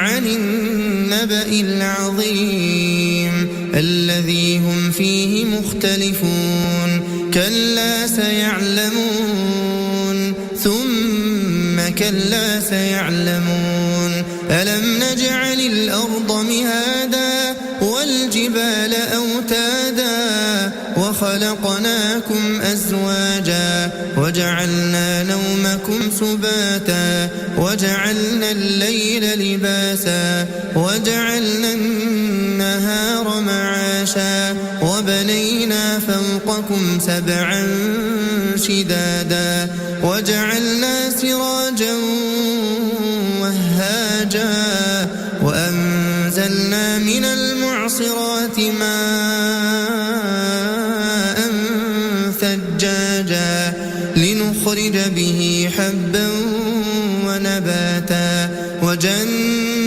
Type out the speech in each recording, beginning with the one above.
عن النبأ العظيم الذي هم فيه مختلفون كلا سيعلمون ثم كلا سيعلمون ألم نجعل الأرض مهادا والجبال أوتادا وخلقناكم أزواجا وجعلنا نومكم سباتا وجعلنا الليل لباسا وجعلنا النهار معاشا وبنينا فوقكم سبعا شدادا وجعلنا سراجا وهاجا وأنزلنا من المعصرات ماء ثجاجا لنخرج به حبا ونباتا وجنات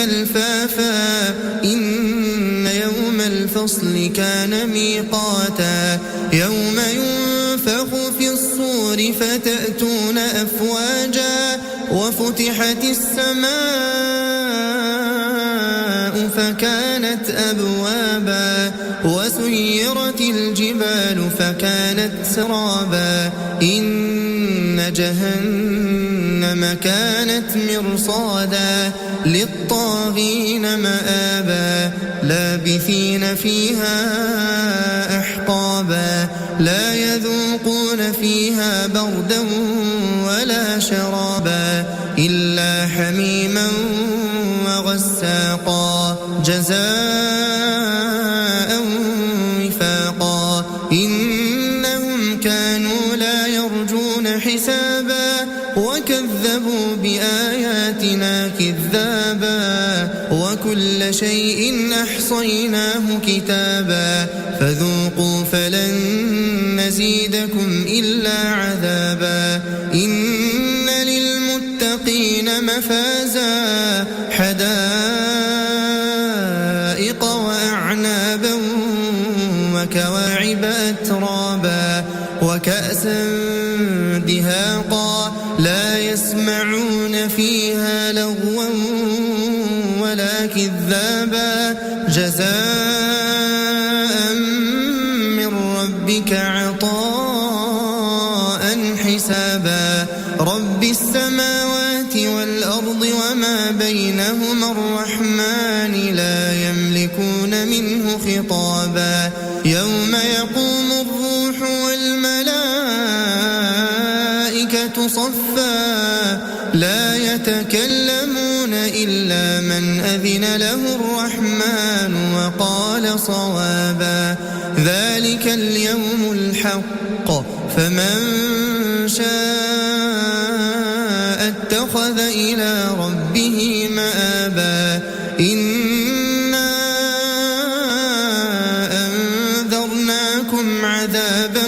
ألفافا إن يوم الفصل كان ميقاتا يوم ينفخ في الصور فتأتون أفواجا وفتحت السماء فكانت أبوابا وسيرت الجبال فكانت سرابا إن جهنم كانت مرصادا للطاغين مآبا لابثين فيها أحقابا لا يذوقون فيها بردا ولا شرابا إلا حميما وغساقا جزاء وفاقا إنهم كانوا لا يرجون حسابا وكذبوا بآياتنا كذابا وكل شيء أحصيناه كتابا فذوقوا فلن نزيدكم إلا عذابا إن للمتقين مفازا حدائق وأعنابا وكواعب أترابا وكأسا دهاقا لا يسمعون فيها لغوا ولا كذابا جزاء من ربك عطاء حسابا رب السماوات والأرض وما بينهما الرحمن لا يملكون منه خطابا يوم يقوم الروح والملائكة صفا لا يتكلمون إلا من أذن له الرحمن وقال صوابا ذلك اليوم الحق فمن شاء اتخذ إلى ربه مآبا إنا أنذرناكم عذابا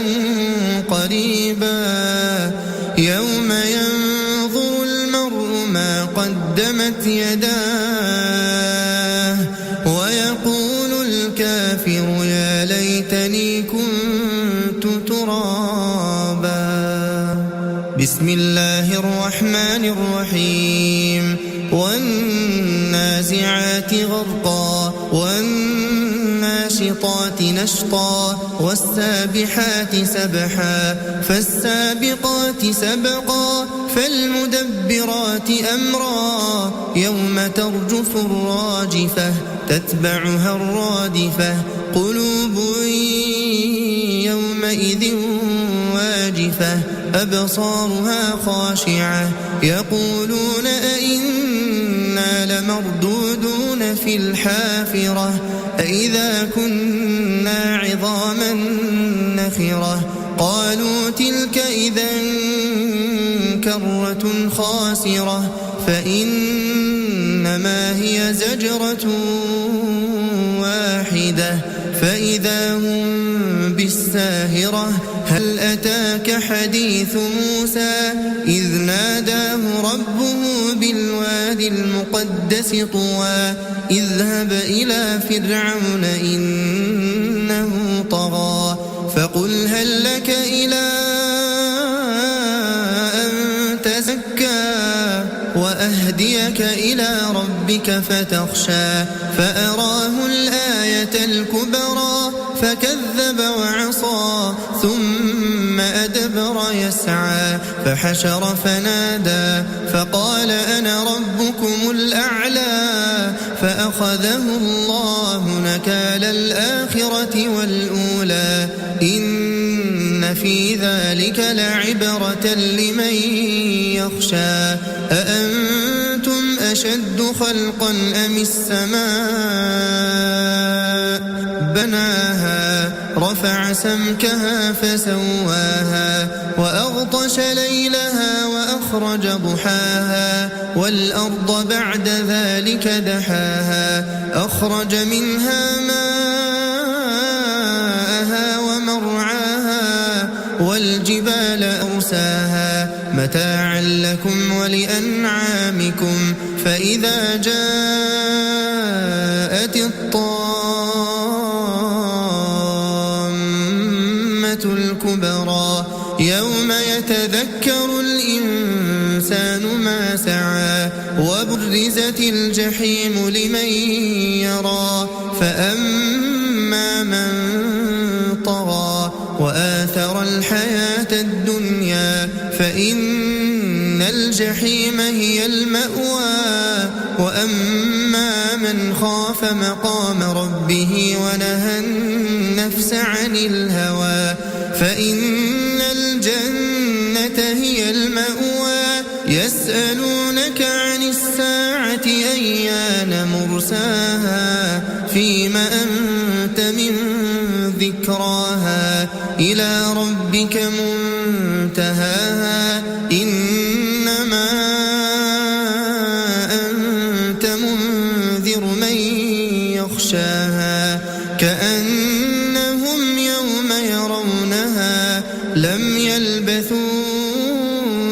قريبا يوم ينظر المرء ما قدمت يداه ويقول الكافر يا ليتني كنت ترابا بسم الله الرحمن الرحيم والنازعات غرقا والناشطات نشطا والسابحات سبحا فالسابقات سبقا فالمدبرات أمرا يوم ترجف الراجفة تتبعها الرادفة قلوب يومئذ واجفة أبصارها خاشعة يقولون أئنا لمردودون في الحافرة أئذا كنا عظاما نخرة قالوا تلك إذا كرة خاسرة فإنما هي زجرة واحدة فإذا هم بالساهرة هل أتاك حديث موسى إذ ناداه ربه بالوادي المقدس طوى اذهب إلى فرعون إنه طغى فقل هل لك إلى أن تزكى وأهديك إلى ربك فتخشى فأراه الآية الكبرى فكذب وعصى ثم أدبر يسعى فحشر فنادى فقال أنا ربكم الأعلى فأخذه الله نكال الآخرة والأولى إن في ذلك لعبرة لمن يخشى أأنتم أشد خلقا أم السماء بناها رفع سمكها فسواها وأغطش ليلها وأخرج ضحاها والأرض بعد ذلك دحاها أخرج منها ماءها ومرعاها والجبال أرساها متاعا لكم ولأنعامكم فإذا جاءت الطامة الكبرى يوم يتذكر الإنسان ما سعى وبرزت الجحيم لمن يرى فأما من طغى وآثر الحياة الدنيا فإن الجحيم هي المأوى وأما من خاف مقام ربه ونهى النفس عن الهوى فإن الجنة هي المأوى يسألونك عن الساعة أيان مرساها فيم أنت من ذكراها إلى ربك منتهاها إنما أنت منذر من يخشاها كأنهم يوم يرونها لم يلبثوا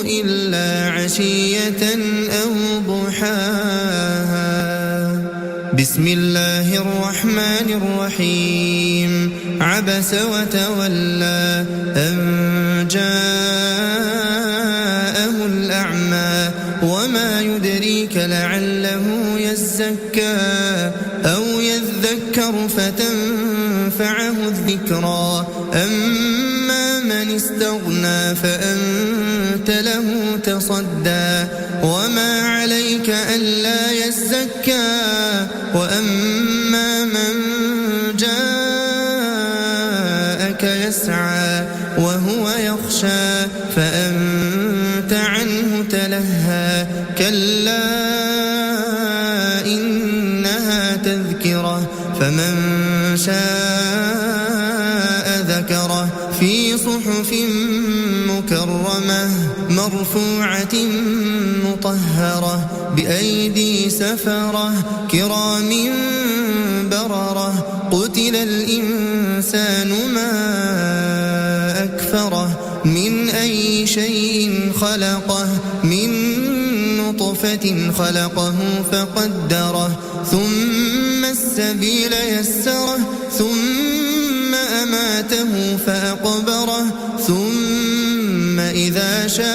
إلا عشية أو ضحاها بسم الله الرحمن الرحيم عبس وتولى أن جاءه الأعمى وما يدريك لعله يزكى أو يذكر فتنفعه الذكرى أما من استغنى فأنت له تصدى وما عليك ألا يزكى وأما من جاءك يسعى وهو يخشى فأنت عنه تلهى كلا إنها تذكرة فمن شاء ذكره في صحف مكرمة مرفوعة مطهرة بأيدي سفرة كرام بررة قتل الإنسان ما أكفره من أي شيء خلقه من نطفة خلقه فقدره ثم السبيل يسره ثم أماته فأقبره ثم إذا شاء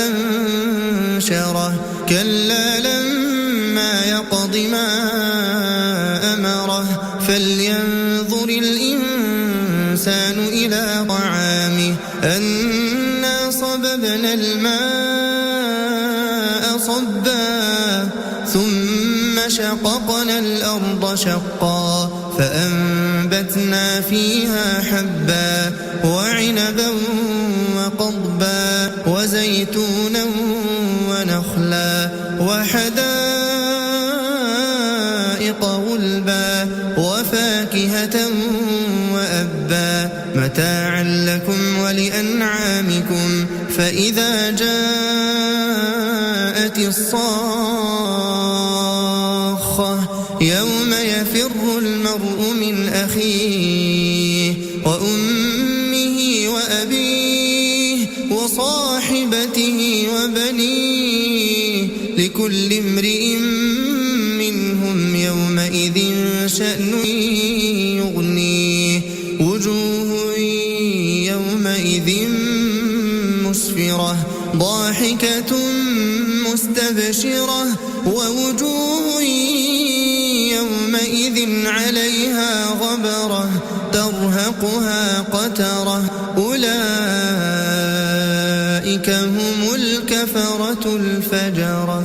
أنشره كلا لما يقض ما أمره فلينظر الإنسان إلى طعامه أنا صببنا الماء صبا ثم شققنا الأرض شقا فأنبتنا فيها حبا وعنبا وقضبا وزيتونا ونخلا وحدائق غلبا وفاكهة وأبا متاعا لكم ولأنعامكم فإذا جاءت الصاخة يوم يفر المرء من أخيه وأمه وأبيه وصاحبته وبنيه لكل امرئ منهم يومئذ شأن يغنيه وجوه يومئذ مسفرة مستبشرة ضاحكة مستبشرة ووجوه يومئذ عليها غبرة ترهقها قترة أولئك هم الكفرة الفجرة.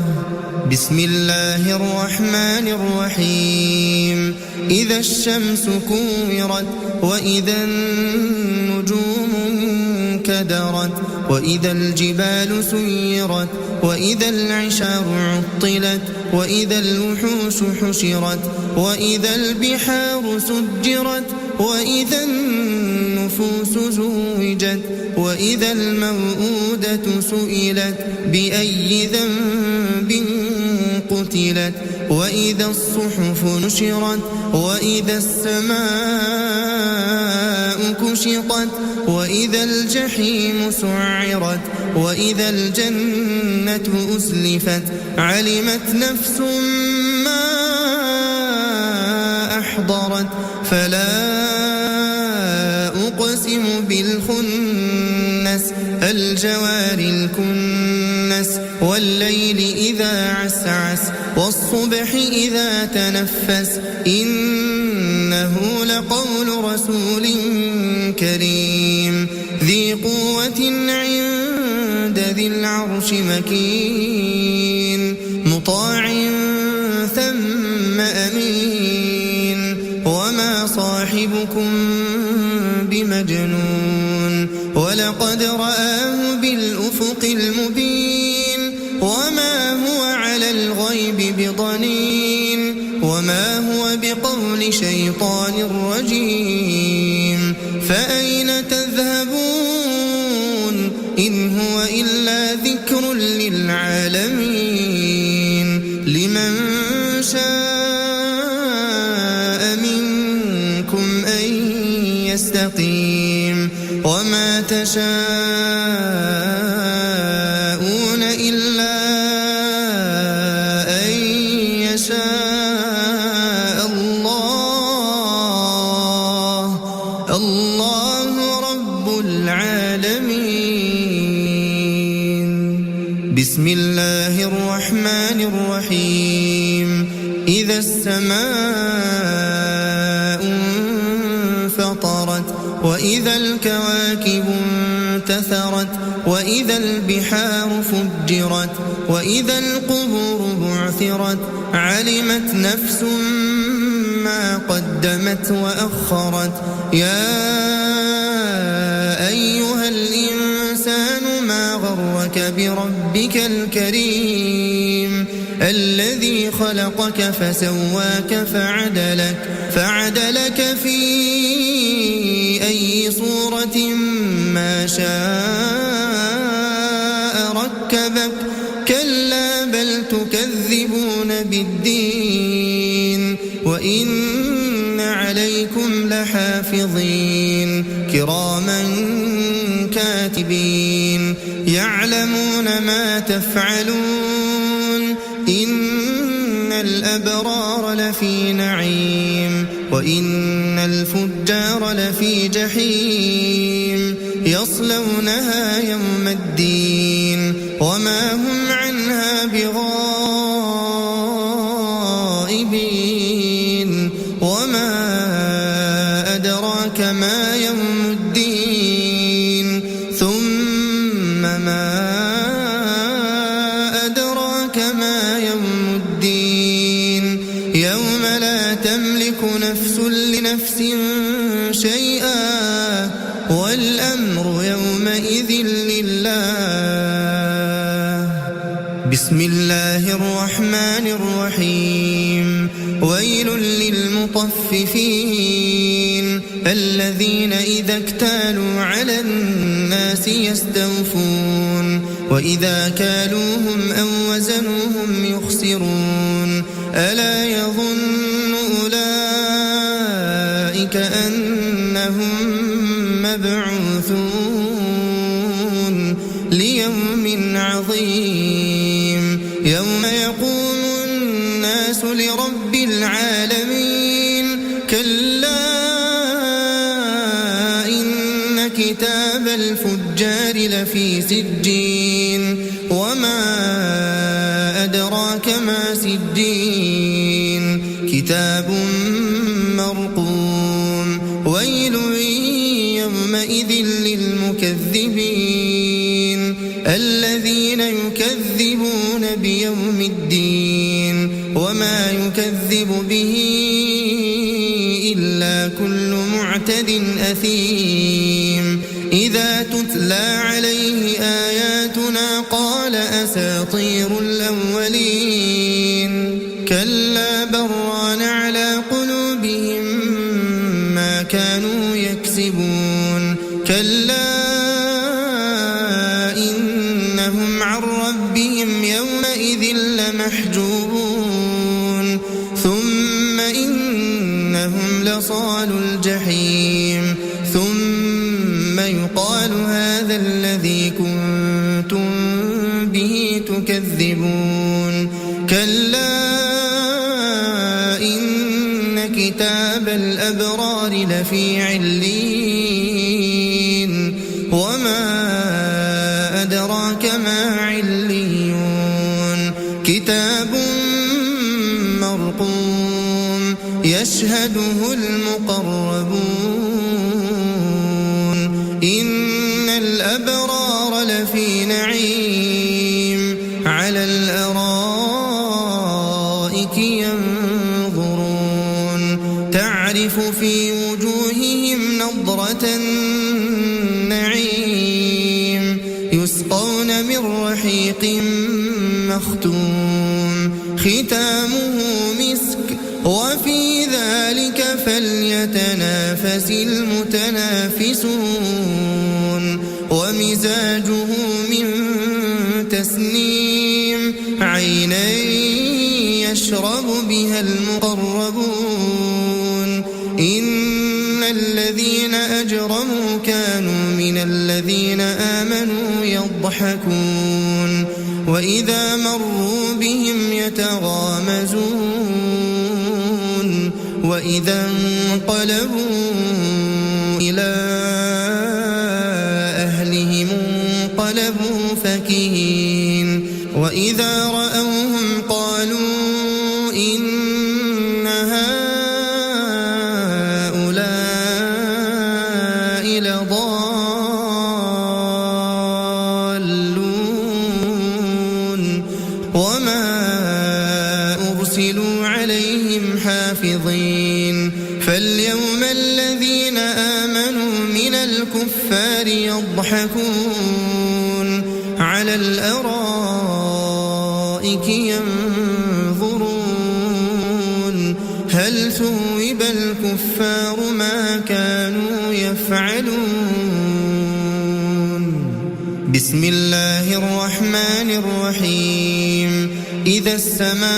بسم الله الرحمن الرحيم. إذا الشمس كورت وإذا النجوم انكدرت وإذا الجبال سيرت وإذا العشار عطلت وإذا الوحوش حشرت وإذا البحار سجرت وإذا النفوس زوجت وإذا الموءودة سئلت بأي ذنب قتلت وإذا الصحف نشرت وإذا السماء كشطت وإذا الجحيم سعرت وإذا الجنة أزلفت علمت نفس ما أحضرت فلا أقسم بالخنس الجوار الكنس والليل إذا عسعس والصبح إذا تنفس إنه لقول رسول كريم ذي قوة عند ذي العرش مكين مطاع ثم أمين وما صاحبكم بمجنون ولقد رآه بالأفق المبين وما هو على الغيب بضنين وما هو بقول شيطان رجيم فأين تذهبون إن هو إلا ذكر للعالمين لمن شاء منكم أن يستقيم وما تشاءون إلا أن يشاء الله رب العالمين. بسم الله الرحمن الرحيم. إذا السماء انفطرت وإذا الكواكب انتثرت وإذا البحار فجرت وإذا القبور بعثرت علمت نفس ما قدمت وأخرت يا أيها الإنسان ما غرك بربك الكريم الذي خلقك فسواك فعدلك في أي صورة ما شاء ركبك كلا بل تكذبون بالدين وإن عليكم لحافظين كراما كاتبين يعلمون ما تفعلون إن الأبرار لفي نعيم وإن الفجار لفي جحيم يصلونها يوم الدين وما هم عنها بغائبين وما أدراك ما يوم الدين ثم ما أدراك ما يوم الدين يوم لا تملك نفس لنفس شيئا والأمر يومئذ لله. بسم الله الرحمن الرحيم. ويل للمطففين الذين إذا اكتالوا على الناس يستوفون وإذا كالوهم أو وزنوهم يخسرون ألا يظن أولئك أنهم مبعوثون ليوم عظيم يوم يقوم الناس لرب العالمين كلا إن كتاب الفجار الفجار لفي سجين وما أدراك ما سجين كتاب مرقوم ويل يومئذ للمكذبين الذين يكذبون بيوم الدين وما يكذب به إلا كل معتد أثيم إذا تتلى عليه آياتنا قال أساطير الأولين كلا بران على قلوبهم ما كانوا يكسبون كلا إنهم عن ربهم يومئذ لمحجوبون ثم إنهم لصالو الجحيم ثم يقال هذا الذي كنتم به تكذبون كلا إن كتاب الأبرار لفي عليين وما أدراك ما عليون كتاب مرقوم يشهده المقربون إن الأبرار لفي نعيم على الأرائك ينظرون تعرف في وجوههم نضرة النعيم يسقون من رحيق مختوم ختامه مسك وفي ذلك فليتنافس المتنافسون ومزاجه من تسنيم عينا يشرب بها المقربون إن الذين أجرموا كانوا من الذين آمنوا يضحكون وإذا مروا بهم يتغامزون وإذا انقلبوا إلى أهلهم انقلبوا فكهين وإذا رأوهم قالوا إن هؤلاء لضالون وما أرسلوا عليهم حافظين فاليوم الذين آمنوا من الكفار يضحكون على الأرائك ينظرون هل ثوب الكفار ما كانوا يفعلون بسم الله الرحمن الرحيم إذا السماء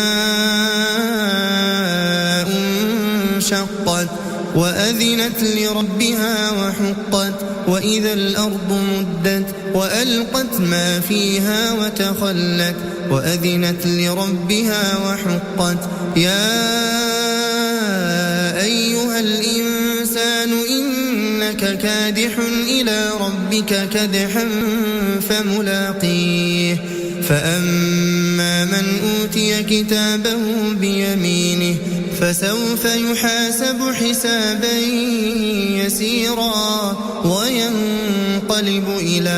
انشقت وأذنت لربها وحقت وإذا الأرض مدت وألقت ما فيها وتخلت وأذنت لربها وحقت يا أيها الإنسان إنك كادح إلى ربك كدحا فملاقيه فأما من أوتي كتابه بيمينه فسوف يحاسب حسابا يسيرا وينقلب إلى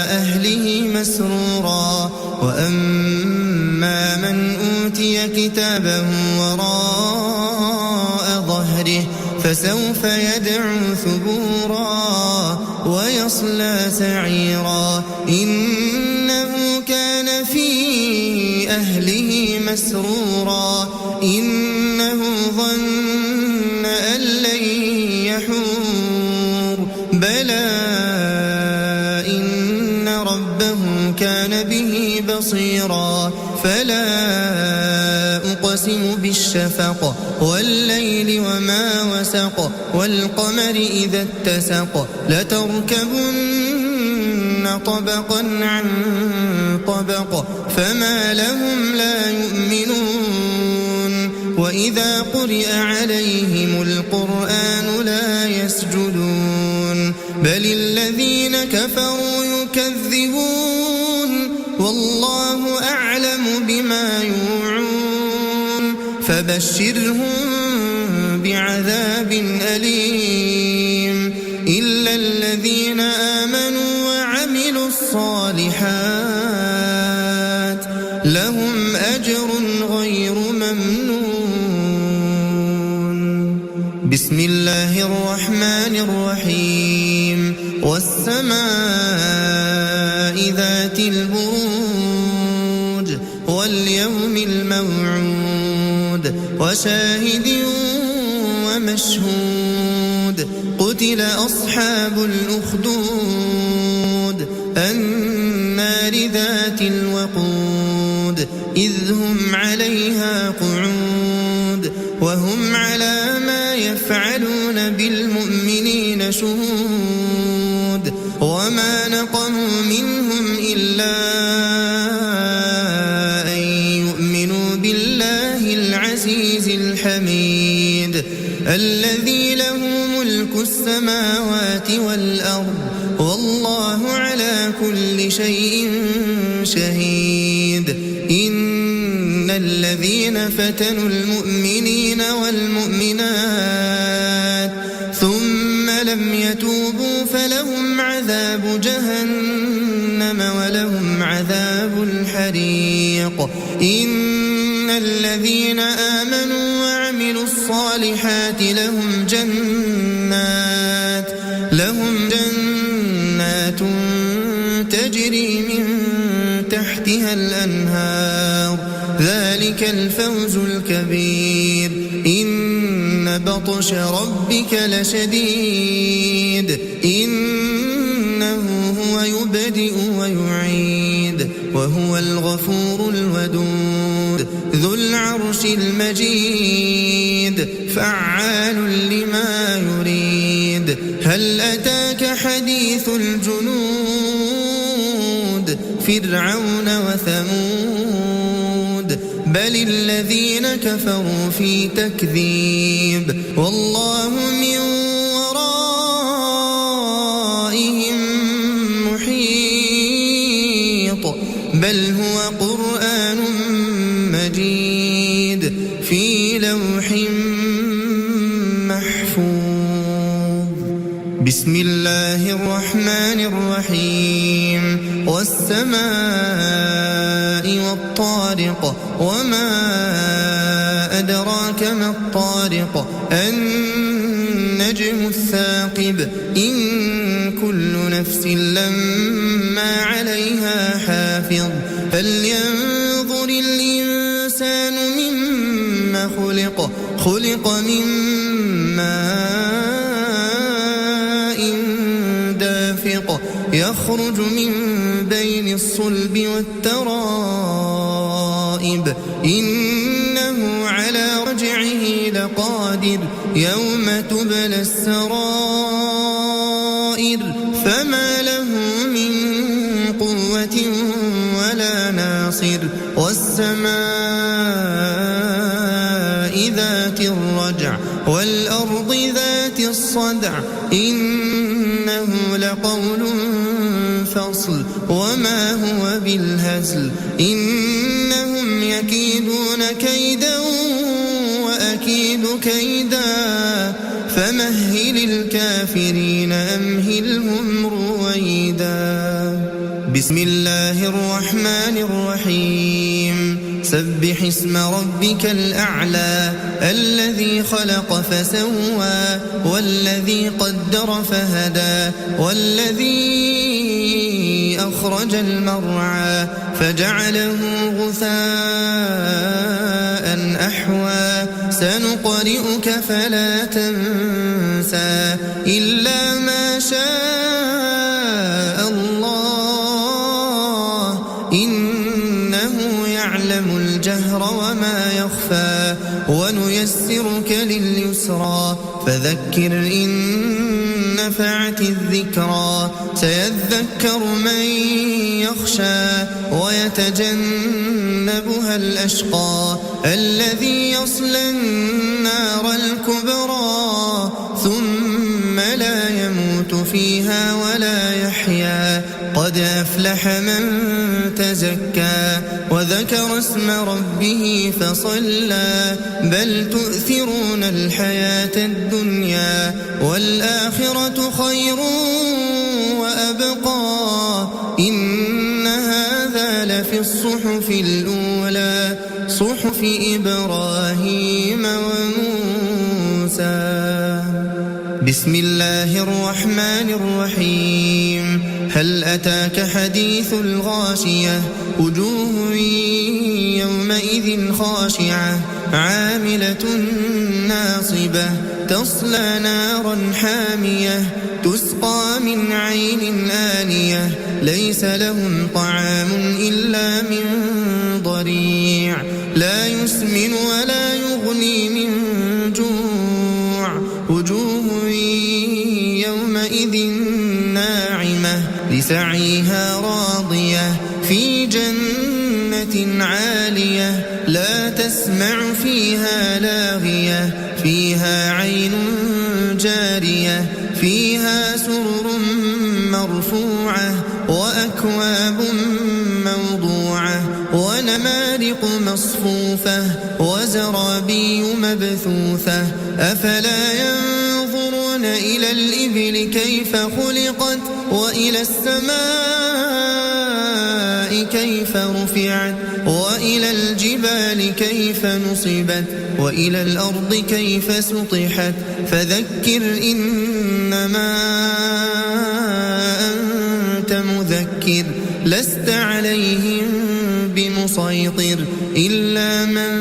أهله مسرورا وأما من أوتي كتابه وراء ظهره فسوف يدعو ثبورا ويصلى سعيرا إنه كان في أهله مسرورا إنه ظن أن لن يحور بلى إن ربه كان به بصيرا فلا أقسم بالشفق والليل وما وسق والقمر إذا اتسق لتركبن طبقا عن طبق فما لهم لا يؤمنون وإذا قرئ عليهم القرآن لا يسجدون بل الذين كفروا يكذبون والله أعلم بما يوعون فبشرهم بعذاب أليم إلا الذين آمنوا وعملوا الصالحات لهم أجر غير ممنون. بسم الله الرحمن الرحيم والسماء ذات البروج واليوم الموعود وشاهد ومشهود قتل أصحاب الأخدود النار ذات الوقود إذ هم عليها قعود وهم على ما يفعلون بالمؤمنين شهود وما نقموا منهم إلا أن يؤمنوا بالله العزيز الحميد الذي له ملك السماوات والأرض والله على كل شيء شهيد. إن الذين فتنوا المؤمنين والمؤمنات ثم لم يتوبوا فلهم عذاب جهنم ولهم عذاب الحريق. إن الذين آمنوا وعملوا الصالحات لهم جنات تجري من تحتها الأنهار ذلك الفوز الكبير. إن بطش ربك لشديد إنه هو يبدئ ويعيد وهو الغفور الودود ذو العرش المجيد فعال لما يريد. هل أتاك حديث الجنود فرعون وثمود بل الذين كفروا في تكذيب والله من ورائهم محيط بل هو قرآن مجيد في لوح محفوظ. بسم الله الرحمن الرحيم والسماء والطارق وما أدراك ما الطارق النجم الثاقب إن كل نفس لما عليها حافظ فلينظر الإنسان مما خلق من ماء دافق يخرج من بين الصلب والترائب إنه على رجعه لقادر يوم تبلى السرائر فما له من قوة ولا ناصر. والسماء ذات الرجع والأرض ذات الصدع إنه لقول فصل وما هو بالهزل إنهم يكيدون كيدا وأكيد كيدا فمهل الكافرين أمهلهم رويدا. بسم الله الرحمن الرحيم سبح اسم ربك الأعلى الذي خلق فسوى والذي قدر فهدى والذي أخرج المرعى فجعله غثاء أحوى سنقرئك فلا تنسى إلا ما شاء الله إنه يعلم الجهر وما يخفى ونيسرك لليسرى فذكر إن نفعت الذكرى سيذكر من يخشى ويتجنبها الأشقى الذي يصلى النار الكبرى ثم لا يموت فيها ولا يحيا قد أفلح من تزكى وذكر اسم ربه فصلى بل تؤثرون الحياة الدنيا والآخرة خير وأبقى إن هذا لفي الصحف الأولى صحف إبراهيم وموسى. بسم الله الرحمن الرحيم. هل أتاك حديث الغاشية وجوه يومئذ خاشعة عاملة ناصبة تصلى نارا حامية تسقى من عين آنية ليس لهم طعام إلا من ضريع لا يسمن ولا يغني من جوع وجوه يومئذ ناعمة لسعيها راضية في جنة عالية لا تسمع فيها لاغية فيها عين جارية فيها سرر مرفوعة وأكواب موضوعة ونمارق مصفوفة وزرابي مبثوثة أفلا ينظرون إلى الإبل كيف خلقت وإلى السماء كيف رفعت وإلى الجبال كيف نصبت وإلى الأرض كيف سطحت فذكر إنما أنت مذكر لست عليهم بمسيطر إلا من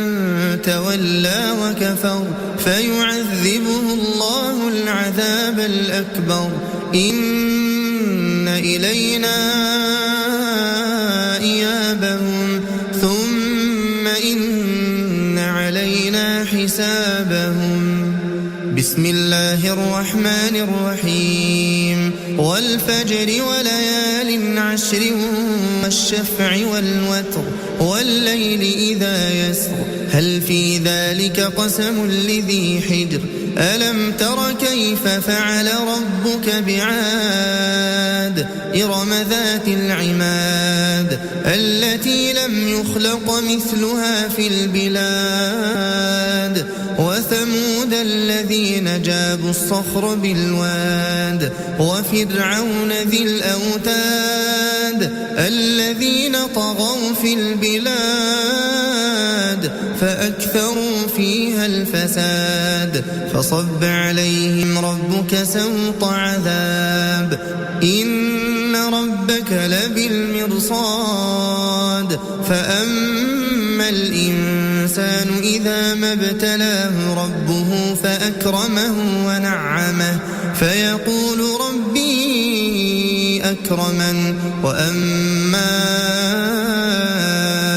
تولى وكفر فيعذبه الله العذاب الأكبر إن إلينا إيابهم ثم إن علينا حسابهم. بسم الله الرحمن الرحيم. والفجر وليال عشر والشفع والوتر والليل إذا يسر هل في ذلك قسم لذي حجر ألم تر كيف فعل ربك بعاد إرم ذات العماد التي لم يخلق مثلها في البلاد وثمود الذين جابوا الصخر بالواد وفرعون ذي الأوتاد الذين طغوا في البلاد فأكثروا فيها الفساد فصب عليهم ربك سوط عذاب إن ربك لبالمرصاد فأما الإنسان إذا ما ابتلاه ربه فأكرمه ونعمه فيقول ربي أكرمن وأما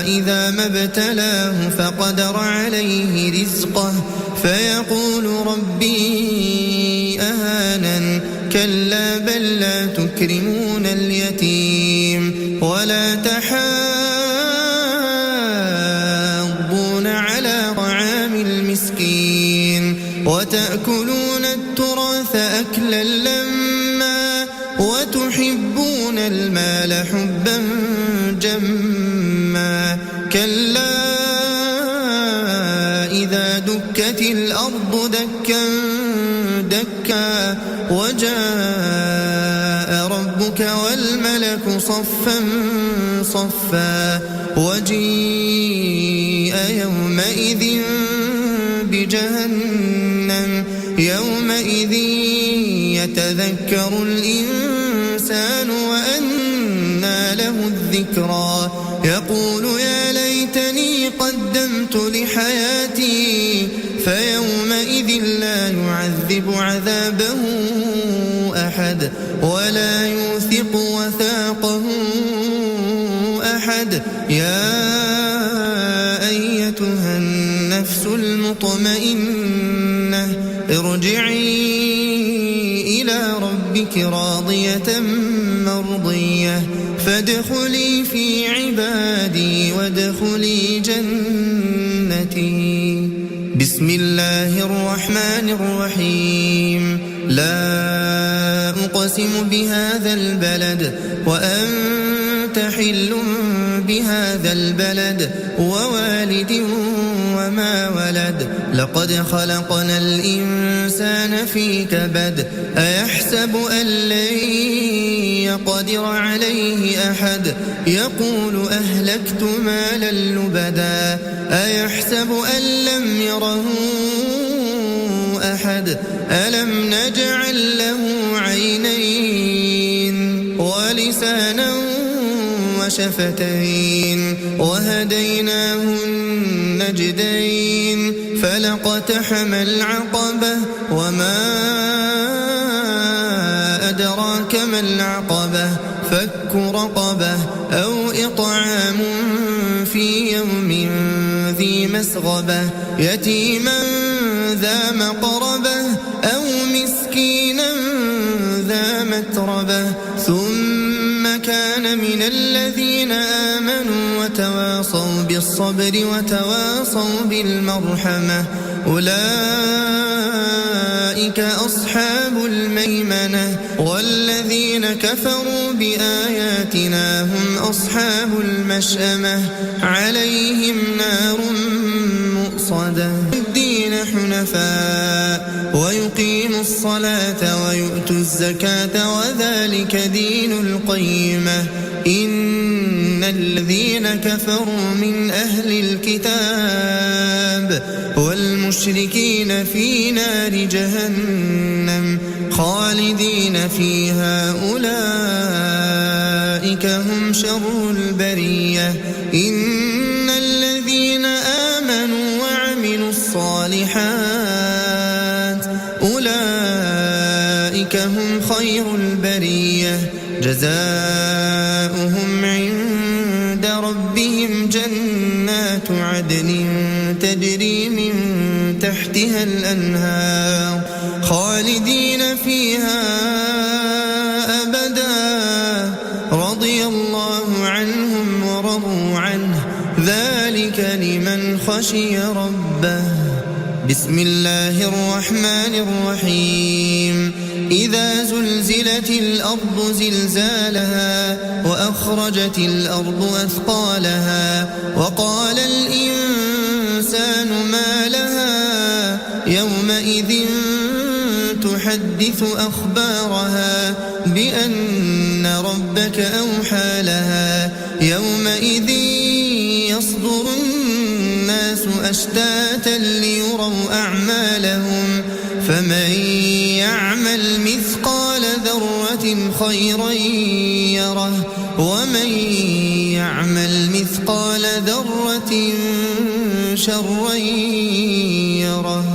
إذا ما ابتلاه فقدر عليه رزقه فيقول ربي أهانن كلا بل لا تكرمون اليتيم ولا تحاضون على طعام المسكين وتأكلون التراث أكلا لما وتحبون المال حبا جما كلا إذا دكت الأرض دكا دكا وجاء ربك والملك صفا صفا وجيء يومئذ بجهنم يومئذ يتذكر الإنسان وأنى له الذكرى يقول يا ليتني قدمت لحياتي فيومئذ لا يعذب عذابه أحد ولا يوثق وثاقه أحد يا أيتها النفس المطمئنة ارجعي إلى ربك راضية مرضية فادخلي في عبادي وادخلي جنتي. بسم الله الرحمن الرحيم. لا أقسم بهذا البلد وأنت حل بهذا البلد ووالد وما ولد لقد خلقنا الإنسان في كبد أيحسب أن لن يقدر عليه أحد يقول أهلكت مالا لبدا أيحسب أن لم يره أحد ألم نجعل له عينين ولسانا وشفتين وهديناه النجدين فلاقتحم العقبة وما أدراك ما العقبة فك رقبة أو إطعام في يوم ذي مسغبة يتيما ذا مقربة أو مسكينا ذا متربة ثم كان من الذين آمنوا وتواصوا بالصبر وتواصوا بالمرحمة أولئك أصحاب الميمنة والذين كفروا بآياتنا هم أصحاب المشأمة عليهم نار مؤصدة الدين حنفاء ويقيموا الصلاة ويؤتوا الزكاة وذلك دين القيمة إن الذين كفروا من أهل الكتاب والمشركين في نار جهنم خالدين فيها أولئك هم شر البرية إن الذين آمنوا وعملوا الصالحات أولئك هم خير البرية جزاؤهم عند ربهم جنات عدن تجري من تحتها الأنهار خالدين فيها أبدا رضي الله عنهم ورضوا عنه ذلك لمن خشي ربه بسم الله الرحمن الرحيم إذا زلزلت الأرض زلزالها وأخرجت الأرض أثقالها وقال الإنسان ما لها يومئذ تحدث أخبارها بأن ربك أوحى لها يومئذ يصدر الناس أشتاتا ليروا أعمالهم فمن يعمل مثقال ذرة خيرا يره ومن يعمل مثقال ذرة شرا يره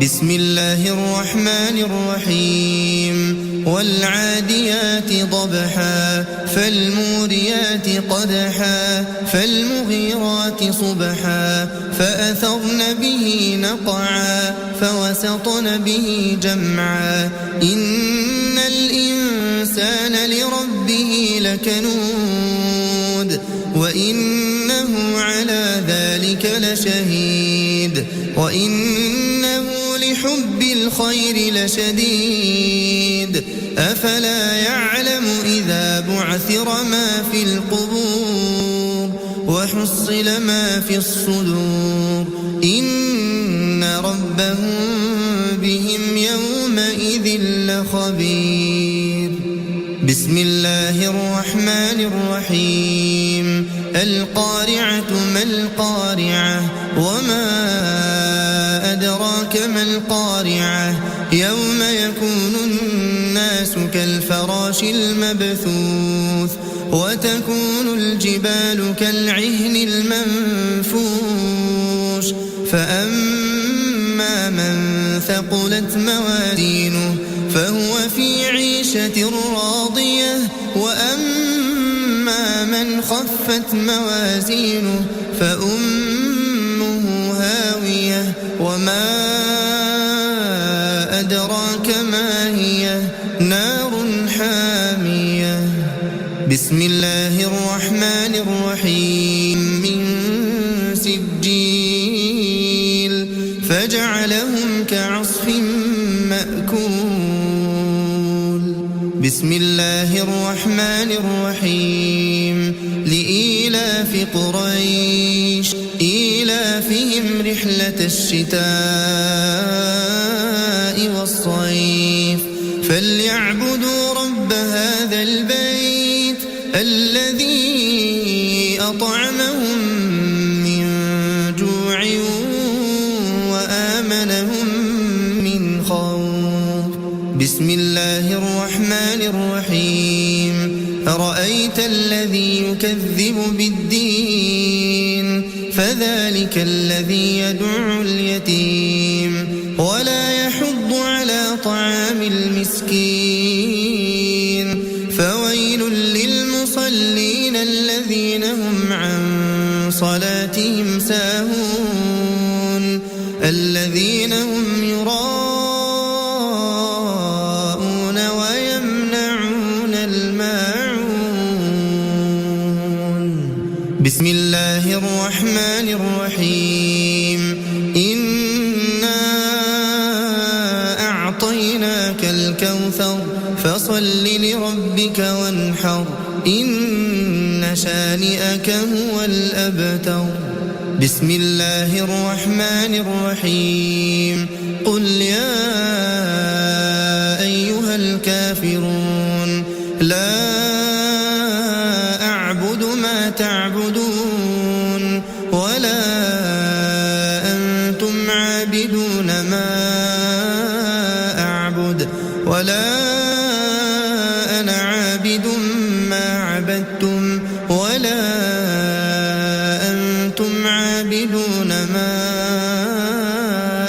بسم الله الرحمن الرحيم والعاديات ضبحا فالموريات قدحا فالمغيرات صبحا فأثرن به نقعا فوسطن به جمعا إن الإنسان لربه لكنود وإنه على ذلك لشهيد وإنه لحب الخير لشديد أفلا يعلم إذا بعثر ما في القبور وحصل ما في الصدور إن ربهم بهم يومئذ لخبير بسم الله الرحمن الرحيم القارعة ما القارعة وما أدراك ما القارعة يوم يكون الناس كالفراش المبثوث وتكون الجبال كالعهن المنفوش فأما من ثقلت موازينه فهو في عيشة راضية وأما من خفت موازينه فأمه هاوية وما أدراك ما هي نار حامية بسم الله الرحمن الرحيم من سجيل فجعلهم كعصف مأكول بسم الله الرحمن الرحيم لإيلاف قريش إيلافهم رحلة الشتاء والصيف فليعبدوا رب هذا البيت الذي أطعمهم من جوع وآمنهم من خوف بسم الله الرحمن الرحيم أرأيت الذي يكذب بالدين فذلك الذي يدعو اليتيم ولا يحض على طعام المسكين فويل للمصلين الذين هم عن صلاتهم ساهون الذين هم يراءون ويمنعون الماعون بسم الله الرحمن الرحيم إنا أعطيناك الكوثر فصل لربك وانحر إن شانئك هو الأبتر بسم الله الرحمن الرحيم قل يا أيها الكافرون لا أعبد ما تعبدون ولا أنتم عابدون ما أعبد ولا أنا عابد ما عبدتم ولا أنتم عابدون ما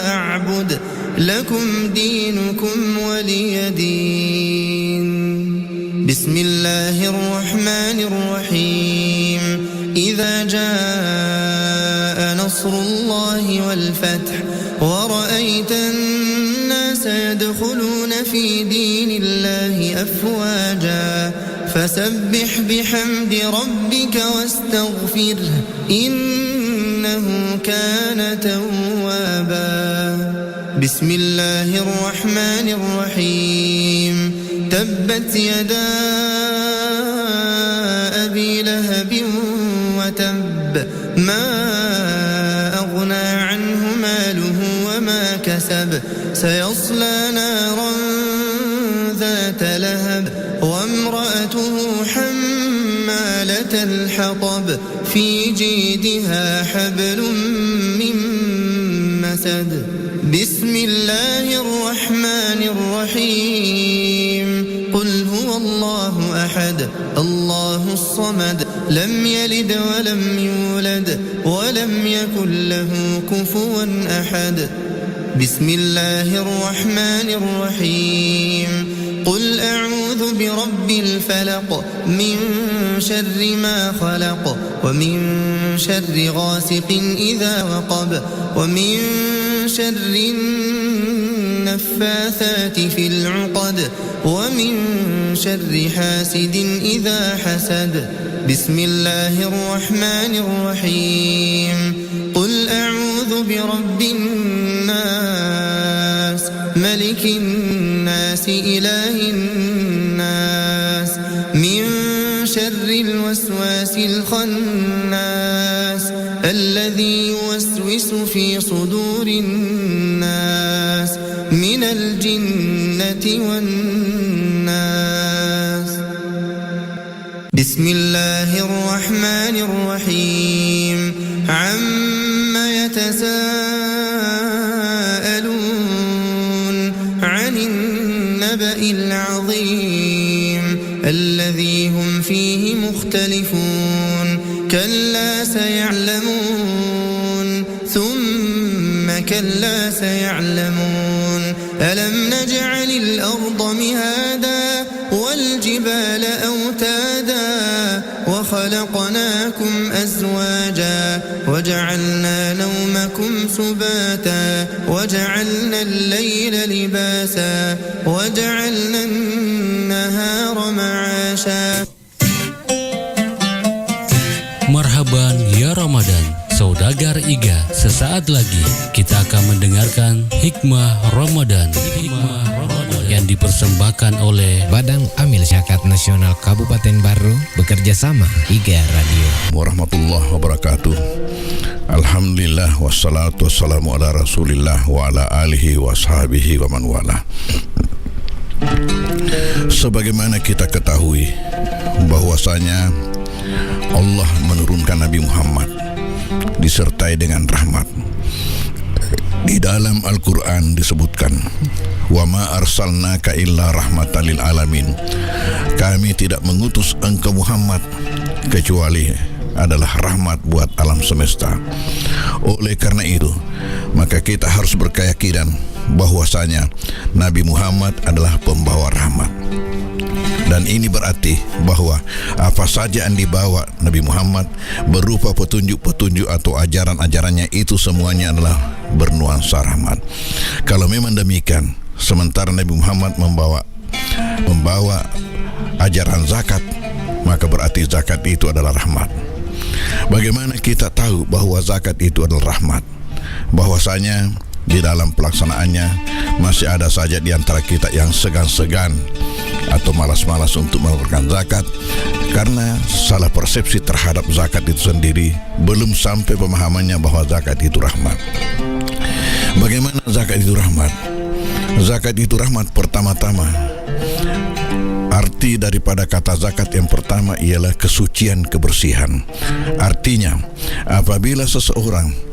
أعبد لكم دينكم ولي دين بسم الله الرحمن الرحيم إذا جاء نصر الله والفتح ورأيت الناس يدخلون في دين الله أفواجا فسبح بحمد ربك واستغفره إنه كان توابا بسم الله الرحمن الرحيم تبت يدا أبي لهب وتب ما أغنى عنه ماله وما كسب سيصلى نارا ذات لهب وامرأته حمالة الحطب في جيدها حبل من مسد بسم الله الرحمن الرحيم قل هو الله أحد الله الصمد لم يلد ولم يولد ولم يكن له كفوا أحد بسم الله الرحمن الرحيم قل أعوذ برب الفلق من شر ما خلق ومن شر غاسق إذا وقب ومن شر النفاثات في العقد ومن شر حاسد إذا حسد بسم الله الرحمن الرحيم قل أعوذ برب الناس ملك الناس إله الناس من شر الوسواس الخناس الذي يوسوس في صدور الناس من الجنة والناس بسم الله الرحمن الرحيم عما يتساءلون عن النبأ العظيم الذي هم فيه مختلفون كلا سيعلمون ثم كلا سيعلمون ألم نجعل الأرض مهادا والجبال أوتادا وخلقناكم أزواجا وجعلنا نومكم سباتا وجعلنا الليل لباسا وجعلنا النهار معاشا. Marhaban ya Ramadan, saudagar Iga. Sesaat lagi kita akan mendengarkan Hikmah Ramadan. Hikmah Ramadan. yang dipersembahkan oleh Badan Amil Zakat Nasional Kabupaten Baru bekerja sama IGA Radio. Warahmatullahi wabarakatuh. Alhamdulillah wassalatu wassalamu ala Rasulillah wa ala alihi wa sahbihi wa man wala. Sebagaimana kita ketahui bahwasanya Allah menurunkan Nabi Muhammad disertai dengan rahmat. Di dalam Al-Quran disebutkan, wa ma arsalnaka illa rahmatan lil alamin. Kami tidak mengutus engkau Muhammad kecuali adalah rahmat buat alam semesta. Oleh karena itu, maka kita harus berkeyakinan bahwasanya Nabi Muhammad adalah pembawa rahmat. Dan ini berarti bahwa apa saja yang dibawa Nabi Muhammad berupa petunjuk-petunjuk atau ajaran-ajarannya itu semuanya adalah bernuansa rahmat. Kalau memang demikian, sementara Nabi Muhammad membawa ajaran zakat, maka berarti zakat itu adalah rahmat. Bagaimana kita tahu bahwa zakat itu adalah rahmat? Bahwasanya di dalam pelaksanaannya masih ada saja di antara kita yang segan-segan atau malas-malas untuk mengeluarkan zakat karena salah persepsi terhadap zakat itu sendiri, belum sampai pemahamannya bahwa zakat itu rahmat. Bagaimana zakat itu rahmat? Zakat itu rahmat pertama-tama. Arti daripada kata zakat yang pertama ialah kesucian, kebersihan. Artinya, apabila seseorang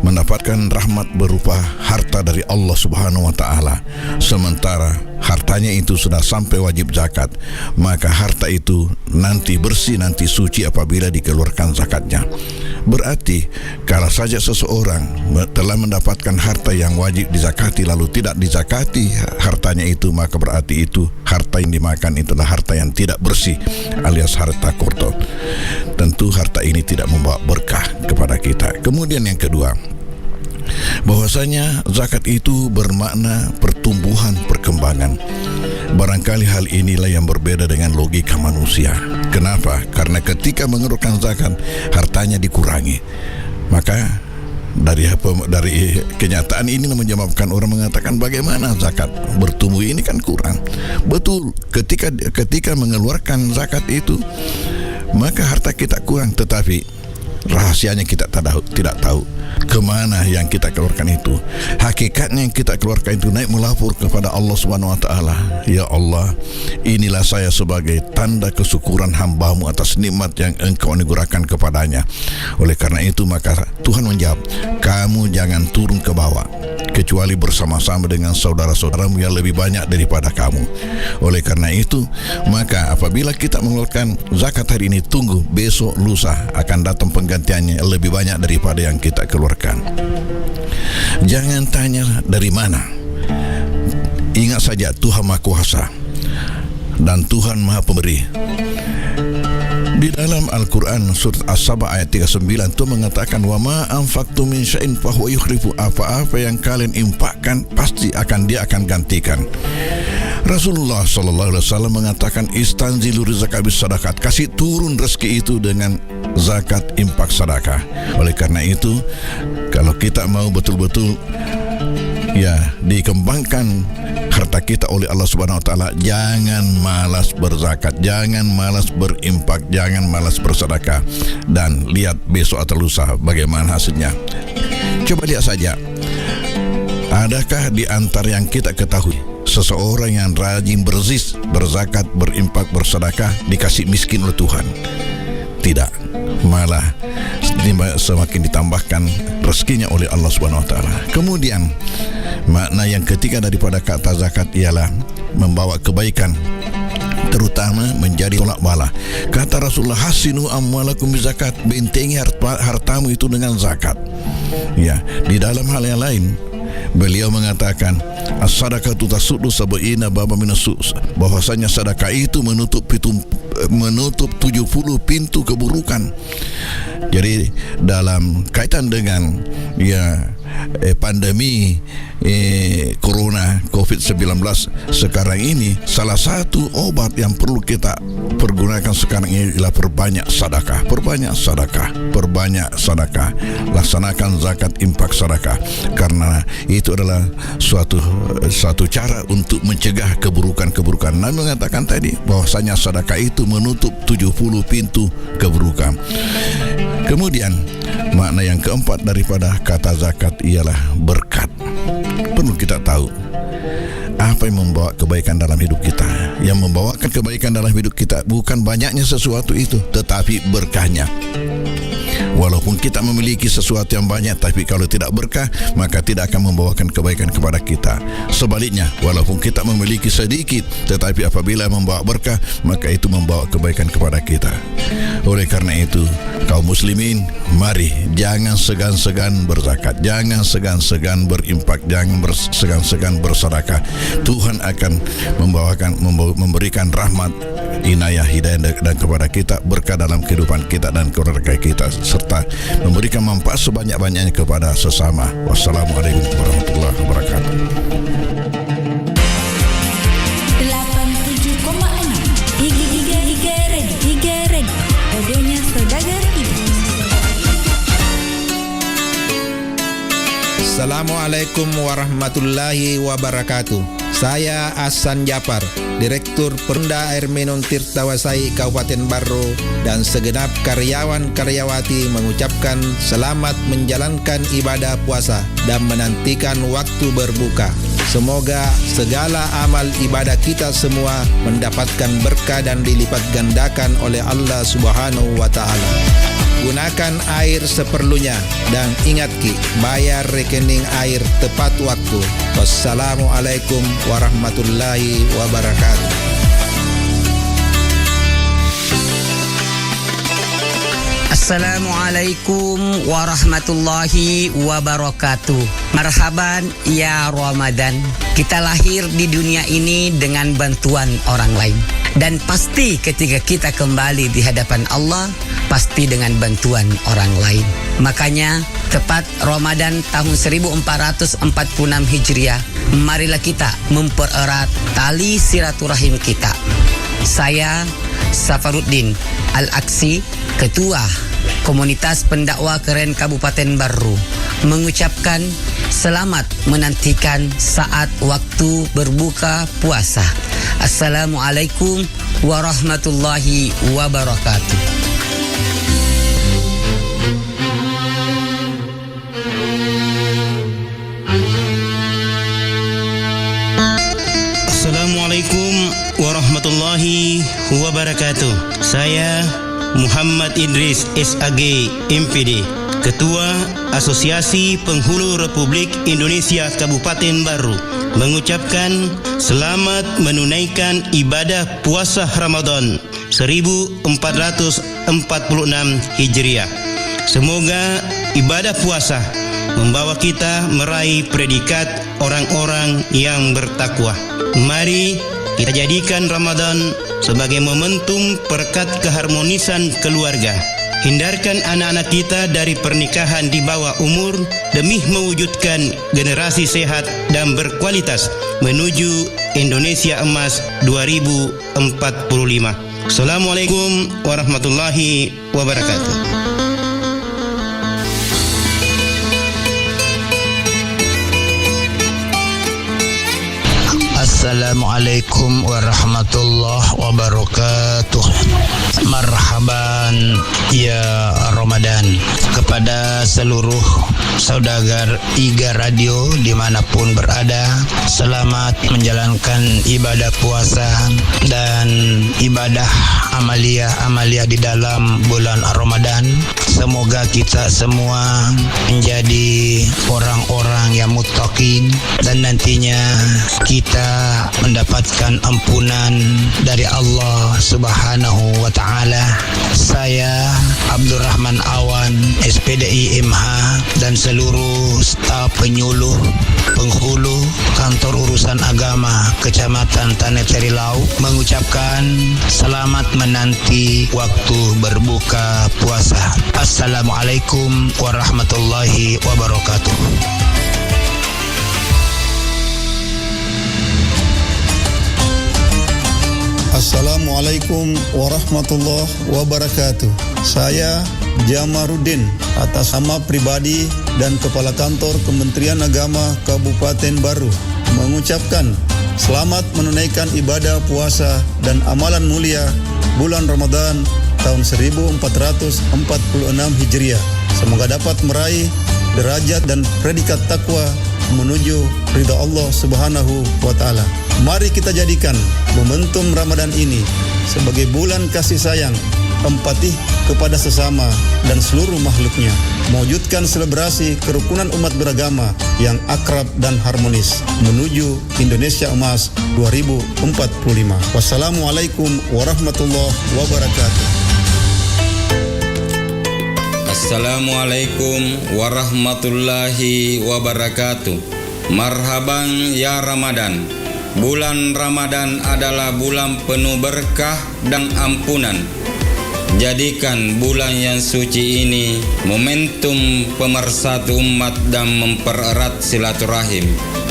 mendapatkan rahmat berupa harta dari Allah Subhanahu wa taala, sementara hartanya itu sudah sampai wajib zakat, maka harta itu nanti bersih, nanti suci apabila dikeluarkan zakatnya. Berarti kalau saja seseorang telah mendapatkan harta yang wajib dizakati lalu tidak dizakati hartanya itu, maka berarti itu harta yang dimakan itulah harta yang tidak bersih alias harta kotor. Tentu harta ini tidak membawa berkah kepada kita. Kemudian yang kedua, bahwasanya zakat itu bermakna pertumbuhan, perkembangan. Barangkali hal inilah yang berbeda dengan logika manusia. Kenapa? Karena ketika mengeluarkan zakat, hartanya dikurangi. Maka dari kenyataan ini menyebabkan orang mengatakan bagaimana zakat bertumbuh ini kan kurang. Betul, ketika mengeluarkan zakat itu maka harta kita kurang, tetapi rahasianya kita tidak tahu kemana yang kita keluarkan itu. Hakikatnya yang kita keluarkan itu naik melapor kepada Allah Subhanahu wa taala. Ya Allah, inilah saya sebagai tanda kesyukuran hamba-Mu atas nikmat yang Engkau anugerahkan kepadanya. Oleh karena itu maka Tuhan menjawab, kamu jangan turun ke bawah kecuali bersama-sama dengan saudara-saudaramu yang lebih banyak daripada kamu. Oleh karena itu maka apabila kita mengeluarkan zakat hari ini, tunggu besok lusa akan datang penggantiannya lebih banyak daripada yang kita keluarkan. Jangan tanya dari mana. Ingat saja Tuhan Maha Kuasa dan Tuhan Maha Pemberi. Di dalam Al-Quran surat As-Saba ayat 39 itu mengatakan, wa ma anfaqtum min syai'in fahuwa yukhlifu. Apa-apa yang kalian infakkan pasti dia akan gantikan. Rasulullah sallallahu alaihi wasallam mengatakan, istanzilu rizqa bis sadaqat. Kasih turun rezeki itu dengan zakat, infak, sedekah. Oleh karena itu, kalau kita mau betul-betul dikembangkan harta kita oleh Allah Subhanahu wa taala, jangan malas berzakat, jangan malas berinfak, jangan malas bersedekah, dan lihat besok atau lusa bagaimana hasilnya. Coba lihat saja, adakah di antara yang kita ketahui seseorang yang rajin berzakat, berinfak, bersedekah dikasih miskin oleh Tuhan? Tidak, malah semakin ditambahkan rezekinya oleh Allah Subhanahu wa taala. Kemudian makna yang ketiga daripada kata zakat ialah membawa kebaikan, terutama menjadi tolak bala. Kata Rasulullah, hasinu amwalakum bizakat, bentengi hartamu itu dengan zakat. Ya, di dalam hal yang lain beliau mengatakan, as-sadaqatu tasuddu sab'ina baba minasus, bahwasanya sedekah itu menutup 70 pintu keburukan. Jadi dalam kaitan dengan pandemi corona COVID-19 sekarang ini, salah satu obat yang perlu kita pergunakan sekarang ini adalah perbanyak sedekah, laksanakan zakat, infak, sedekah, karena itu adalah suatu cara untuk mencegah keburukan-keburukan. Nabi mengatakan tadi bahwasanya sedekah itu menutup 70 pintu keburukan. Kemudian makna yang keempat daripada kata zakat ialah berkat. Perlu kita tahu apa yang membawa kebaikan dalam hidup kita. Yang membawakan kebaikan dalam hidup kita bukan banyaknya sesuatu itu, tetapi berkahnya. Walaupun kita memiliki sesuatu yang banyak, tapi kalau tidak berkah, maka tidak akan membawakan kebaikan kepada kita. Sebaliknya, walaupun kita memiliki sedikit, tetapi apabila membawa berkah, maka itu membawa kebaikan kepada kita. Oleh karena itu, kaum muslimin, mari jangan segan-segan berzakat, jangan segan-segan berimpak, jangan segan-segan bersedekah. Tuhan akan memberikan rahmat, inayah, hidayah dan kepada kita, berkah dalam kehidupan kita dan keluarga kita, serta memberikan manfaat sebanyak-banyaknya kepada sesama. Wassalamualaikum warahmatullahi wabarakatuh. 87,6 Igi Red radionya Saudagar Hidup. Assalamualaikum warahmatullahi wabarakatuh. Saya Hasan Japar, Direktur Perumda Air Minum Tirtawasai Kabupaten Barro, dan segenap karyawan-karyawati mengucapkan selamat menjalankan ibadah puasa dan menantikan waktu berbuka. Semoga segala amal ibadah kita semua mendapatkan berkah dan dilipat gandakan oleh Allah Subhanahu wa Ta'ala. Gunakan air seperlunya dan ingat Ki, bayar rekening air tepat waktu. Wassalamualaikum warahmatullahi wabarakatuh. Assalamualaikum warahmatullahi wabarakatuh. Marhaban ya Ramadan. Kita lahir di dunia ini dengan bantuan orang lain. Dan pasti ketika kita kembali di hadapan Allah, pasti dengan bantuan orang lain. Makanya tepat Ramadan tahun 1446 Hijriah, marilah kita mempererat tali silaturahim kita. Saya Safaruddin Al-Aksi, Ketua Komunitas Pendakwah Keren Kabupaten Barru, mengucapkan selamat menantikan saat waktu berbuka puasa. Assalamualaikum warahmatullahi wabarakatuh. Assalamualaikum warahmatullahi wabarakatuh. Saya Muhammad Idris SAG MPD, Ketua Asosiasi Penghulu Republik Indonesia Kabupaten Barru, mengucapkan selamat menunaikan ibadah puasa Ramadan 1446 Hijriah. Semoga ibadah puasa membawa kita meraih predikat orang-orang yang bertakwa. Mari kita jadikan Ramadan sebagai momentum perekat keharmonisan keluarga. Hindarkan anak-anak kita dari pernikahan di bawah umur demi mewujudkan generasi sehat dan berkualitas menuju Indonesia Emas 2045. Assalamualaikum warahmatullahi wabarakatuh. Assalamualaikum warahmatullahi wabarakatuh. Marhaban ya Ramadan. Kepada seluruh saudagar Iga Radio dimanapun berada, selamat menjalankan ibadah puasa dan ibadah amalia di dalam bulan Ramadan. Semoga kita semua menjadi orang-orang yang muttaqin dan nantinya kita mendapatkan ampunan dari Allah Subhanahu wa Ta'ala. Saya Abdurrahman Awan, SPDI MH, dan seluruh staf penyuluh penghulu kantor urusan agama Kecamatan Tanah Lau mengucapkan selamat menanti waktu berbuka puasa. Wassalamualaikum warahmatullahi wabarakatuh. Assalamualaikum warahmatullahi wabarakatuh. Saya Jamaruddin atas nama pribadi dan Kepala Kantor Kementerian Agama Kabupaten Baru mengucapkan selamat menunaikan ibadah puasa dan amalan mulia bulan Ramadan tahun 1446 Hijriah. Semoga dapat meraih derajat dan predikat takwa menuju ridha Allah Subhanahu wa taala. Mari kita jadikan momentum Ramadan ini sebagai bulan kasih sayang, empati kepada sesama dan seluruh makhluknya, mewujudkan selebrasi kerukunan umat beragama yang akrab dan harmonis menuju Indonesia Emas 2045. Wassalamualaikum warahmatullahi wabarakatuh. Assalamualaikum warahmatullahi wabarakatuh. Marhaban ya Ramadan. Bulan Ramadan adalah bulan penuh berkah dan ampunan. Jadikan bulan yang suci ini momentum pemersatu umat dan mempererat silaturahim.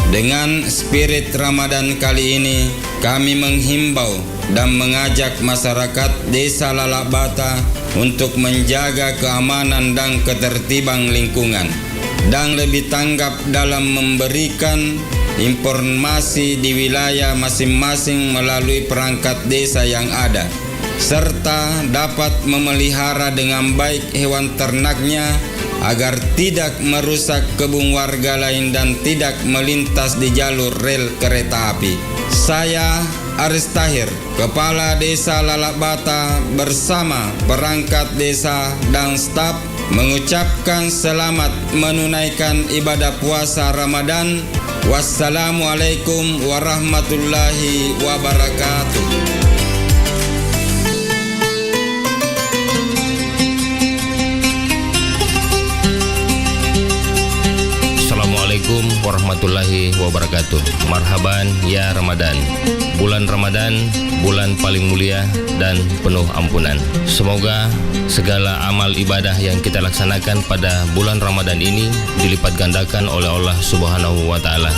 Dengan spirit Ramadan kali ini, kami menghimbau dan mengajak masyarakat Desa Lalakbata untuk menjaga keamanan dan ketertiban lingkungan dan lebih tanggap dalam memberikan informasi di wilayah masing-masing melalui perangkat desa yang ada, serta dapat memelihara dengan baik hewan ternaknya agar tidak merusak kebun warga lain dan tidak melintas di jalur rel kereta api. Saya Aris Tahir, Kepala Desa Lalakbata bersama perangkat desa dan staf mengucapkan selamat menunaikan ibadah puasa Ramadan. Wassalamualaikum warahmatullahi wabarakatuh. Assalamualaikum warahmatullahi wabarakatuh. Marhaban ya Ramadan. Bulan Ramadan, bulan paling mulia dan penuh ampunan. Semoga segala amal ibadah yang kita laksanakan pada bulan Ramadan ini dilipat gandakan oleh Allah Subhanahu wa taala.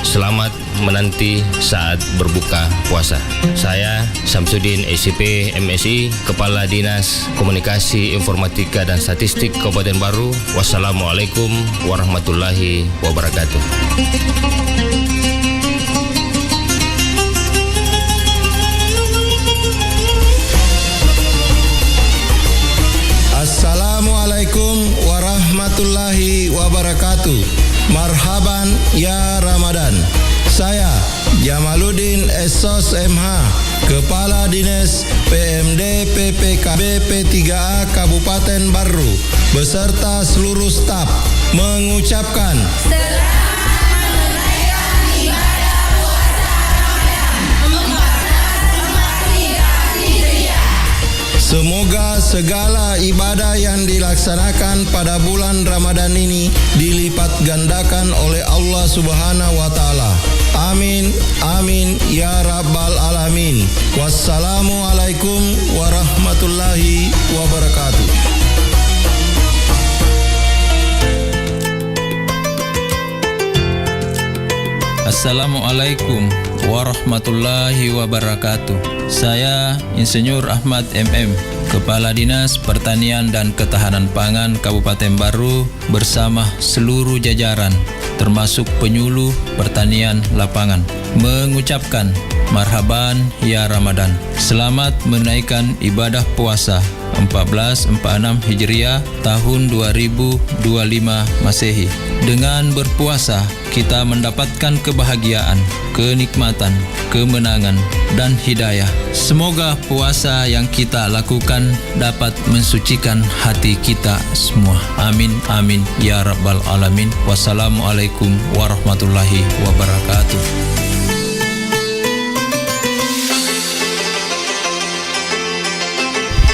Selamat menanti saat berbuka puasa. Saya Samsudin SCP MSI, Kepala Dinas Komunikasi Informatika dan Statistik Kabupaten Baru. Wassalamualaikum warahmatullahi wabarakatuh. Assalamualaikum warahmatullahi wabarakatuh. Marhaban ya Ramadan. Saya Jamaluddin Esos MH, Kepala Dinas PMD PPKB P3A Kabupaten Baru beserta seluruh staf mengucapkan semoga segala ibadah yang dilaksanakan pada bulan Ramadan ini dilipat gandakan oleh Allah Subhanahu wa taala. Amin, amin ya rabbal alamin. Wassalamualaikum warahmatullahi wabarakatuh. Assalamualaikum warahmatullahi wabarakatuh. Saya Insinyur Ahmad MM, Kepala Dinas Pertanian dan Ketahanan Pangan Kabupaten Baru bersama seluruh jajaran termasuk penyuluh pertanian lapangan mengucapkan marhaban ya Ramadan. Selamat menunaikan ibadah puasa 1446 Hijriah tahun 2025 Masehi. Dengan berpuasa, kita mendapatkan kebahagiaan, kenikmatan, kemenangan, dan hidayah. Semoga puasa yang kita lakukan dapat mensucikan hati kita semua. Amin, amin, ya rabbal alamin. Wassalamualaikum warahmatullahi wabarakatuh.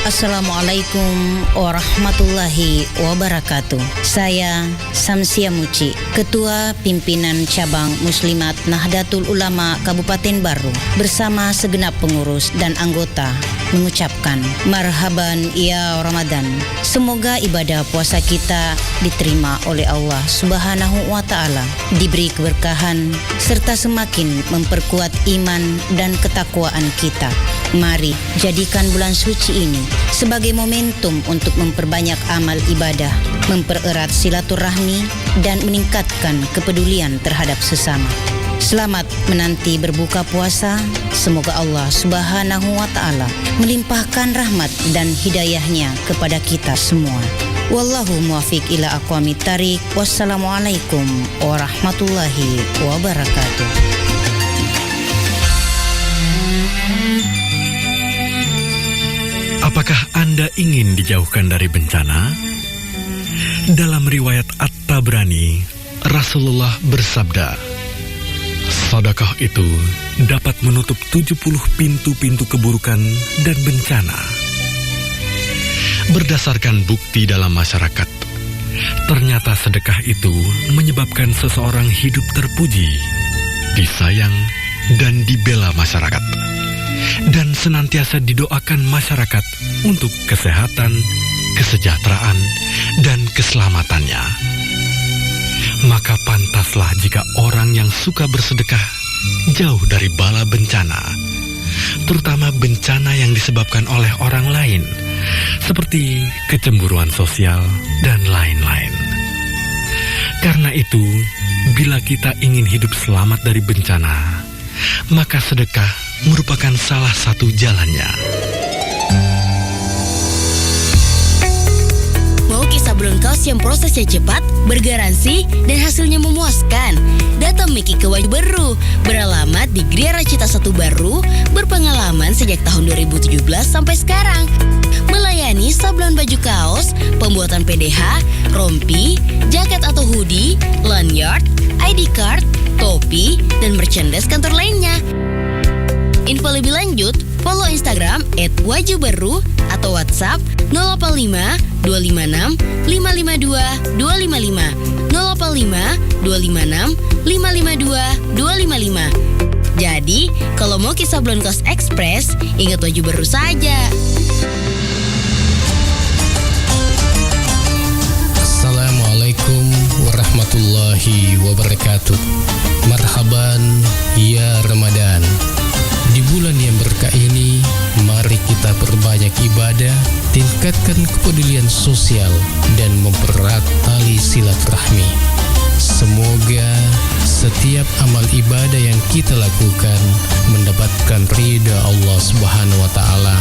Assalamualaikum warahmatullahi wabarakatuh. Saya Samsia Muci, Ketua Pimpinan Cabang Muslimat Nahdlatul Ulama Kabupaten Baru bersama segenap pengurus dan anggota mengucapkan marhaban ya Ramadan. Semoga ibadah puasa kita diterima oleh Allah Subhanahu wa Ta'ala, diberi keberkahan serta semakin memperkuat iman dan ketakwaan kita. Mari jadikan bulan suci ini sebagai momentum untuk memperbanyak amal ibadah, mempererat silaturahmi dan meningkatkan kepedulian terhadap sesama. Selamat menanti berbuka puasa. Semoga Allah Subhanahu wa Ta'ala melimpahkan rahmat dan hidayahnya kepada kita semua. Wallahu muwafiq ila aqwamit thariq. Wassalamualaikum warahmatullahi wabarakatuh. Apakah Anda ingin dijauhkan dari bencana? Dalam riwayat At-Tabrani, Rasulullah bersabda, sedekah itu dapat menutup 70 pintu-pintu keburukan dan bencana. Berdasarkan bukti dalam masyarakat, ternyata sedekah itu menyebabkan seseorang hidup terpuji, disayang, dan dibela masyarakat, dan senantiasa didoakan masyarakat untuk kesehatan, kesejahteraan, dan keselamatannya. Maka pantaslah jika orang yang suka bersedekah jauh dari bala bencana, terutama bencana yang disebabkan oleh orang lain, seperti kecemburuan sosial dan lain-lain. Karena itu, bila kita ingin hidup selamat dari bencana, maka sedekah merupakan salah satu jalannya. Mau kisah sabun kaos yang prosesnya cepat, bergaransi, dan hasilnya memuaskan? Datang Miki ke Waju Baru, beralamat di Gria Racita 1 Baru, berpengalaman sejak tahun 2017 sampai sekarang. Melayani sablon baju kaos, pembuatan PDH, rompi, jaket atau hoodie, lanyard, ID card, topi, dan merchandise kantor lainnya. Info lebih lanjut, follow Instagram @wajubaru atau WhatsApp 085 256 552 255 085 256 552 255. Jadi, kalau mau kisah sablon kaos ekspres, ingat Waju Baru saja. Assalamualaikum warahmatullahi wabarakatuh. Marhaban ya Ramadan. Di bulan yang berkah ini, mari kita perbanyak ibadah, tingkatkan kepedulian sosial, dan mempererat tali silaturahmi. Semoga setiap amal ibadah yang kita lakukan mendapatkan ridha Allah Subhanahu wa Ta'ala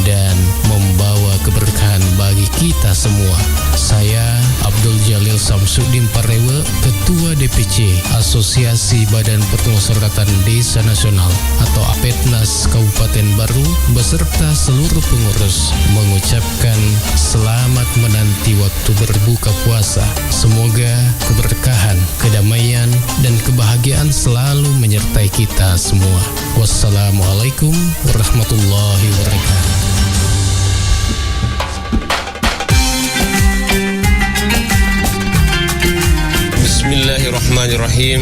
dan membawa keberkahan bagi kita semua. Saya Abdul Jalil Samsudin Parewe, Ketua DPC Asosiasi Badan Permusyawaratan Desa Nasional atau APEDNAS Kabupaten Baru beserta seluruh pengurus mengucapkan selamat menanti waktu berbuka puasa. Semoga keberkahan, kedamaian, dan kebahagiaan selalu menyertai kita semua. Wassalamualaikum warahmatullahi wabarakatuh. Bismillahirrahmanirrahim.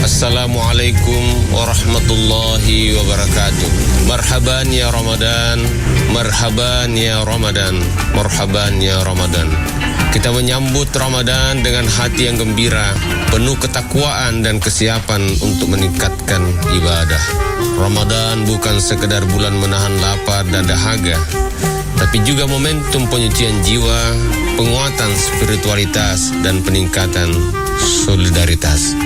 Assalamualaikum warahmatullahi wabarakatuh. Marhaban ya Ramadan, marhaban ya Ramadan, marhaban ya Ramadan. Kita menyambut Ramadan dengan hati yang gembira, penuh ketakwaan dan kesiapan untuk meningkatkan ibadah. Ramadan bukan sekedar bulan menahan lapar dan dahaga, tapi juga momentum penyucian jiwa, penguatan spiritualitas, dan peningkatan solidaritas.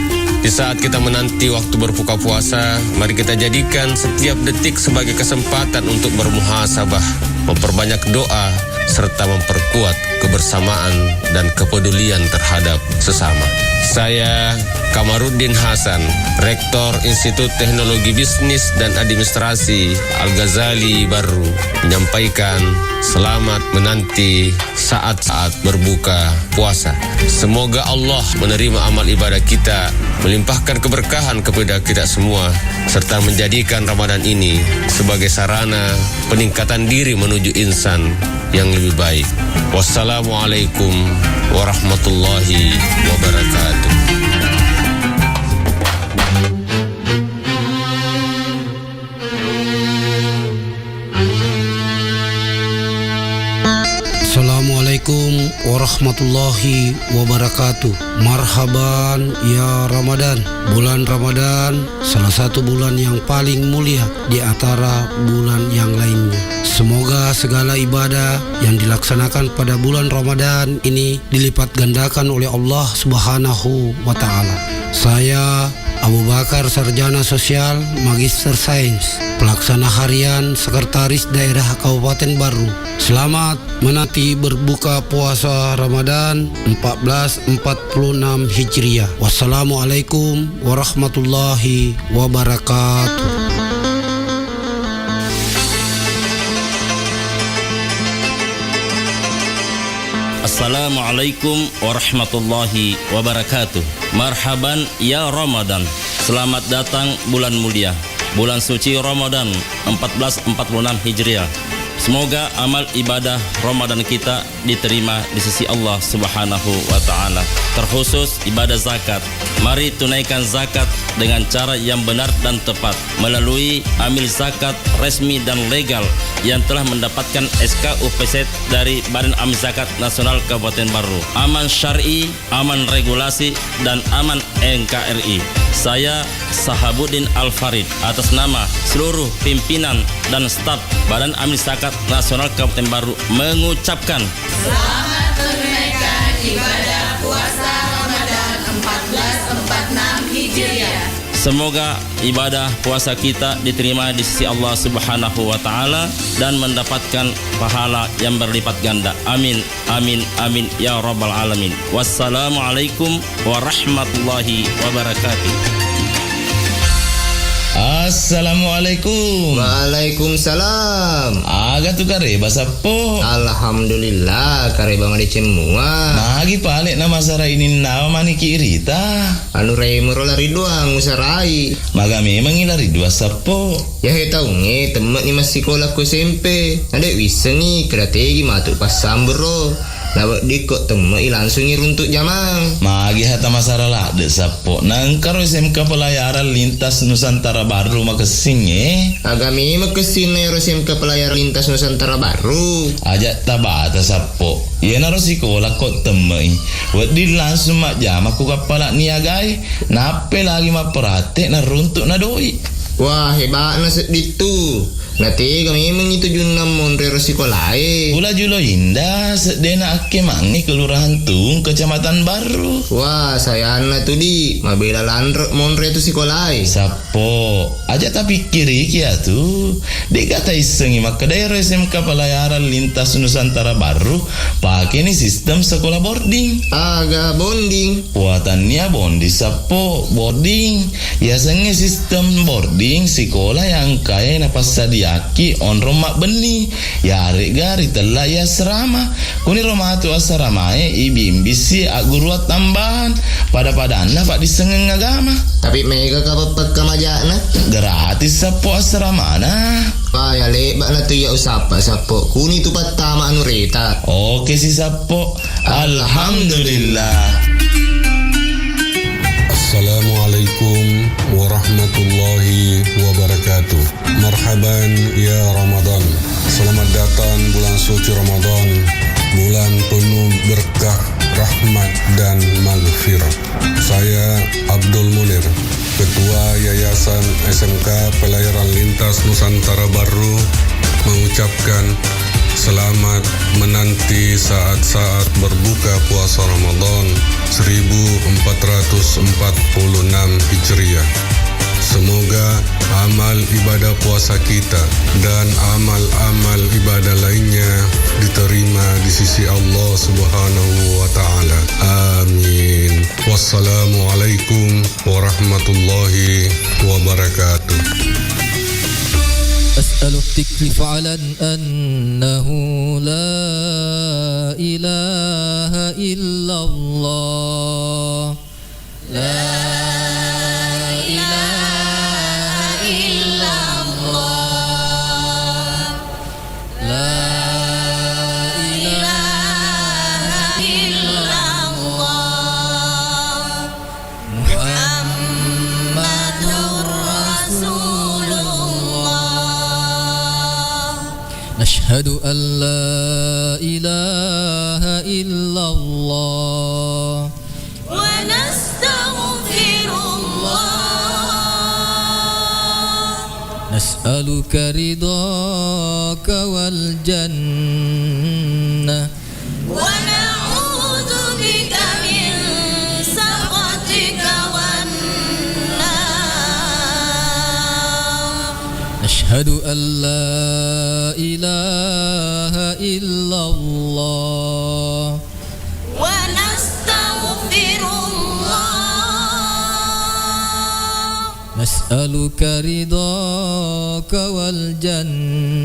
Di saat kita menanti waktu berbuka puasa, mari kita jadikan setiap detik sebagai kesempatan untuk bermuhasabah, memperbanyak doa, serta memperkuat kebersamaan dan kepedulian terhadap sesama. Saya Kamaruddin Hasan, Rektor Institut Teknologi Bisnis dan Administrasi Al-Ghazali Baru, menyampaikan selamat menanti saat-saat berbuka puasa. Semoga Allah menerima amal ibadah kita, melimpahkan keberkahan kepada kita semua, serta menjadikan Ramadan ini sebagai sarana peningkatan diri menuju insan yang lebih baik. Wassalamualaikum warahmatullahi wabarakatuh. Assalamualaikum warahmatullahi wabarakatuh. Marhaban ya Ramadan. Bulan Ramadan salah satu bulan yang paling mulia di antara bulan yang lainnya. Semoga segala ibadah yang dilaksanakan pada bulan Ramadan ini dilipat gandakan oleh Allah Subhanahu wa taala. Saya Abu Bakar, Sarjana Sosial, Magister Sains, Pelaksana Harian Sekretaris Daerah Kabupaten Baru. Selamat menanti berbuka puasa Ramadan 1446 Hijriah. Wassalamualaikum warahmatullahi wabarakatuh. Assalamualaikum warahmatullahi wabarakatuh. Marhaban ya Ramadan. Selamat datang bulan mulia, bulan suci Ramadan 1446 Hijriah. Semoga amal ibadah Ramadan kita diterima di sisi Allah Subhanahu wa taala. Terkhusus ibadah zakat. Mari tunaikan zakat dengan cara yang benar dan tepat melalui amil zakat resmi dan legal yang telah mendapatkan SK UPZ dari Badan Amil Zakat Nasional Kabupaten Baru. Aman syar'i, aman regulasi, dan aman NKRI. Saya Sahabuddin Al-Farid atas nama seluruh pimpinan dan staf Badan Amil Zakat Nasional Kabupaten Baru mengucapkan selamat menunaikan ibadah puasa Ramadan 1446 Hijriah. Semoga ibadah puasa kita diterima di sisi Allah Subhanahu wa taala dan mendapatkan pahala yang berlipat ganda. Amin, amin, amin ya rabbal alamin. Wassalamualaikum warahmatullahi wabarakatuh. Assalamualaikum. Waalaikumsalam. Aga tu kare basapo. Alhamdulillah kare bang ade cemua. Magi palik nama sara ini nama mani kirita. Anu rai merolari doang usarai. Maga memang ilari dua sapo. Ya he tahu nge temen ni masih sekolah ku SMP. Ada wisa ni krategi matuk pasam bro. Lawak dikot temui langsung runtuk jamang. Magi hata masalah de sapo. Nangkar SMK pelayaran lintas Nusantara Baru makasing Agami makasing na SMK pelayaran lintas Nusantara Baru. Ajak tabata sapo. Ia naro sekolah kok temui. Wadi langsung mak jam aku kapalak niagai. Nape lagi mak perhati na runtuk na doi. Wah hebat na seditu. Nanti kami mengitu junam monre sekolahai. Pula julo indah sedena ake mangi kelurahan Tung Kecamatan Baru. Wah saya anak tu di mabela landrok monre tu sekolahai. Sapo aja tapi kiri kia tu. Dek kata isengi maka daerah SMK pelayaran lintas Nusantara Baru pakai ni sistem sekolah boarding. Aga bonding. Buatannya bondi sapo boarding. Ya sengi sistem boarding sekolah yang kaya napas sadia Aki on rumah beni ya gari telah ya serama kuni rumah tu asrama ibimbisi guru tambahan pada anak pak disengeng agama tapi mega kapapat kamajana gratis sapo asrama na ya lebat na tu ya usapa sapo kuni tu patama anu reta oke si sapo alhamdulillah. Assalamualaikum warahmatullahi wabarakatuh. Marhaban ya Ramadan. Selamat datang bulan suci Ramadan, bulan penuh berkah, rahmat dan maghfirah. Saya Abdul Munir, Ketua Yayasan SMK Pelayaran Lintas Nusantara Baru, mengucapkan selamat menanti saat-saat berbuka puasa Ramadan 1446 Hijriah. Semoga amal ibadah puasa kita dan amal-amal ibadah lainnya diterima di sisi Allah Subhanahu wa taala. Amin. Wassalamualaikum warahmatullahi wabarakatuh. أسأل التكليف على أنه لا إله إلا الله لا إله إلا الله لا إله إلا الله محمد رسول الله نشهد أن لا إله الله ونستغفر الله نسألك رضاك والجنة ونعوذ بك من سخطك والنار نشهد أن لا إله إلا الله ونستغفر الله نسألك رضاك والجنة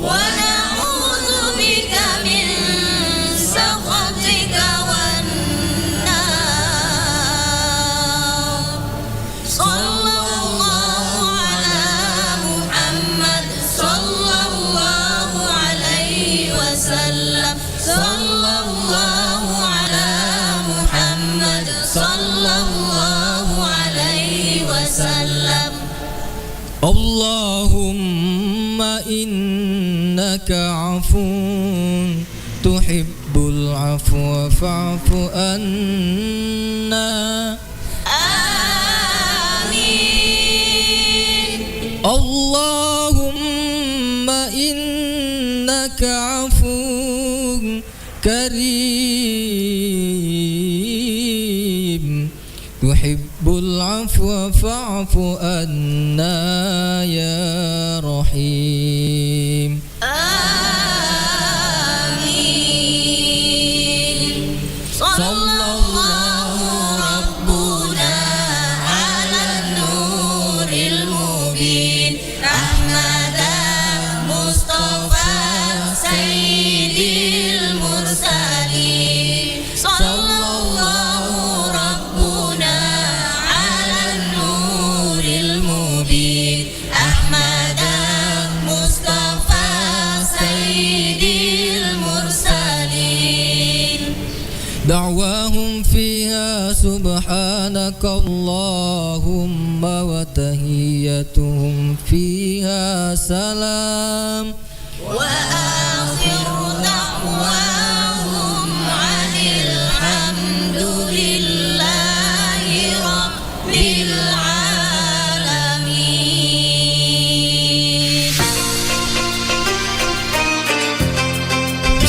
ونعوذ بك من سخطك والنار صلى الله على محمد صلى الله عليه وسلم صلى الله على محمد صلى الله عليه وسلم اللهم إنك عفو تحب العفو فاعف عنا آمين اللهم إنك عفو كريم تحب العفو فاعف عنا يا رحيم آمين صلى الله ربنا على النور المبين أحمد مصطفى سيد المرسلين صلى الله ربنا على النور المبين أحمد مصطفى سيد المرسلين دعواهم فيها سبحانك اللهم وتحيتهم فيها سلام وآخر دعواهم عن الحمد لله رب العالمين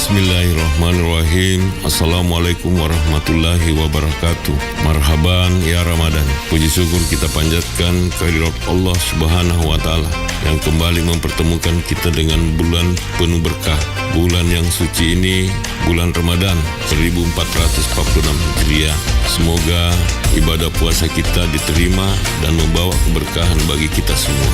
Bismillahirrahmanirrahim. Assalamualaikum warahmatullahi wabarakatuh. Marhaban ya Ramadan. Puji syukur kita panjatkan kehadirat Allah Subhanahu wa taala yang kembali mempertemukan kita dengan bulan penuh berkah. Bulan yang suci ini, bulan Ramadan 1446 Hijriah. Semoga ibadah puasa kita diterima dan membawa keberkahan bagi kita semua.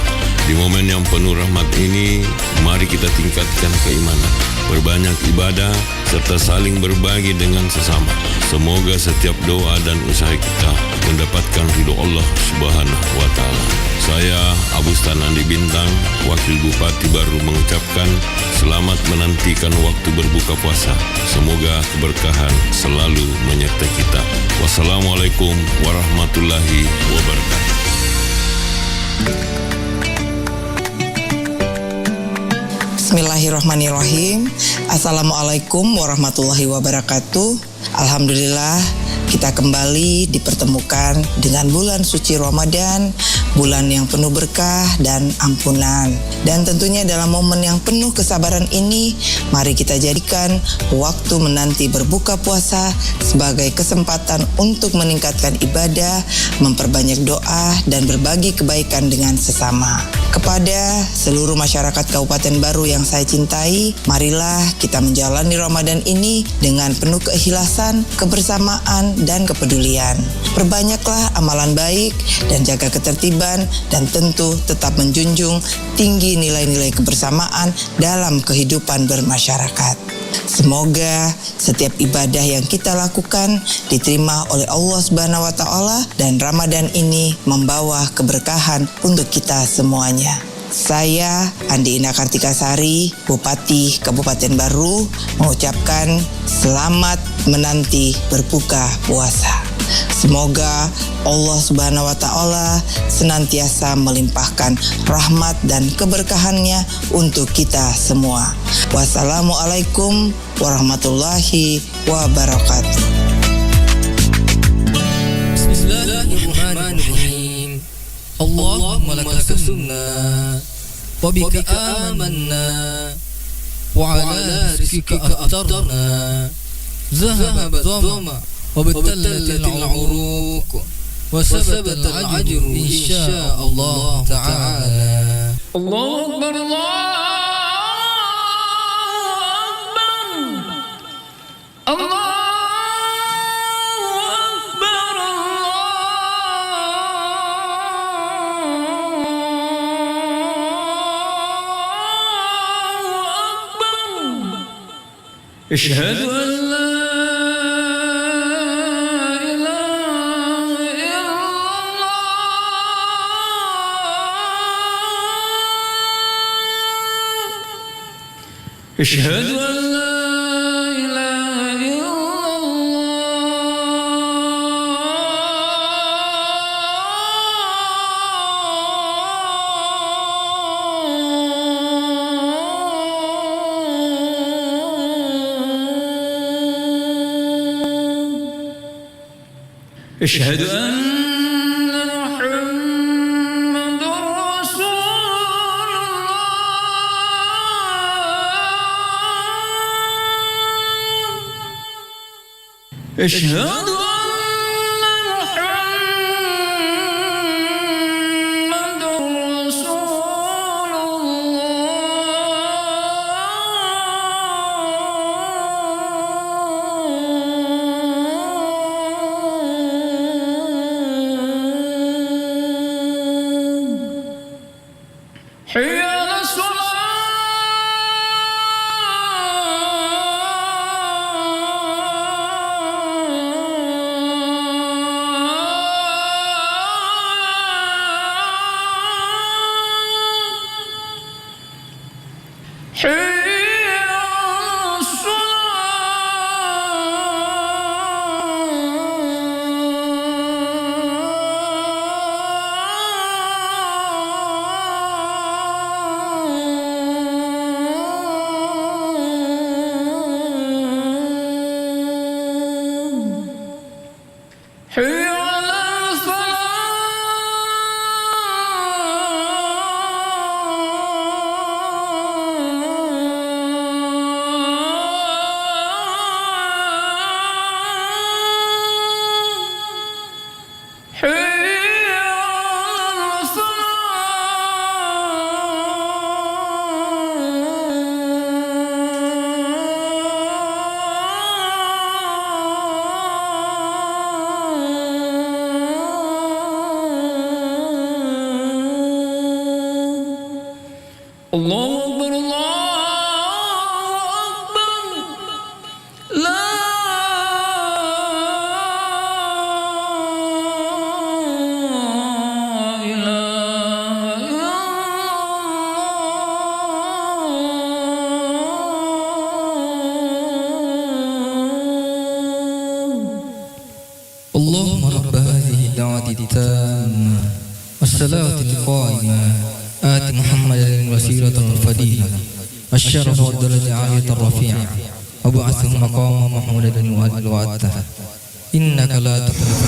Di momen yang penuh rahmat ini, mari kita tingkatkan keimanan, berbanyak ibadah, serta saling berbagi dengan sesama. Semoga setiap doa dan usaha kita mendapatkan ridho Allah Subhanahu wa taala. Saya Abustan Andi Bintang, Wakil Bupati Baru mengucapkan selamat menantikan waktu berbuka puasa. Semoga keberkahan selalu menyertai kita. Wassalamualaikum warahmatullahi wabarakatuh. Bismillahirrahmanirrahim. Assalamualaikum warahmatullahi wabarakatuh. Alhamdulillah kita kembali dipertemukan dengan bulan suci Ramadan, bulan yang penuh berkah dan ampunan. Dan tentunya dalam momen yang penuh kesabaran ini, mari kita jadikan waktu menanti berbuka puasa sebagai kesempatan untuk meningkatkan ibadah, memperbanyak doa, dan berbagi kebaikan dengan sesama. Kepada seluruh masyarakat Kabupaten Baru yang saya cintai, marilah kita menjalani Ramadan ini dengan penuh keikhlasan, kebersamaan, dan kepedulian. Perbanyaklah amalan baik dan jaga ketertiban, dan tentu tetap menjunjung tinggi nilai-nilai kebersamaan dalam kehidupan bermasyarakat. Semoga setiap ibadah yang kita lakukan diterima oleh Allah Subhanahu wa taala dan Ramadan ini membawa keberkahan untuk kita semuanya. Saya Andi Ina Kartikasari, Bupati Kabupaten Baru, mengucapkan selamat menanti berbuka puasa. Semoga Allah Subhanahu wa Ta'ala senantiasa melimpahkan rahmat dan keberkahannya untuk kita semua. Wassalamualaikum warahmatullahi wabarakatuh. Bismillahirrahmanirrahim. Allahumma laka sumna wa bika amanna wa ala rizqika aftarna zahaba dhama wa batallatil uruq wa sabata al-ajru insya Allah ta'ala. Allahu akbar, Allahu akbar. أشهد أن لا إله إلا الله. أشهد أن لا إله إلا أشهد أن محمد رسول الله. أشهد أن محمد رسول حي على الصلاة. حي على حي على الصلاة. حي على الصلاة. الله أكبر، الله أكبر. لا إله إلا الله. اللهم رب هذه الدعوة التامة والصلاة القائمة آت محمدا الوسيلة والفضيلة والشرف والدرجة العالية الرفيعة وابعثه مقاما محمودا وأدعوته إنك لا تخلف.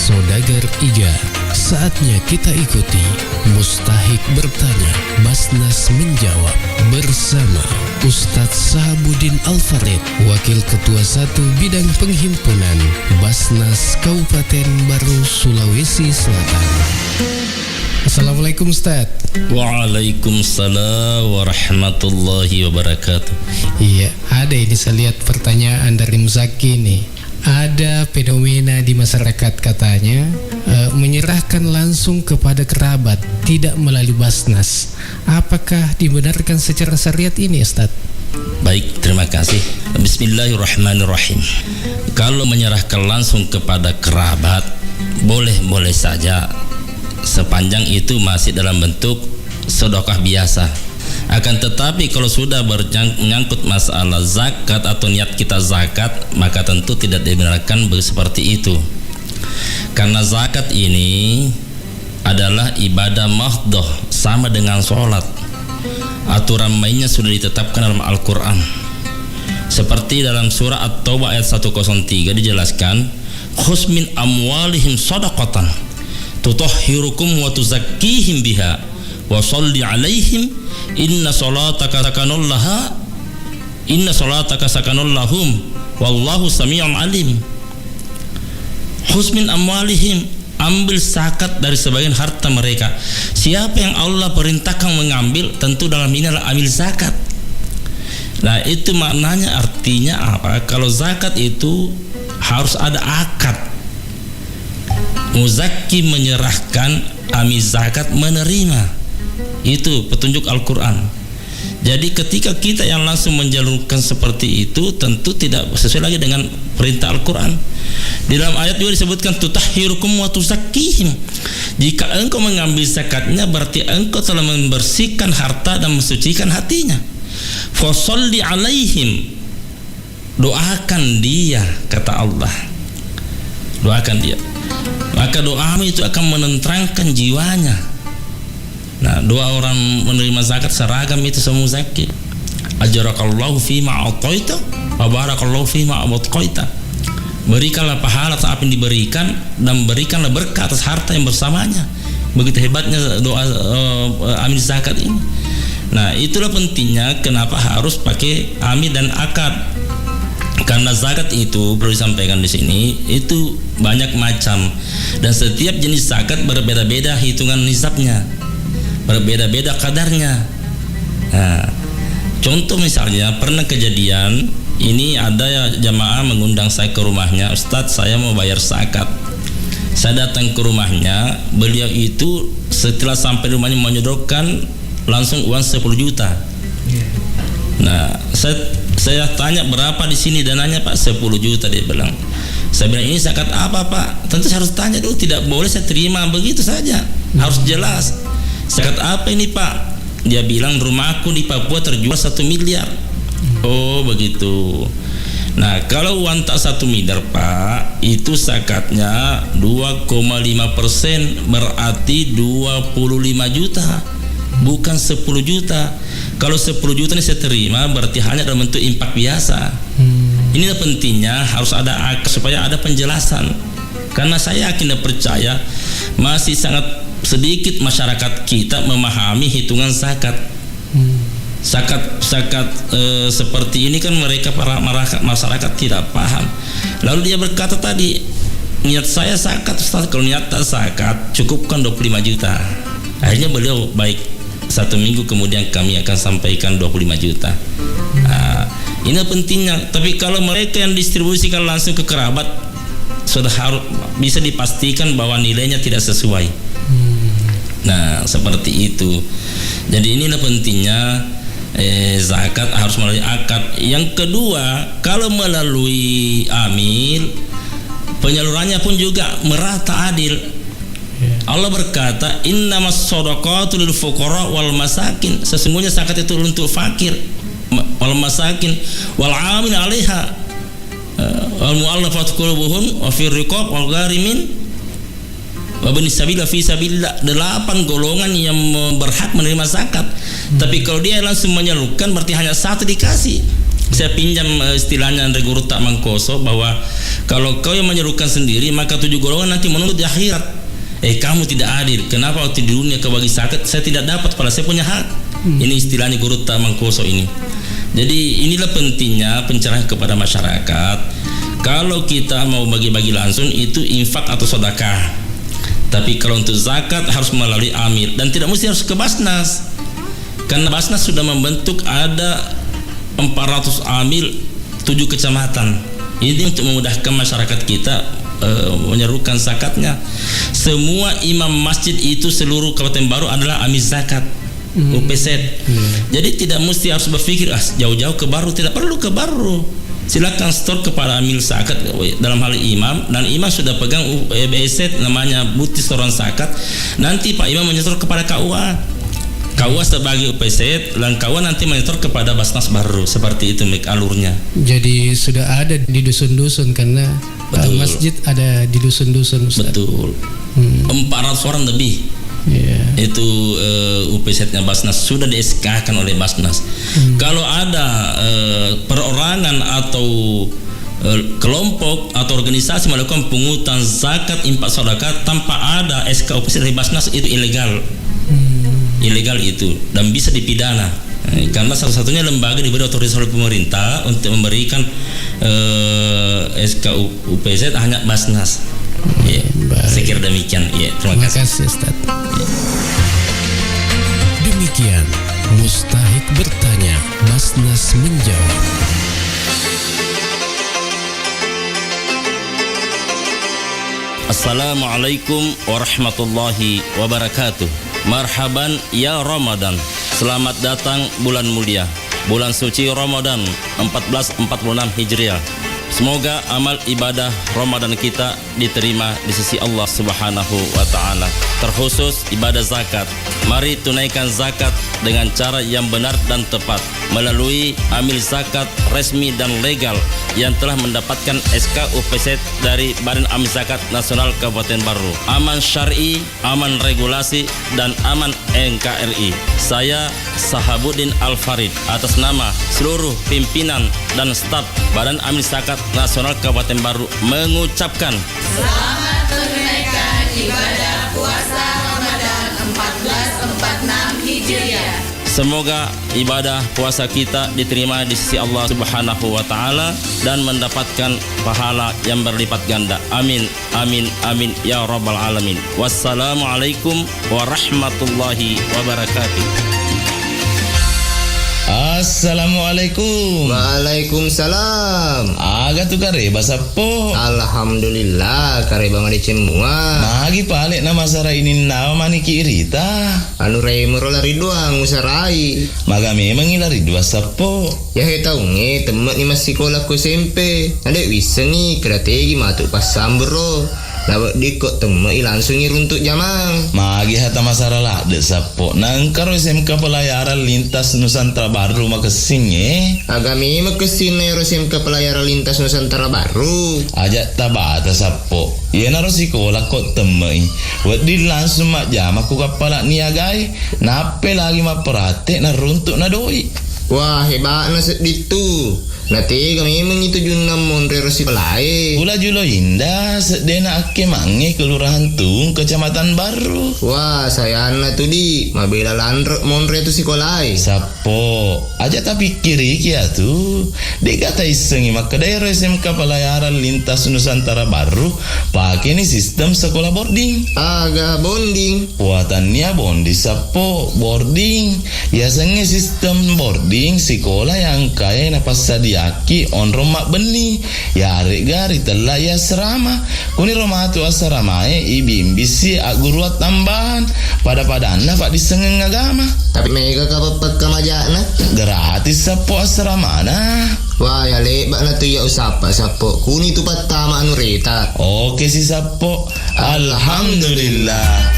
Saudagar Iga, saatnya kita ikuti Mustahik bertanya, Basnas menjawab bersama Ustadz Sahabuddin Al-Farid, Wakil Ketua 1 Bidang Penghimpunan Basnas Kabupaten Baru, Sulawesi Selatan. Assalamualaikum Ustaz. Waalaikumsalam warahmatullahi wabarakatuh. Iya, ada ini saya lihat pertanyaan dari Muzaki nih. Ada fenomena di masyarakat katanya menyerahkan langsung kepada kerabat, tidak melalui Basnas. Apakah dibenarkan secara syariat ini, Ustaz? Baik, terima kasih. Bismillahirrahmanirrahim. Kalau menyerahkan langsung kepada kerabat, boleh-boleh saja, sepanjang itu masih dalam bentuk sedekah biasa. Akan tetapi kalau sudah menyangkut masalah zakat atau niat kita zakat, maka tentu tidak dibenarkan seperti itu. Karena zakat ini adalah ibadah mahdoh, sama dengan sholat. Aturan mainnya sudah ditetapkan dalam Al-Quran. Seperti dalam surah At-Taubah ayat 103 dijelaskan, khuz min amwalihim shadaqatan tutahhirukum wa tuzakkihim biha wa sholli alaihim inna salataka sakanul lahum wallahu sami'un alim. Khuz min amwalihim, ambil zakat dari sebagian harta mereka. Siapa yang Allah perintahkan mengambil, tentu dalam ini adalah ambil zakat. Nah, itu maknanya, artinya apa? Kalau zakat itu harus ada akad. Muzakki menyerahkan, amil zakat menerima. Itu petunjuk Al-Quran. Jadi ketika kita yang langsung menjalurkan seperti itu, tentu tidak sesuai lagi dengan perintah Al-Quran. Di dalam ayat juga disebutkan tutahhirukum wa tuzakkihim. Jika engkau mengambil zakatnya, berarti engkau telah membersihkan harta dan mensucikan hatinya. Fasholli alaihim, doakan dia, kata Allah. Doakan dia. Maka doamu itu akan menenteramkan jiwanya. Nah, doa orang menerima zakat seragam itu semua zakit. Ajarakallahu fima a'taita wa barakallahu fima abqaita. Berikanlah pahala atas apa yang diberikan, dan berikanlah berkah atas harta yang bersamanya. Begitu hebatnya doa amil zakat ini. Nah, itulah pentingnya kenapa harus pakai amil dan akad. Karena zakat itu perlu disampaikan di sini, itu banyak macam, dan setiap jenis zakat berbeda-beda hitungan nisabnya, berbeda-beda kadarnya. Nah, contoh misalnya pernah kejadian ini, ada jamaah mengundang saya ke rumahnya, Ustadz saya mau bayar zakat. Saya datang ke rumahnya, beliau itu setelah sampai rumahnya menyodorkan langsung uang 10 juta. Nah, saya tanya berapa di sini dananya Pak? 10 juta dia bilang. Saya bilang ini zakat apa Pak? Tentu saya harus tanya dulu, tidak boleh saya terima begitu saja, harus jelas. Zakat apa ini Pak? Dia bilang rumahku di Papua terjual 1 miliar. Oh begitu. Nah, kalau uang tak 1 miliar Pak, itu zakatnya 2,5%, berarti 25 juta, bukan 10 juta. Kalau 10 juta ini saya terima, berarti hanya dalam bentuk impak biasa. Inilah pentingnya harus ada akad supaya ada penjelasan. Karena saya yakin dan percaya masih sangat sedikit masyarakat kita memahami hitungan zakat. Zakat seperti ini kan mereka para masyarakat tidak paham. Lalu dia berkata tadi, niat saya zakat Ustaz, kalau niat tak zakat cukupkan 25 juta. Akhirnya beliau baik, 1 minggu kemudian kami akan sampaikan 25 juta. Nah, ini pentingnya. Tapi kalau mereka yang distribusikan langsung ke kerabat, sudah harus bisa dipastikan bahwa nilainya tidak sesuai. Nah, seperti itu. Jadi inilah pentingnya zakat harus melalui akad. Yang kedua, kalau melalui amil, penyalurannya pun juga merata adil. Allah berkata, innamas shadaqatu lil fuqara wal masakin. Sesungguhnya zakat itu untuk fakir, wal masakin, wal 'amil 'alaiha, wal mu'allafat qulubuhum, wa fir riqab wal gharimin, wa bani sabila fi sabilillah. 8 golongan yang berhak menerima zakat. Tapi kalau dia langsung menyalurkan, berarti hanya 1 dikasih. Saya pinjam istilahnya Andre Guru Tak Mangkoso, bahwa kalau kau yang menyalurkan sendiri, maka 7 golongan nanti menuntut di akhirat. Kamu tidak adil. Kenapa waktu di dunia kau bagi zakat, saya tidak dapat, padahal saya punya hak. Ini istilahnya Guru Tak Mangkoso ini. Jadi inilah pentingnya pencerahan kepada masyarakat. Kalau kita mau bagi-bagi langsung, itu infak atau sedekah. Tapi kalau untuk zakat harus melalui amil, dan tidak mesti harus ke Basnas. Karena Basnas sudah membentuk ada 400 amil 7 kecamatan. Ini untuk memudahkan masyarakat kita menyalurkan zakatnya. Semua imam masjid itu seluruh Kabupaten Baru adalah amil zakat, UPZ. Jadi tidak mesti harus berpikir jauh-jauh ke Baru, tidak perlu ke Baru. Silakan store kepada amil zakat dalam hal imam, dan imam sudah pegang BZ namanya bukti setoran zakat. Nanti Pak Imam menyetor kepada KUA Kawan sebagai UPZ dan kawan nanti monitor kepada Basnas baru, seperti itu alurnya. Jadi sudah ada di dusun-dusun karena masjid ada di dusun-dusun, Ustaz. Betul. 400 orang lebih. Itu UPZ-nya Basnas sudah di-SK-kan oleh Basnas. Kalau ada perorangan atau kelompok atau organisasi melakukan pungutan zakat infak sedekah tanpa ada SK UPZ dari Basnas, itu ilegal. Ilegal itu dan bisa dipidana. Karena satu-satunya lembaga diberi otoritas oleh pemerintah untuk memberikan SK UPZ hanya Basnas. Saya kira demikian. Terima kasih Ustaz. Demikian Mustahik bertanya, Basnas menjawab. Assalamualaikum warahmatullahi wabarakatuh. Marhaban ya Ramadan. Selamat datang bulan mulia, bulan suci Ramadan 1446 Hijriah. Semoga amal ibadah Ramadan kita diterima di sisi Allah Subhanahu wa taala. Terkhusus ibadah zakat. Mari tunaikan zakat dengan cara yang benar dan tepat melalui amil zakat resmi dan legal yang telah mendapatkan SK UPZ dari Badan Amil Zakat Nasional Kabupaten Baru. Aman syar'i, aman regulasi, dan aman NKRI. Saya Sahabuddin Al-Farid atas nama seluruh pimpinan dan staf Badan Amil Zakat Nasional Kabupaten Baru mengucapkan Selamat menunaikan ibadah puasa Ramadan 1446 Hijriah. Semoga ibadah puasa kita diterima di sisi Allah Subhanahu wa taala dan mendapatkan pahala yang berlipat ganda. Amin, amin, amin ya rabbal alamin. Wassalamualaikum warahmatullahi wabarakatuh. Assalamualaikum. Waalaikumsalam. Aga tu kare basapo. Alhamdulillah kare bang ade cemua. Magi palik nama sara ini nama maniki irita. Anu rei merolari doang usarai. Maga memang ilari dua sapo. Ya he tahu nge temak ni masih sekolah ku SMP. Ada wisa ni strategi matuk pas sambro. Lawak dikot temui langsung runtuk jamang. Magi hata masalah de sapo. Nangkaro SMK pelayaran lintas Nusantara Baru makasing Agami makasing na SMK pelayaran lintas Nusantara Baru. Ajak tabata sapo. Ia naro sekolah kok temui. Wadi langsung mak jam aku kapalak niagai. Nape lagi mak perhati na runtuk na doi. Wah hebat na seditu. Nanti kami mengitu junam monre resi pelai. Pula julo indah sedena ake mange kelurahan Tung kecamatan Baru. Wah saya anak tu di mabela landrek monre tu sikolai. Sapo aja tapi kiri kia tu. Dek kata isengi maka daerah SMK pelayaran lintas Nusantara Baru pakai ni sistem sekolah boarding. Aga bonding. Buatannya bondi sapo boarding. Biasanya sistem boarding sekolah yang kaya napas sadia Yaki on romak beni ya gari telah ya serama kuni roma tu asaramae ibimbisi aguruat tambahan pada anak pak disengeng agama tapi mega kapapat kamajana gratis sapo asaramana. Wah ya lebak na tu ya usapa sapo kuni tu patama anu reta. Oke si sapo. Alhamdulillah.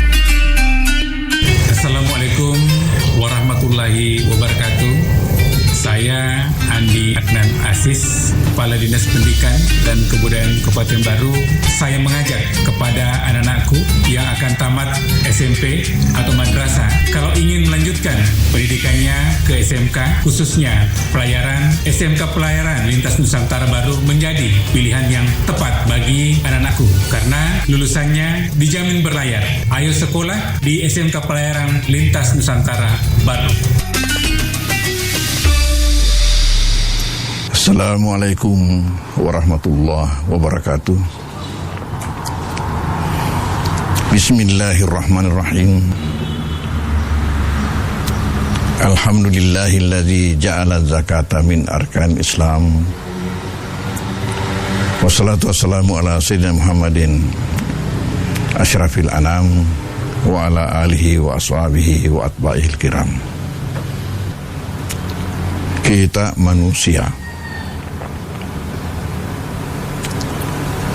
Assalamualaikum warahmatullahi wabarakatuh. Saya Andi Adnan Aziz, Kepala Dinas Pendidikan dan Kebudayaan Kabupaten Baru. Saya mengajak kepada anak-anakku yang akan tamat SMP atau madrasah, kalau ingin melanjutkan pendidikannya ke SMK, khususnya pelayaran, SMK Pelayaran Lintas Nusantara Baru menjadi pilihan yang tepat bagi anak-anakku karena lulusannya dijamin berlayar. Ayo sekolah di SMK Pelayaran Lintas Nusantara Baru. Assalamualaikum warahmatullahi wabarakatuh. Bismillahirrahmanirrahim. Alhamdulillahilladzi ja'ala zakata min arkan Islam. Wassalatu wassalamu ala sayyidina Muhammadin asyrafil anam wa ala alihi wa ashabihi wa atba'ihil kiram. Kita manusia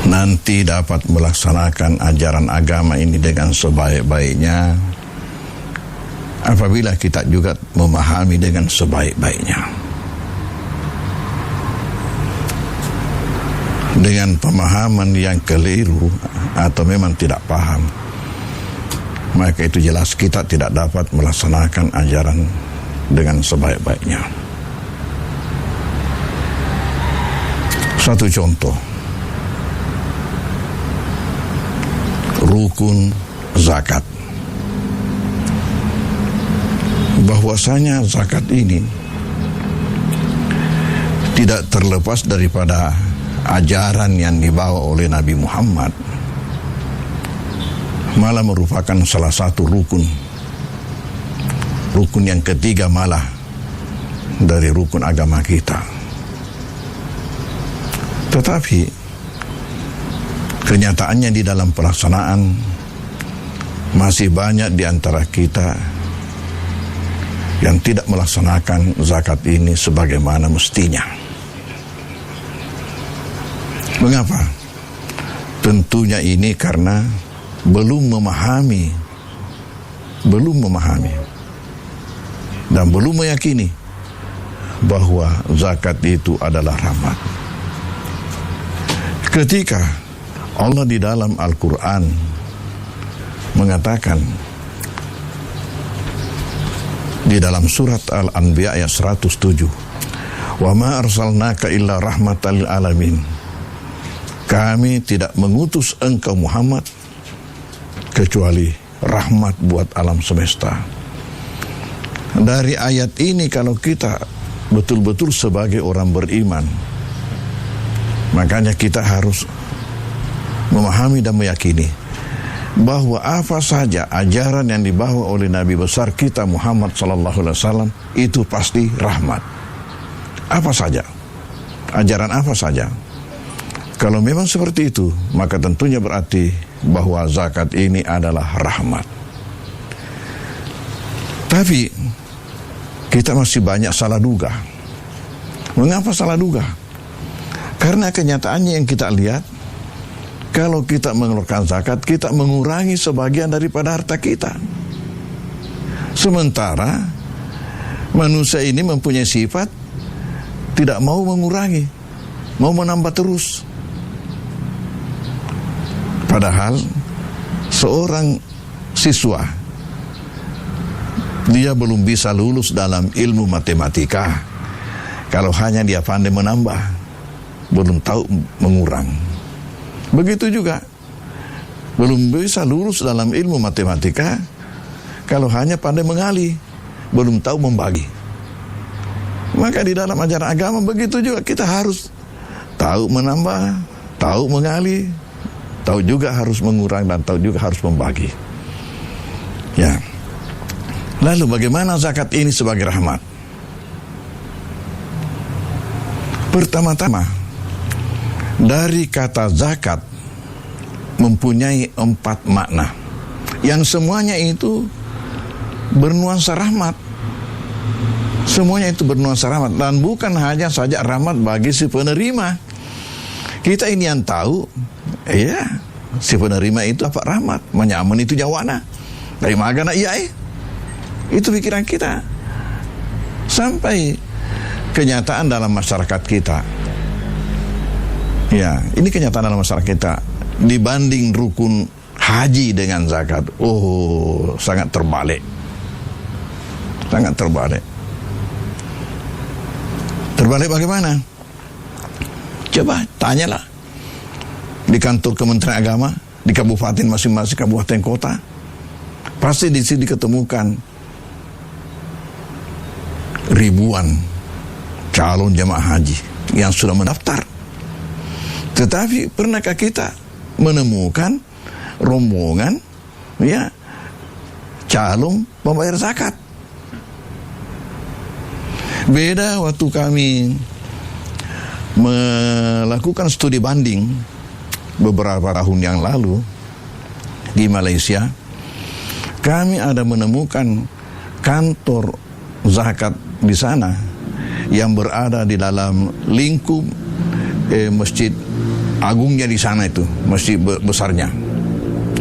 nanti dapat melaksanakan ajaran agama ini dengan sebaik-baiknya apabila kita juga memahami dengan sebaik-baiknya. Dengan pemahaman yang keliru atau memang tidak paham, maka itu jelas kita tidak dapat melaksanakan ajaran dengan sebaik-baiknya. Satu contoh, rukun zakat. Bahwasanya zakat ini tidak terlepas daripada ajaran yang dibawa oleh Nabi Muhammad, malah merupakan salah satu rukun yang ketiga malah dari rukun agama kita. Tetapi kenyataannya di dalam pelaksanaan masih banyak di antara kita yang tidak melaksanakan zakat ini sebagaimana mestinya. Mengapa? Tentunya ini karena belum memahami dan belum meyakini bahwa zakat itu adalah rahmat. Ketika Allah di dalam Al-Quran mengatakan di dalam surat Al-Anbiya ayat 107, "Wa ma arsalnaka illa rahmatan lil alamin." Kami tidak mengutus engkau Muhammad kecuali rahmat buat alam semesta. Dari ayat ini kalau kita betul-betul sebagai orang beriman, makanya kita harus memahami dan meyakini bahwa apa saja ajaran yang dibawa oleh Nabi besar kita Muhammad SAW itu pasti rahmat. Apa saja, ajaran apa saja. Kalau memang seperti itu, maka tentunya berarti bahwa zakat ini adalah rahmat. Tapi kita masih banyak salah duga. Mengapa salah duga? Karena kenyataannya yang kita lihat, kalau kita mengeluarkan zakat, kita mengurangi sebagian daripada harta kita. Sementara manusia ini mempunyai sifat tidak mau mengurangi, mau menambah terus. Padahal seorang siswa, dia belum bisa lulus dalam ilmu matematika kalau hanya dia pandai menambah, belum tahu mengurang. Begitu juga belum bisa lulus dalam ilmu matematika kalau hanya pandai mengali, belum tahu membagi. Maka di dalam ajaran agama begitu juga, kita harus tahu menambah, tahu mengali, tahu juga harus mengurang, dan tahu juga harus membagi. Ya. Lalu bagaimana zakat ini sebagai rahmat? Pertama-tama, dari kata zakat mempunyai 4 makna, yang semuanya itu bernuansa rahmat. Semuanya itu bernuansa rahmat, dan bukan hanya saja rahmat bagi si penerima. Kita ini yang tahu, ya, si penerima itu dapat rahmat, menyaman itu nyawana. Dari magana iya, itu pikiran kita. Sampai kenyataan dalam masyarakat kita. Ya, ini kenyataan dalam masyarakat kita. Dibanding rukun haji dengan zakat, oh, sangat terbalik. Sangat terbalik. Terbalik bagaimana? Coba tanyalah di kantor Kementerian Agama, di kabupaten masing-masing, kabupaten kota, pasti di sini diketemukan ribuan calon jamaah haji yang sudah mendaftar. Tetapi pernahkah kita menemukan rombongan, ya, calon pembayar zakat? Beda waktu kami melakukan studi banding beberapa tahun yang lalu di Malaysia, kami ada menemukan kantor zakat di sana yang berada di dalam lingkup masjid agungnya di sana, itu masjid besarnya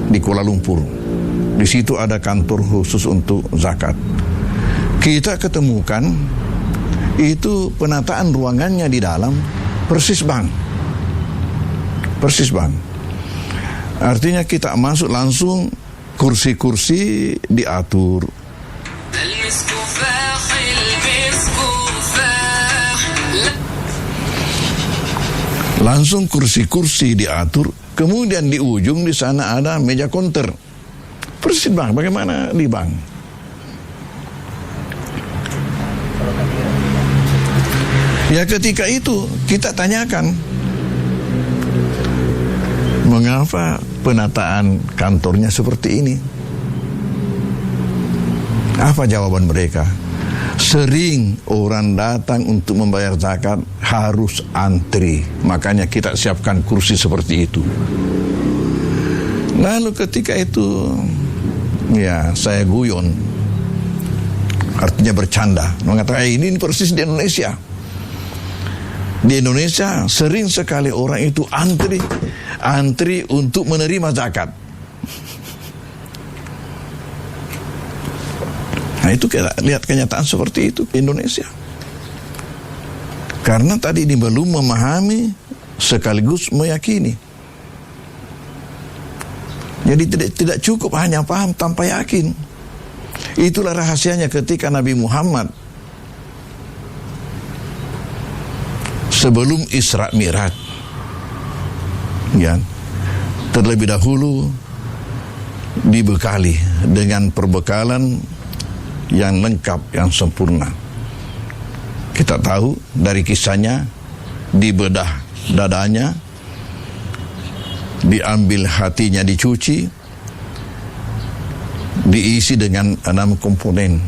di Kuala Lumpur. Di situ ada kantor khusus untuk zakat. Kita ketemukan itu penataan ruangannya di dalam persis bank. Persis bank. Artinya kita masuk langsung, kursi-kursi diatur. Langsung kursi-kursi diatur, kemudian di ujung di sana ada meja konter. Persis bank, bagaimana di bank. Ya ketika itu kita tanyakan, mengapa penataan kantornya seperti ini? Apa jawaban mereka? Sering orang datang untuk membayar zakat harus antri, makanya kita siapkan kursi seperti itu. Lalu ketika itu, ya saya guyon, artinya bercanda, mengatakan ini persis di Indonesia. Di Indonesia sering sekali orang itu antri untuk menerima zakat. Nah itu kita lihat kenyataan seperti itu di Indonesia. Karena tadi ini belum memahami sekaligus meyakini. Jadi tidak cukup hanya paham tanpa yakin. Itulah rahasianya ketika Nabi Muhammad sebelum Isra Mi'raj, ya, terlebih dahulu dibekali dengan perbekalan yang lengkap, yang sempurna. Kita tahu dari kisahnya, dibedah dadanya, diambil hatinya, dicuci, diisi dengan 6 komponen.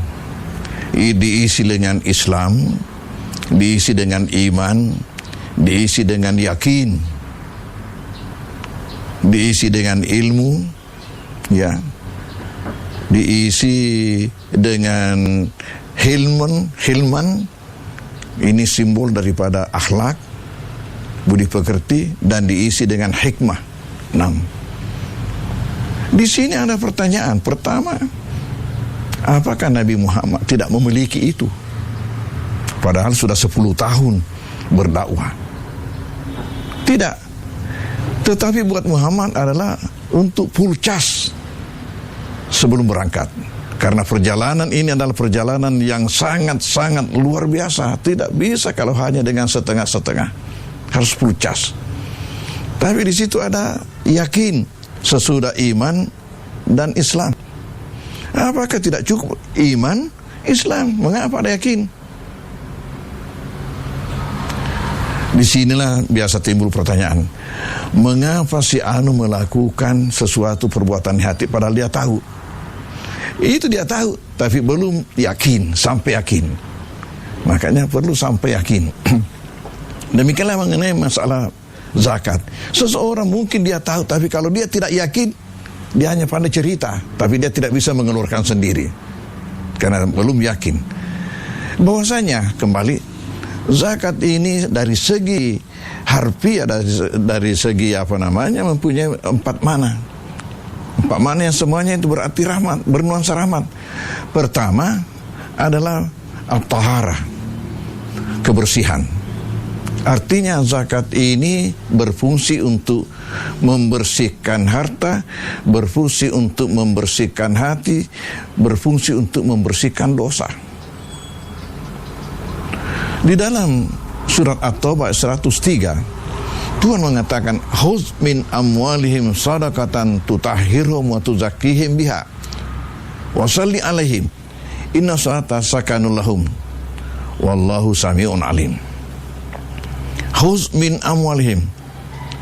Diisi dengan Islam, diisi dengan iman, diisi dengan yakin, diisi dengan ilmu, ya, diisi dengan hilman, ini simbol daripada akhlak, budi pekerti, dan diisi dengan hikmah. 6. Di sini ada pertanyaan. Pertama, apakah Nabi Muhammad tidak memiliki itu? Padahal sudah 10 tahun berdakwah. Tidak. Tetapi buat Muhammad adalah untuk full charge sebelum berangkat. Karena perjalanan ini adalah perjalanan yang sangat-sangat luar biasa. Tidak bisa kalau hanya dengan setengah-setengah. Harus full charge. Tapi di situ ada yakin sesudah iman dan Islam. Apakah tidak cukup iman, Islam? Mengapa ada yakin? Disinilah biasa timbul pertanyaan. Mengapa si Anu melakukan sesuatu perbuatan hati padahal dia tahu? Itu dia tahu, tapi belum yakin, sampai yakin. Makanya perlu sampai yakin. Demikianlah mengenai masalah zakat. Seseorang mungkin dia tahu, tapi kalau dia tidak yakin, dia hanya pandai cerita, tapi dia tidak bisa mengeluarkan sendiri. Karena belum yakin. Bahwasanya, kembali, zakat ini dari segi harfiah, dari segi mempunyai 4 makna. 4 makna yang semuanya itu berarti rahmat, bernuansa rahmat. Pertama adalah at-taharah, kebersihan. Artinya zakat ini berfungsi untuk membersihkan harta, berfungsi untuk membersihkan hati, berfungsi untuk membersihkan dosa. Di dalam surat At-Taubah 103, Tuhan mengatakan, "Khudz min amwalihim shadaqatan tutahhiruhum wa tuzakkihim biha wa shalli 'alaihim inna sholata sakanul lahum wallahu sami'un 'alim." Khudz min amwalihim.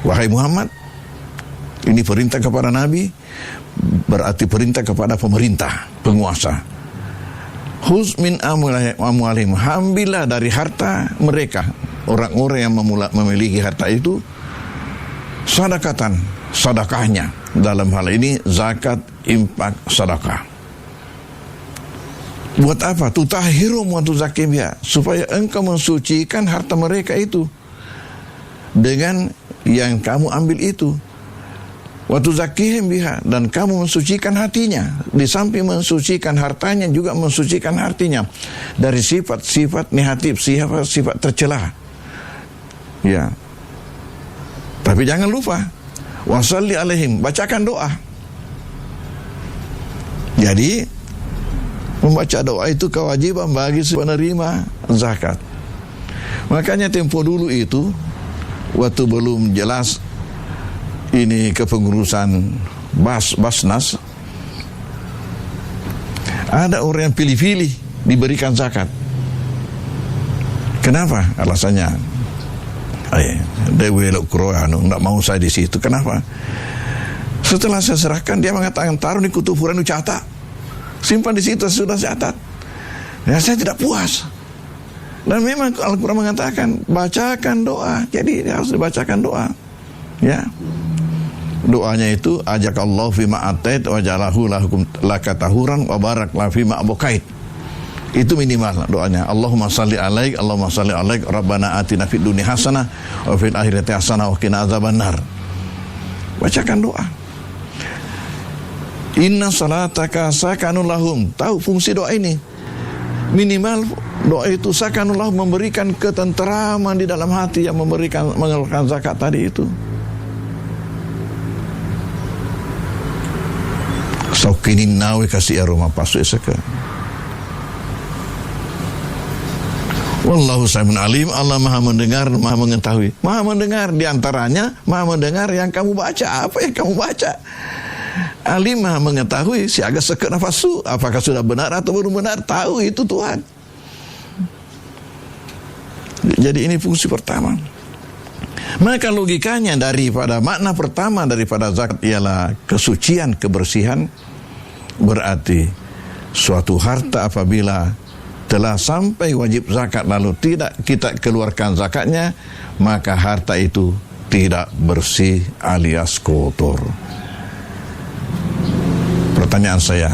Wahai Muhammad, ini perintah kepada Nabi, berarti perintah kepada pemerintah, penguasa. Khudz min amwalihim, ambillah dari harta mereka, orang-orang yang memiliki harta itu, sadaqatan, sedekahnya. Dalam hal ini zakat, infak, sedekah. Buat apa? Tutahhirum wa tuzakkihim biha, supaya engkau mensucikan harta mereka itu dengan yang kamu ambil itu. Wa tuzakkihim biha, dan kamu mensucikan hatinya. Di samping mensucikan hartanya juga mensucikan hatinya dari sifat-sifat negatif, sifat tercela. Ya. Tapi jangan lupa wasalli alaihim, bacakan doa. Jadi membaca doa itu kewajiban bagi penerima zakat. Makanya tempo dulu itu waktu belum jelas ini kepengurusan Basnas, ada orang yang pilih-pilih diberikan zakat. Kenapa? Alasannya, Dewi Lokroano, nggak mau saya di situ. Kenapa? Setelah saya serahkan, dia mengatakan taruh di kutufuran catat, simpan di situ, sudah catat. Ya, saya tidak puas. Dan memang Al-Quran mengatakan bacakan doa, jadi harus dibacakan doa. Ya. Doanya itu ajak Allah fima atait wa jalahu laka tahuran wa barak la fima abokait. Itu minimal doanya. Allahumma salli alaik, Allahumma salli alaik, Rabbana atina fid dunya hasanah wa fil akhirati hasanah wa qina azabannar. Bacakan doa. Inna salataka sakanun lahum. Tahu fungsi doa ini? Minimal doa itu sakanun lahum, memberikan ketenteraman di dalam hati yang mengeluarkan zakat tadi itu. Saukinin nawi kasih aroma pasu esaka. Wallahu sami'un alim. Allah maha mendengar, maha mengetahui. Maha mendengar, diantaranya maha mendengar yang kamu baca. Apa yang kamu baca? Alim maha mengetahui. Si agak seka nafasu, apakah sudah benar atau belum benar, tahu itu Tuhan. Jadi ini fungsi pertama. Maka logikanya daripada makna pertama daripada zakat ialah kesucian, kebersihan. Berarti suatu harta apabila telah sampai wajib zakat lalu tidak kita keluarkan zakatnya, maka harta itu tidak bersih alias kotor. Pertanyaan saya,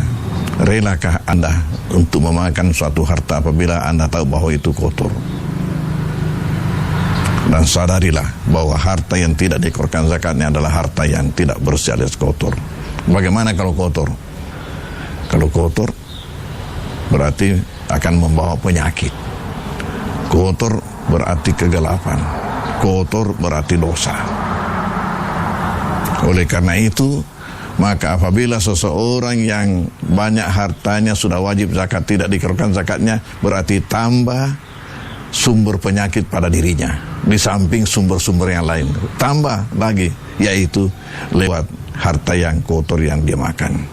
relakah Anda untuk memakan suatu harta apabila Anda tahu bahwa itu kotor? Dan sadarilah bahwa harta yang tidak dikeluarkan zakatnya adalah harta yang tidak bersih alias kotor. Bagaimana kalau kotor? Kalau kotor berarti akan membawa penyakit. Kotor berarti kegelapan. Kotor berarti dosa. Oleh karena itu, maka apabila seseorang yang banyak hartanya sudah wajib zakat tidak dikeluarkan zakatnya, berarti tambah sumber penyakit pada dirinya. Di samping sumber-sumber yang lain, tambah lagi, yaitu lewat harta yang kotor yang dia makan.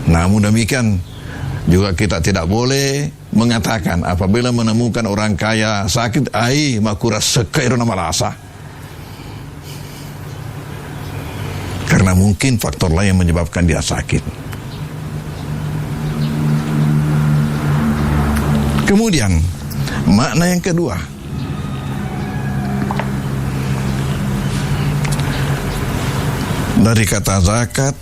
Namun demikian juga kita tidak boleh mengatakan apabila menemukan orang kaya sakit, ai makura sekairo nama lasa. Karena mungkin faktor lain yang menyebabkan dia sakit. Kemudian makna yang kedua, dari kata zakat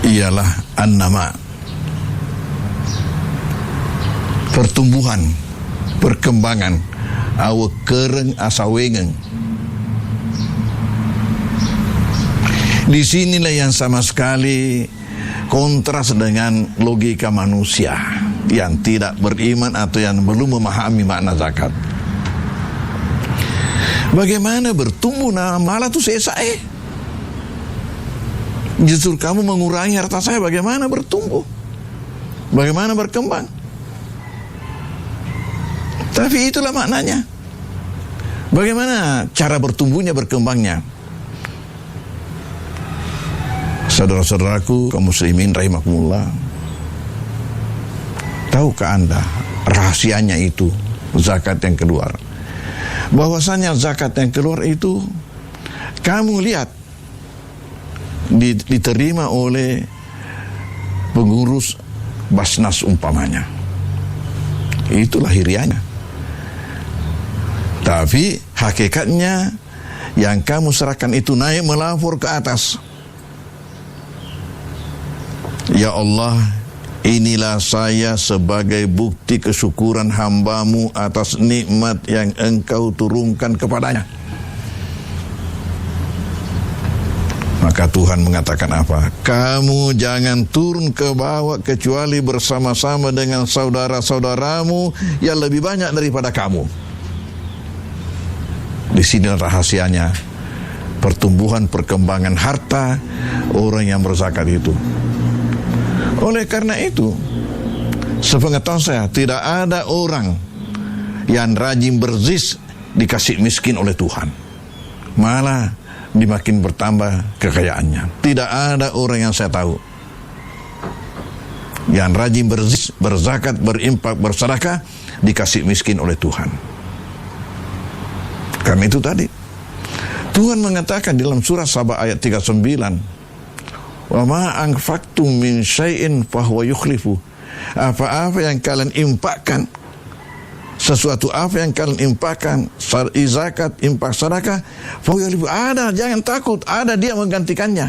ialah an-nama, pertumbuhan, perkembangan, awa kereng asawengeng. Di sinilah yang sama sekali kontras dengan logika manusia yang tidak beriman atau yang belum memahami makna zakat. Bagaimana bertumbuh malah tuh saya? Justru kamu mengurangi harta saya, bagaimana bertumbuh? Bagaimana berkembang? Tapi itulah maknanya. Bagaimana cara bertumbuhnya, berkembangnya? Saudara-saudaraku kaum muslimin rahimakumullah, tahukah Anda rahasianya itu zakat yang keluar? Bahwasanya zakat yang keluar itu kamu lihat diterima oleh pengurus Basnas umpamanya, itu lahiriahnya. Tapi hakikatnya yang kamu serahkan itu naik melapor ke atas. Ya Allah, inilah saya sebagai bukti kesyukuran hambamu atas nikmat yang engkau turunkan kepadanya. Maka Tuhan mengatakan apa? Kamu jangan turun ke bawah kecuali bersama-sama dengan saudara-saudaramu yang lebih banyak daripada kamu. Di sini rahasianya pertumbuhan perkembangan harta orang yang berzakat itu. Oleh karena itu, sepengetahuan saya, tidak ada orang yang rajin berzis dikasih miskin oleh Tuhan. Malah dimakin bertambah kekayaannya. Tidak ada orang yang saya tahu yang rajin berzis, berzakat, berimpak, bersedekah dikasih miskin oleh Tuhan. Karena itu tadi Tuhan mengatakan dalam surah Saba ayat 39, "Wa ma anfaqtum min syai'in fahuwa yukhlifu." Apa-apa yang kalian impakkan, sesuatu apa yang kalian impakkan, zakat, impak, sedekah, ada, jangan takut, ada dia menggantikannya.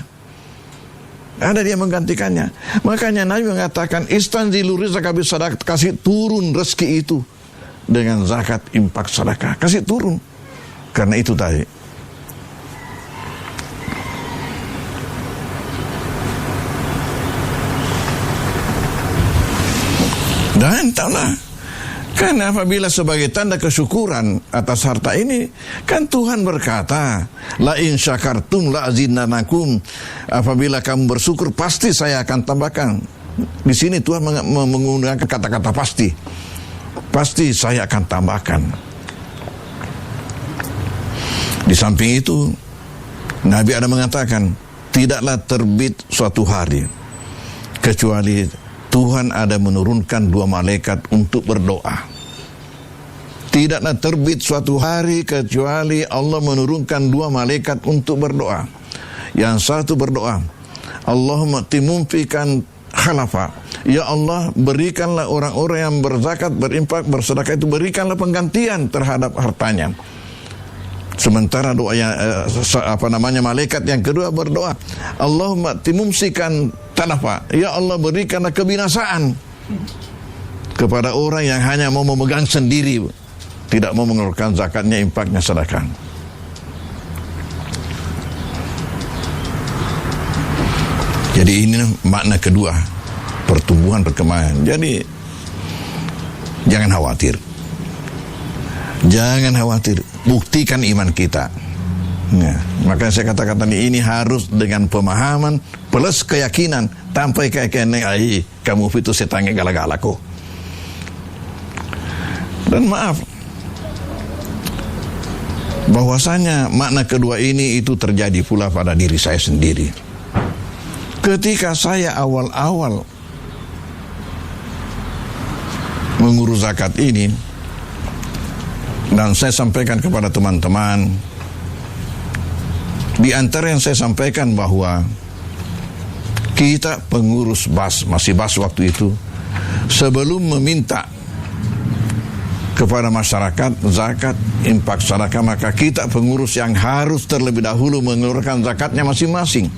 Ada dia menggantikannya. Makanya Nabi mengatakan, istanzilu rizqa bis sadaqah, kasih turun rezeki itu dengan zakat, impak, sedekah, kasih turun. Karena itu tadi. Dan tahulah, kan apabila sebagai tanda kesyukuran atas harta ini, kan Tuhan berkata, la in syakartum la azidannakum. Apabila kamu bersyukur, pasti saya akan tambahkan. Di sini Tuhan menggunakan kata-kata pasti. Pasti saya akan tambahkan. Di samping itu, Nabi ada mengatakan, tidaklah terbit suatu hari kecuali Tuhan ada menurunkan 2 malaikat untuk berdoa. Tidaklah terbit suatu hari kecuali Allah menurunkan 2 malaikat untuk berdoa. Yang satu berdoa, Allahumma timumfikan khalafa. Ya Allah, berikanlah orang-orang yang berzakat, berimpak, bersedekah itu, berikanlah penggantian terhadap hartanya. Sementara doa yang malaikat yang kedua berdoa, Allahumma timumsikan tanafa. Ya Allah, berikanlah kebinasaan kepada orang yang hanya mau memegang sendiri, tidak mau mengeluarkan zakatnya, impaknya, sedekah. Jadi ini makna kedua, pertumbuhan perkembangan. Jadi jangan khawatir. Jangan khawatir, buktikan iman kita. Nah, maka saya katakan ini harus dengan pemahaman plus keyakinan. Tanpa keyakinan, kamu itu setange galak-galako. Dan maaf, bahwasanya makna kedua ini itu terjadi pula pada diri saya sendiri. Ketika saya awal-awal mengurus zakat ini, dan saya sampaikan kepada teman-teman, di antara yang saya sampaikan bahwa kita pengurus BAS, masih BAS waktu itu, sebelum meminta kepada masyarakat zakat, impak, sedekah, maka kita pengurus yang harus terlebih dahulu mengeluarkan zakatnya masing-masing.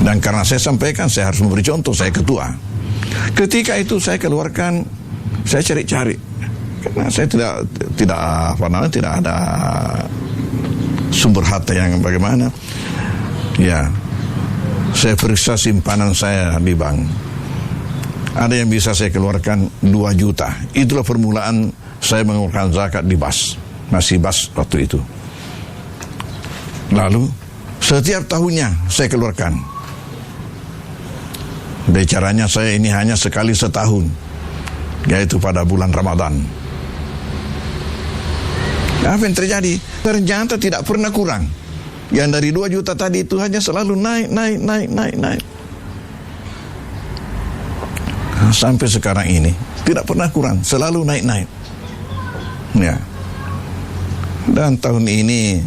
Dan karena saya sampaikan, saya harus memberi contoh, saya ketua. Ketika itu saya keluarkan, saya cari-cari, karena saya tidak ada sumber harta yang bagaimana. Ya, saya periksa simpanan saya di bank. Ada yang bisa saya keluarkan 2 juta. Itulah permulaan saya mengeluarkan zakat di BAS, masih BAS waktu itu. Lalu setiap tahunnya saya keluarkan. Dan caranya saya ini hanya sekali setahun, yaitu pada bulan Ramadan. Apa yang terjadi? Ternyata tidak pernah kurang. Yang dari 2 juta tadi itu hanya selalu naik. Sampai sekarang ini tidak pernah kurang, selalu naik. Ya. Dan tahun ini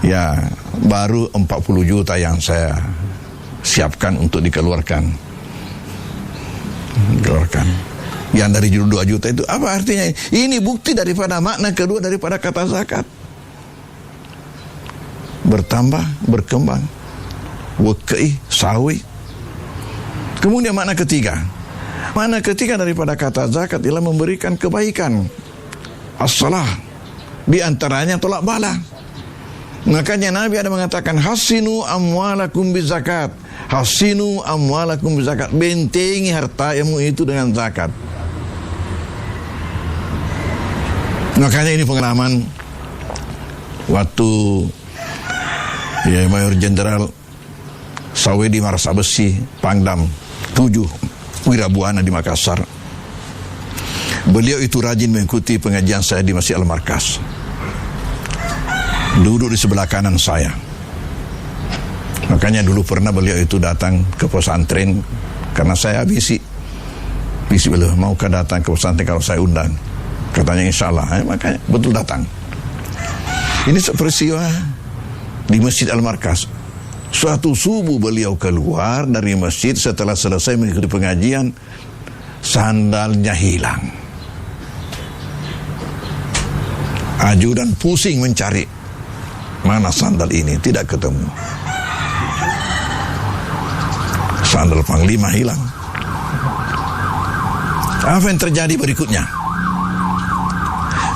ya baru 40 juta yang saya siapkan untuk dikeluarkan. Yang dari 2 juta itu apa artinya? Ini bukti daripada makna kedua daripada kata zakat. Bertambah, berkembang, wekei, sawi. Kemudian makna ketiga. Makna ketiga daripada kata zakat ialah memberikan kebaikan. As-salah. Di antaranya tolak bala. Makanya Nabi ada mengatakan hasinu amwalakum bizakat. Hasinu amwalakum bizakat. Bentengi hartamu itu dengan zakat. Makanya ini pengalaman waktu Mayor Jenderal Sawedi Marsa Besi Pangdam 7 Wirabuana di Makassar. Beliau itu rajin mengikuti pengajian saya di Masjid Al-Markas. Duduk di sebelah kanan saya. Makanya dulu pernah beliau itu datang ke pesantren karena saya bisi beliau, maukah datang ke pesantren kalau saya undang? Katanya insya Allah. Makanya betul datang. Ini peristiwa di Masjid Al-Markas. Suatu subuh beliau keluar dari masjid setelah selesai mengikuti pengajian, sandalnya hilang. Ajudan pusing mencari mana sandal ini, tidak ketemu. Sandal Panglima hilang. Apa yang terjadi berikutnya?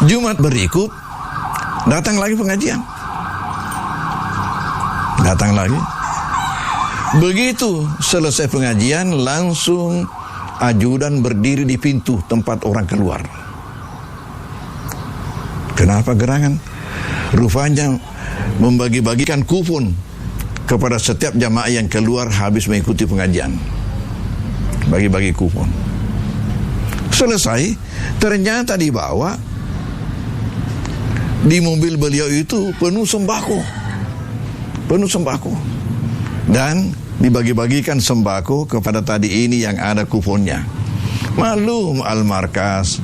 Jumat berikut datang lagi pengajian. Datang lagi. Begitu selesai pengajian, langsung ajudan berdiri di pintu tempat orang keluar. Kenapa gerangan? Rupanya membagi-bagikan kupon kepada setiap jamaah yang keluar habis mengikuti pengajian. Bagi-bagi kupon. Selesai, ternyata dibawa di mobil beliau itu penuh sembako. Penuh sembako. Dan dibagi-bagikan sembako kepada tadi ini yang ada kuponnya. Malum Al-Markas,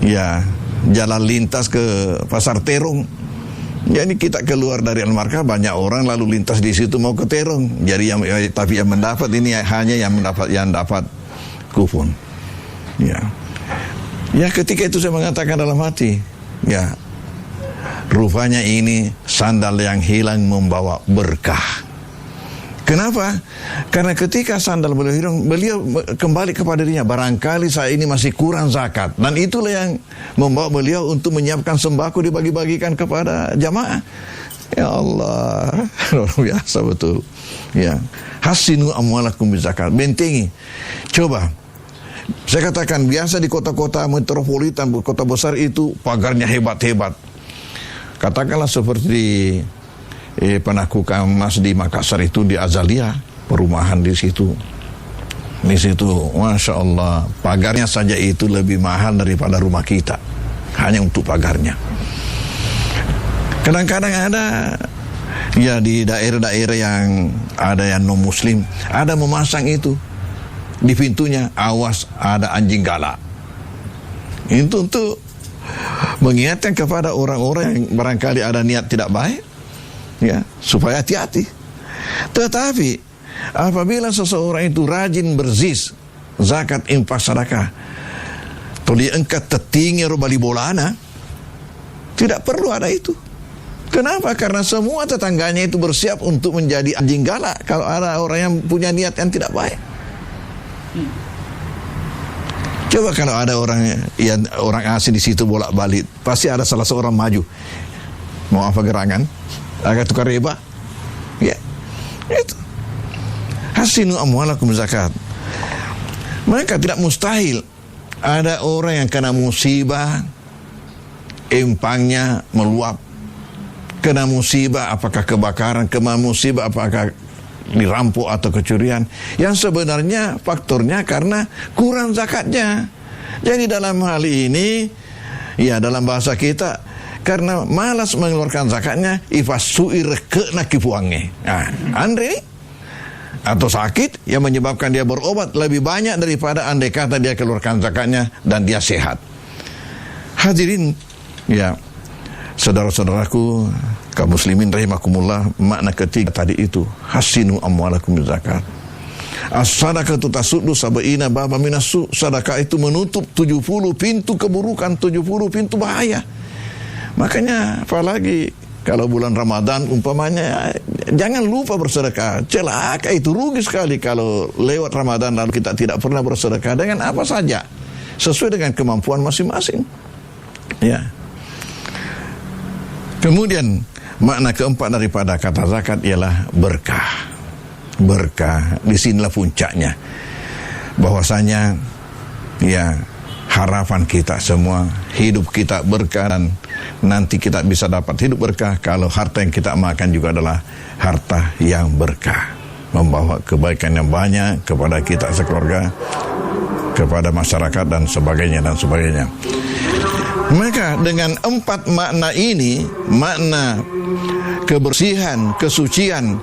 ya, jalan lintas ke Pasar Terong. Jadi kita keluar dari Al-Markas, banyak orang lalu lintas di situ mau ke Terong. Jadi tapi yang mendapat ini hanya yang dapat kupon. Ya. Ya, ketika itu saya mengatakan dalam hati, ya, rupanya ini sandal yang hilang membawa berkah. Kenapa? Karena ketika sandal beliau hilang, beliau kembali kepada dirinya. Barangkali saya ini masih kurang zakat. Dan itulah yang membawa beliau untuk menyiapkan sembako dibagi-bagikan kepada jamaah. Ya Allah, luar biasa betul. Ya, hasinu amwalakum bizakat. Bentengi. Coba, saya katakan biasa di kota-kota metropolitan, kota besar itu pagarnya hebat-hebat. Katakanlah seperti Penakukan Mas di Makassar itu di Azalia, perumahan di situ. Di situ, Masya Allah, pagarnya saja itu lebih mahal daripada rumah kita. Hanya untuk pagarnya. Kadang-kadang ada, ya di daerah-daerah yang ada yang non-muslim, ada memasang itu. Di pintunya, awas ada anjing galak. Itu untuk mengingatkan kepada orang-orang yang barangkali ada niat tidak baik, ya, supaya hati-hati. Tetapi apabila seseorang itu rajin berzis, zakat, infak, sedekah, tuli engkat tertinggi robali bolana, tidak perlu ada itu. Kenapa? Karena semua tetangganya itu bersiap untuk menjadi anjing galak kalau ada orang yang punya niat yang tidak baik. Coba kalau ada orang asing di situ bolak-balik, pasti ada salah seorang maju. Mau apa gerangan? Agak tukar riba. Ya. Itu. Hasinu amwalakum zakat. Maka tidak mustahil ada orang yang kena musibah, empangnya meluap. Kena musibah apakah kebakaran, kena musibah apakah dirampok atau kecurian, yang sebenarnya faktornya karena kurang zakatnya. Jadi dalam hal ini, ya dalam bahasa kita, karena malas mengeluarkan zakatnya, ifasuir ke nakipuangnya. Nah, Andre atau sakit yang menyebabkan dia berobat lebih banyak daripada andai kata dia keluarkan zakatnya dan dia sehat. Hadirin, ya saudara-saudaraku, kaum muslimin rahimakumullah, makna ketiga tadi itu hasinu amwalakum zakat. As-sadaqatu tasuddu sab'ina baba minasu. Sedekah itu menutup 70 pintu keburukan, 70 pintu bahaya. Makanya apalagi kalau bulan Ramadan umpamanya, jangan lupa bersedekah. Celaka itu, rugi sekali kalau lewat Ramadan lalu kita tidak pernah bersedekah dengan apa saja sesuai dengan kemampuan masing-masing. Ya. Kemudian Makna keempat daripada kata zakat ialah berkah. Berkah, disinilah puncaknya. Bahwasanya ya harapan kita semua hidup kita berkah, dan nanti kita bisa dapat hidup berkah kalau harta yang kita makan juga adalah harta yang berkah, membawa kebaikan yang banyak kepada kita sekeluarga, kepada masyarakat dan sebagainya dan sebagainya. Maka dengan empat makna ini, makna kebersihan, kesucian,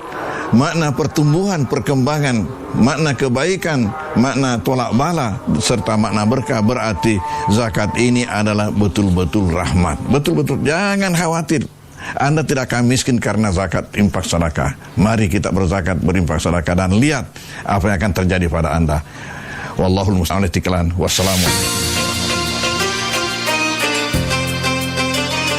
makna pertumbuhan, perkembangan, makna kebaikan, makna tolak bala, serta makna berkah, berarti zakat ini adalah betul-betul rahmat. Betul-betul, jangan khawatir Anda tidak akan miskin karena zakat, infak, sedekah. Mari kita berzakat, berinfak, sedekah, dan lihat apa yang akan terjadi pada Anda. Wallahul musta'an. Wassalamualaikum.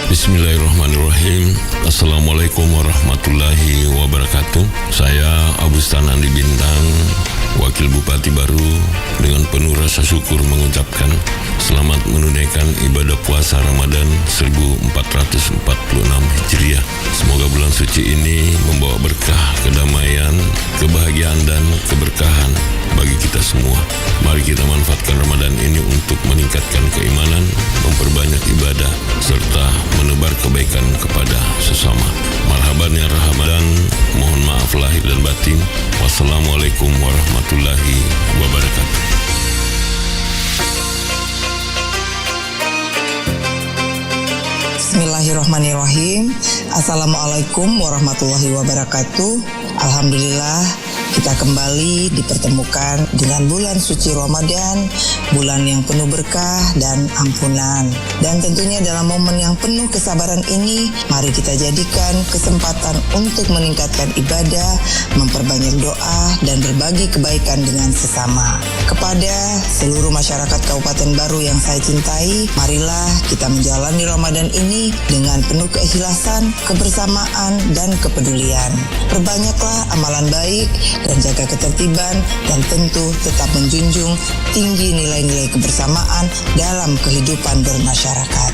Bismillahirrahmanirrahim. Assalamualaikum warahmatullahi wabarakatuh. Saya Abu Stan Andi Bintang, Wakil Bupati Baru, dengan penuh rasa syukur mengucapkan selamat menunaikan ibadah puasa Ramadan 1446 Hijriah. Semoga bulan suci ini membawa berkah, kedamaian, kebahagiaan, dan keberkahan bagi kita semua. Mari kita manfaatkan Ramadan ini untuk meningkatkan keimanan, memperbanyak ibadah, serta menebar kebaikan kepada sesama. Marhaban ya Ramadan, mohon maaf lahir dan batin. Wassalamualaikum warahmatullahi wabarakatuh. Bismillahirrahmanirrahim. Assalamualaikum warahmatullahi wabarakatuh. Alhamdulillah, kita kembali dipertemukan dengan bulan suci Ramadan, bulan yang penuh berkah dan ampunan. Dan tentunya dalam momen yang penuh kesabaran ini, mari kita jadikan kesempatan untuk meningkatkan ibadah, memperbanyak doa, dan berbagi kebaikan dengan sesama. Kepada seluruh masyarakat Kabupaten Baru yang saya cintai, marilah kita menjalani Ramadan ini dengan penuh keikhlasan, kebersamaan, dan kepedulian. Perbanyaklah amalan baik dan jaga ketertiban, dan tentu tetap menjunjung tinggi nilai-nilai kebersamaan dalam kehidupan bermasyarakat.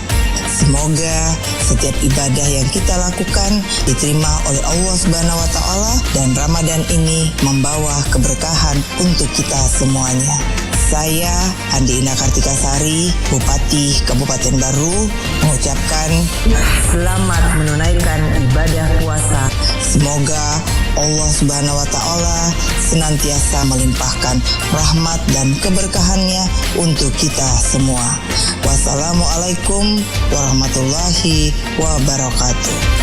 Semoga setiap ibadah yang kita lakukan diterima oleh Allah Subhanahu wa Ta'ala, dan Ramadan ini membawa keberkahan untuk kita semuanya. Saya Andi Ina Kartikasari, Bupati Kabupaten Baru, mengucapkan selamat menunaikan ibadah puasa. Semoga Allah Subhanahu wa Ta'ala senantiasa melimpahkan rahmat dan keberkahannya untuk kita semua. Wassalamualaikum warahmatullahi wabarakatuh.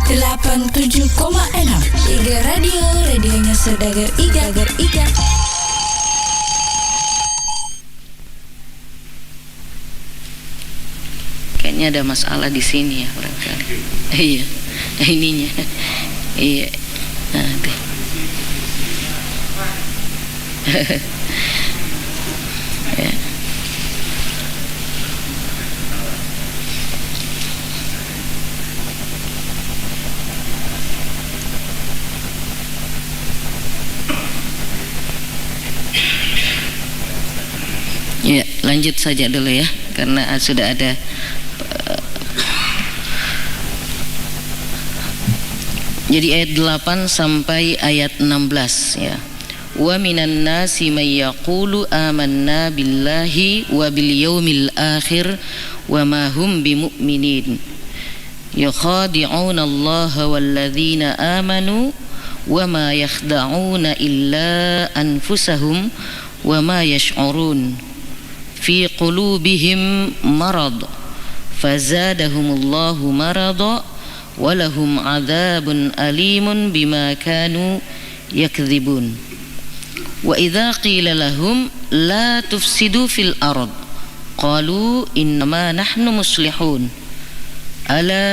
87,6 Iga Radio, radionya Saudagar Iga. Kayaknya ada masalah di sini ya barangkali. Iya, ininya. Iya. Nanti. Ya. Ya, lanjut saja dulu ya, karena sudah ada jadi ayat 8 sampai ayat 16 ya. Wa minan nasi may yaqulu amanna billahi wa bil yaumil akhir wa ma hum bimu'minin yukhadi'una Allaha walladzina amanu wa ma yakhda'una illa anfusahum wa ma yash'urun fi qulubihim marad fazadahumullahu marada walahum adzabun alimun bima kanu yakdzibun wa idza qila lahum la tufsidu fil ard qalu innama nahnu muslihun ala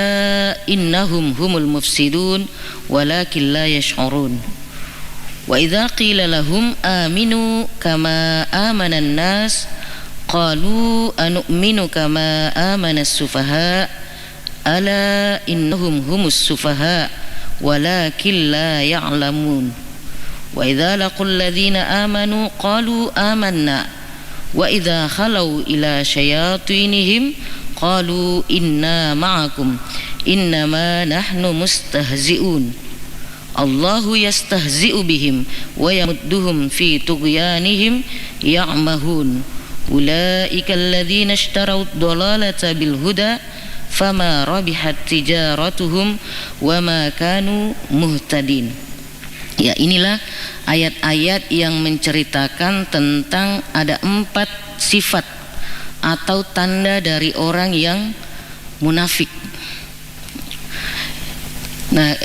innahum humul mufsidun walakin la yash'urun wa idza qila lahum aminu kama amana an-nas qalu anu'minu kama amana as-sufaha ala innahum humus sufaha walakin la ya'lamun wa idza laqul ladzina amanu qalu amanna wa idza khalau ila syayatinihim qalu inna ma'akum innama nahnu mustahzi'un Allahu yastahzi'u bihim wa yamudduhum fi tughyanihim ya'mahun ulaika alladhina ishtaraw ad-dalalata bil huda fama rabihat tijaratuhum wa ma kanu muhtadin. Ya, inilah ayat-ayat yang menceritakan tentang ada 4 sifat atau tanda dari orang yang munafik. Nah,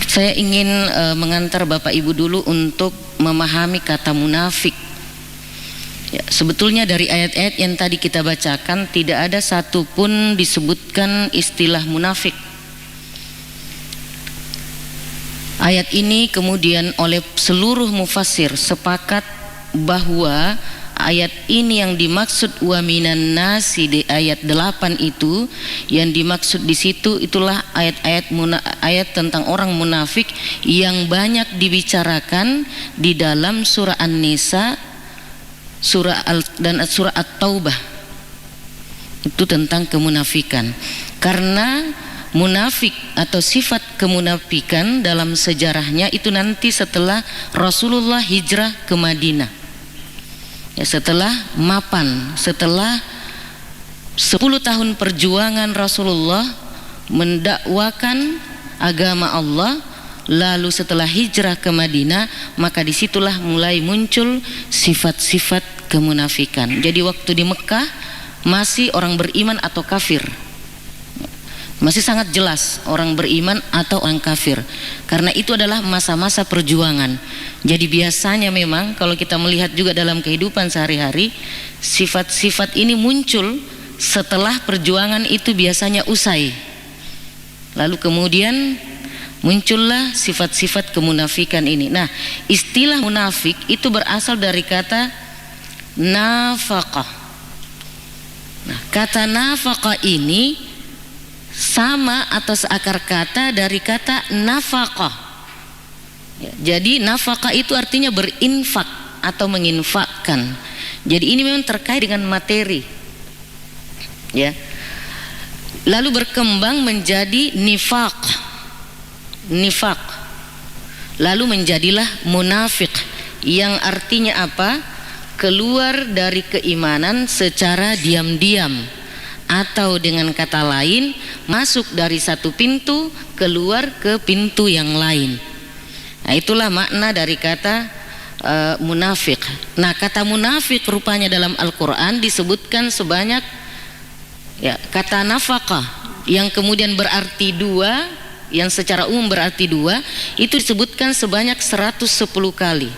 saya ingin mengantar Bapak Ibu dulu untuk memahami kata munafik. Ya, sebetulnya dari ayat-ayat yang tadi kita bacakan tidak ada satupun disebutkan istilah munafik. Ayat ini kemudian oleh seluruh mufassir sepakat bahwa ayat ini yang dimaksud wa minan nasi di ayat 8 itu, yang dimaksud di situ itulah ayat tentang orang munafik yang banyak dibicarakan di dalam surah An-Nisa, dan surah At-Taubah. Itu tentang kemunafikan. Karena munafik atau sifat kemunafikan dalam sejarahnya itu nanti setelah Rasulullah hijrah ke Madinah. Ya, setelah mapan, setelah 10 tahun perjuangan Rasulullah mendakwakan agama Allah, lalu setelah hijrah ke Madinah, maka disitulah mulai muncul sifat-sifat kemunafikan. Jadi waktu di Mekah masih orang beriman atau kafir, masih sangat jelas orang beriman atau orang kafir, karena itu adalah masa-masa perjuangan. Jadi biasanya memang kalau kita melihat juga dalam kehidupan sehari-hari, sifat-sifat ini muncul setelah perjuangan itu biasanya usai, lalu kemudian muncullah sifat-sifat kemunafikan ini. Nah, istilah munafik itu berasal dari kata nafaqah. Nah, kata nafaqah ini sama atau seakar kata dari kata nafaqah. Ya, jadi nafaqah itu artinya berinfak atau menginfakkan. Jadi ini memang terkait dengan materi. Ya. Lalu berkembang menjadi nifaq. Lalu menjadilah munafik, yang artinya apa? Keluar dari keimanan secara diam-diam, atau dengan kata lain masuk dari satu pintu keluar ke pintu yang lain. Nah, itulah makna dari kata munafik. Nah, kata munafik rupanya dalam Al-Quran disebutkan sebanyak, ya, kata nafaqah yang kemudian berarti 2, yang secara umum berarti 2, itu disebutkan sebanyak 110 kali.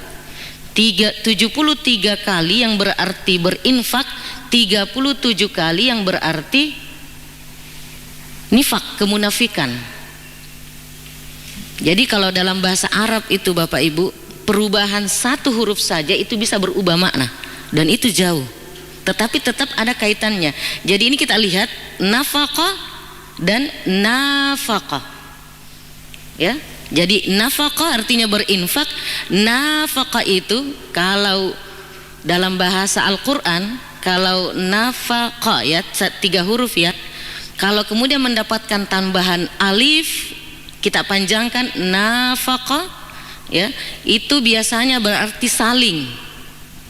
73 kali yang berarti berinfak, 37 kali yang berarti nifak, kemunafikan. Jadi kalau dalam bahasa Arab itu Bapak Ibu, perubahan satu huruf saja itu bisa berubah makna, dan itu jauh, tetapi tetap ada kaitannya. Jadi ini kita lihat nafaqah dan nafaqah. Ya, jadi nafaqah artinya berinfak. Nafaqah itu kalau dalam bahasa Al-Quran, kalau nafaqah ya 3 huruf ya, kalau kemudian mendapatkan tambahan alif kita panjangkan nafaqah, ya, itu biasanya berarti saling.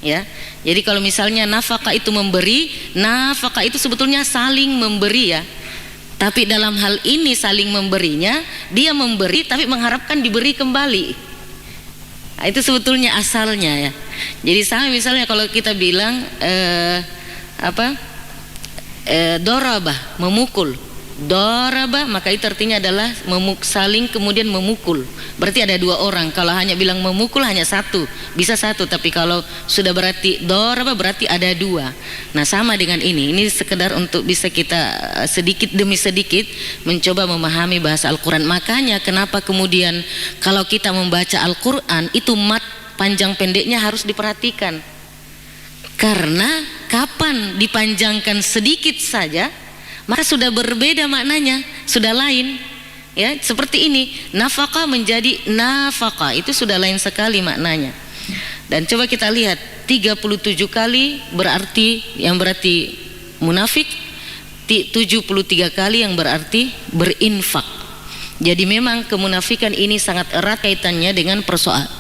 Ya, jadi kalau misalnya nafaqah itu memberi, nafaqah itu sebetulnya saling memberi, ya. Tapi dalam hal ini saling memberinya, dia memberi tapi mengharapkan diberi kembali. Nah, itu sebetulnya asalnya, ya. Jadi sama misalnya kalau kita bilang dorabah, memukul. Dorabah, maka itu artinya adalah saling kemudian memukul. Berarti ada 2 orang. Kalau hanya bilang memukul hanya 1, bisa 1. Tapi kalau sudah berarti dorabah berarti ada 2. Nah, sama dengan ini. Ini sekedar untuk bisa kita sedikit demi sedikit mencoba memahami bahasa Al-Quran. Makanya kenapa kemudian kalau kita membaca Al-Quran itu mat panjang pendeknya harus diperhatikan. Karena kapan dipanjangkan sedikit saja, maka sudah berbeda maknanya, sudah lain, ya. Seperti ini, nafaqah menjadi nafaqah, itu sudah lain sekali maknanya. Dan coba kita lihat 37 kali berarti yang berarti munafik, 73 kali yang berarti berinfak. Jadi memang kemunafikan ini sangat erat kaitannya dengan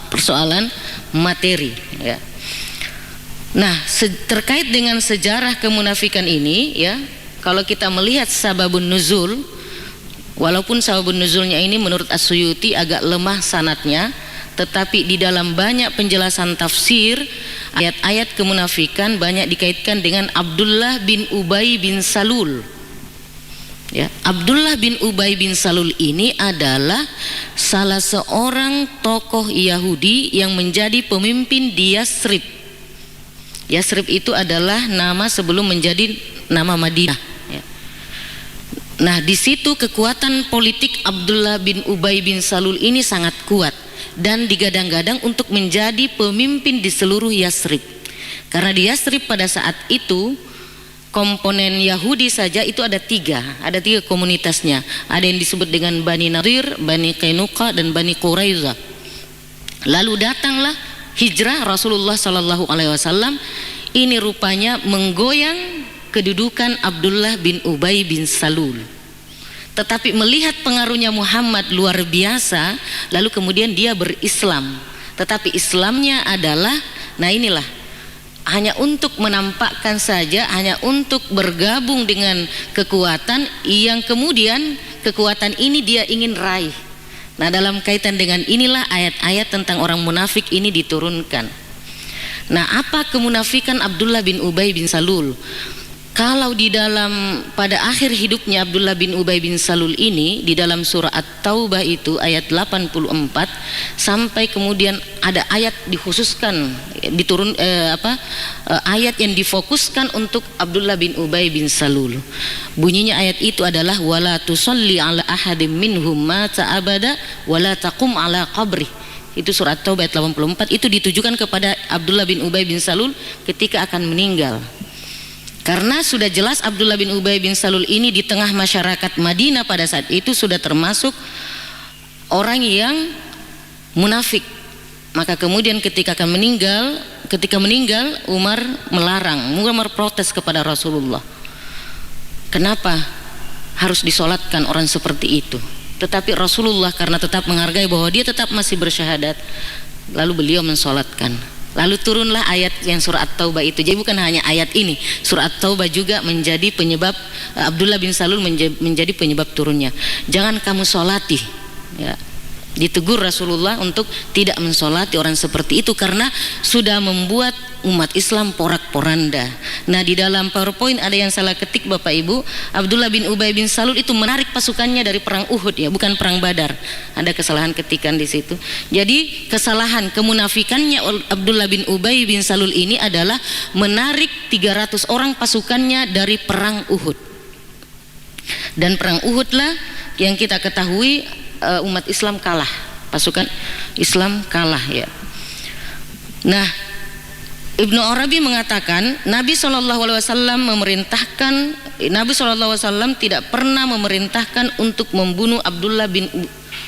persoalan materi, ya. Nah, terkait dengan sejarah kemunafikan ini, ya, kalau kita melihat sababun nuzul, walaupun sababun nuzulnya ini menurut As-Suyuti agak lemah sanadnya, tetapi di dalam banyak penjelasan tafsir ayat-ayat kemunafikan banyak dikaitkan dengan Abdullah bin Ubay bin Salul. Ya, Abdullah bin Ubay bin Salul ini adalah salah seorang tokoh Yahudi yang menjadi pemimpin di Yasrib. Yasrib itu adalah nama sebelum menjadi nama Madinah. Ya. Nah, di situ kekuatan politik Abdullah bin Ubay bin Salul ini sangat kuat dan digadang-gadang untuk menjadi pemimpin di seluruh Yasrib. Karena di Yasrib pada saat itu komponen Yahudi saja itu ada tiga komunitasnya. Ada yang disebut dengan Bani Nadir, Bani Qainuqa, dan Bani Quraiza. Lalu datanglah hijrah Rasulullah Sallallahu Alaihi Wasallam. Ini rupanya menggoyang kedudukan Abdullah bin Ubay bin Salul. Tetapi melihat pengaruhnya Muhammad luar biasa, lalu kemudian dia berislam. Tetapi Islamnya adalah, nah inilah, hanya untuk menampakkan saja, hanya untuk bergabung dengan kekuatan yang kemudian kekuatan ini dia ingin raih. Nah, dalam kaitan dengan inilah ayat-ayat tentang orang munafik ini diturunkan. Nah, apa kemunafikan Abdullah bin Ubay bin Salul? Kalau di dalam pada akhir hidupnya Abdullah bin Ubay bin Salul ini di dalam surah At-Taubah itu ayat 84 sampai kemudian ada ayat dikhususkan ayat yang difokuskan untuk Abdullah bin Ubay bin Salul. Bunyinya ayat itu adalah wala tusalli ala ahadim minhum mata abada wala taqum ala qabri. Itu surat At-Taubah ayat 84, itu ditujukan kepada Abdullah bin Ubay bin Salul ketika akan meninggal. Karena sudah jelas Abdullah bin Ubay bin Salul ini di tengah masyarakat Madinah pada saat itu sudah termasuk orang yang munafik. Maka kemudian ketika meninggal Umar melarang, Umar protes kepada Rasulullah. Kenapa harus disolatkan orang seperti itu? Tetapi Rasulullah karena tetap menghargai bahwa dia tetap masih bersyahadat, lalu beliau mensolatkan. Lalu turunlah ayat yang surah At-Taubah itu. Jadi bukan hanya ayat ini, surah At-Taubah juga menjadi penyebab Abdullah bin Salul menjadi penyebab turunnya. Jangan kamu solati, ya. Ditegur Rasulullah untuk tidak mensolati orang seperti itu karena sudah membuat umat Islam porak-poranda. Nah, di dalam PowerPoint ada yang salah ketik Bapak Ibu. Abdullah bin Ubay bin Salul itu menarik pasukannya dari perang Uhud, ya, bukan perang Badar. Ada kesalahan ketikan di situ. Jadi kesalahan kemunafikannya Abdullah bin Ubay bin Salul ini adalah menarik 300 orang pasukannya dari perang Uhud. Dan perang Uhud lah yang kita ketahui umat Islam kalah, pasukan Islam kalah, ya. Nah, Ibnu Arabi mengatakan Nabi SAW tidak pernah memerintahkan untuk membunuh Abdullah bin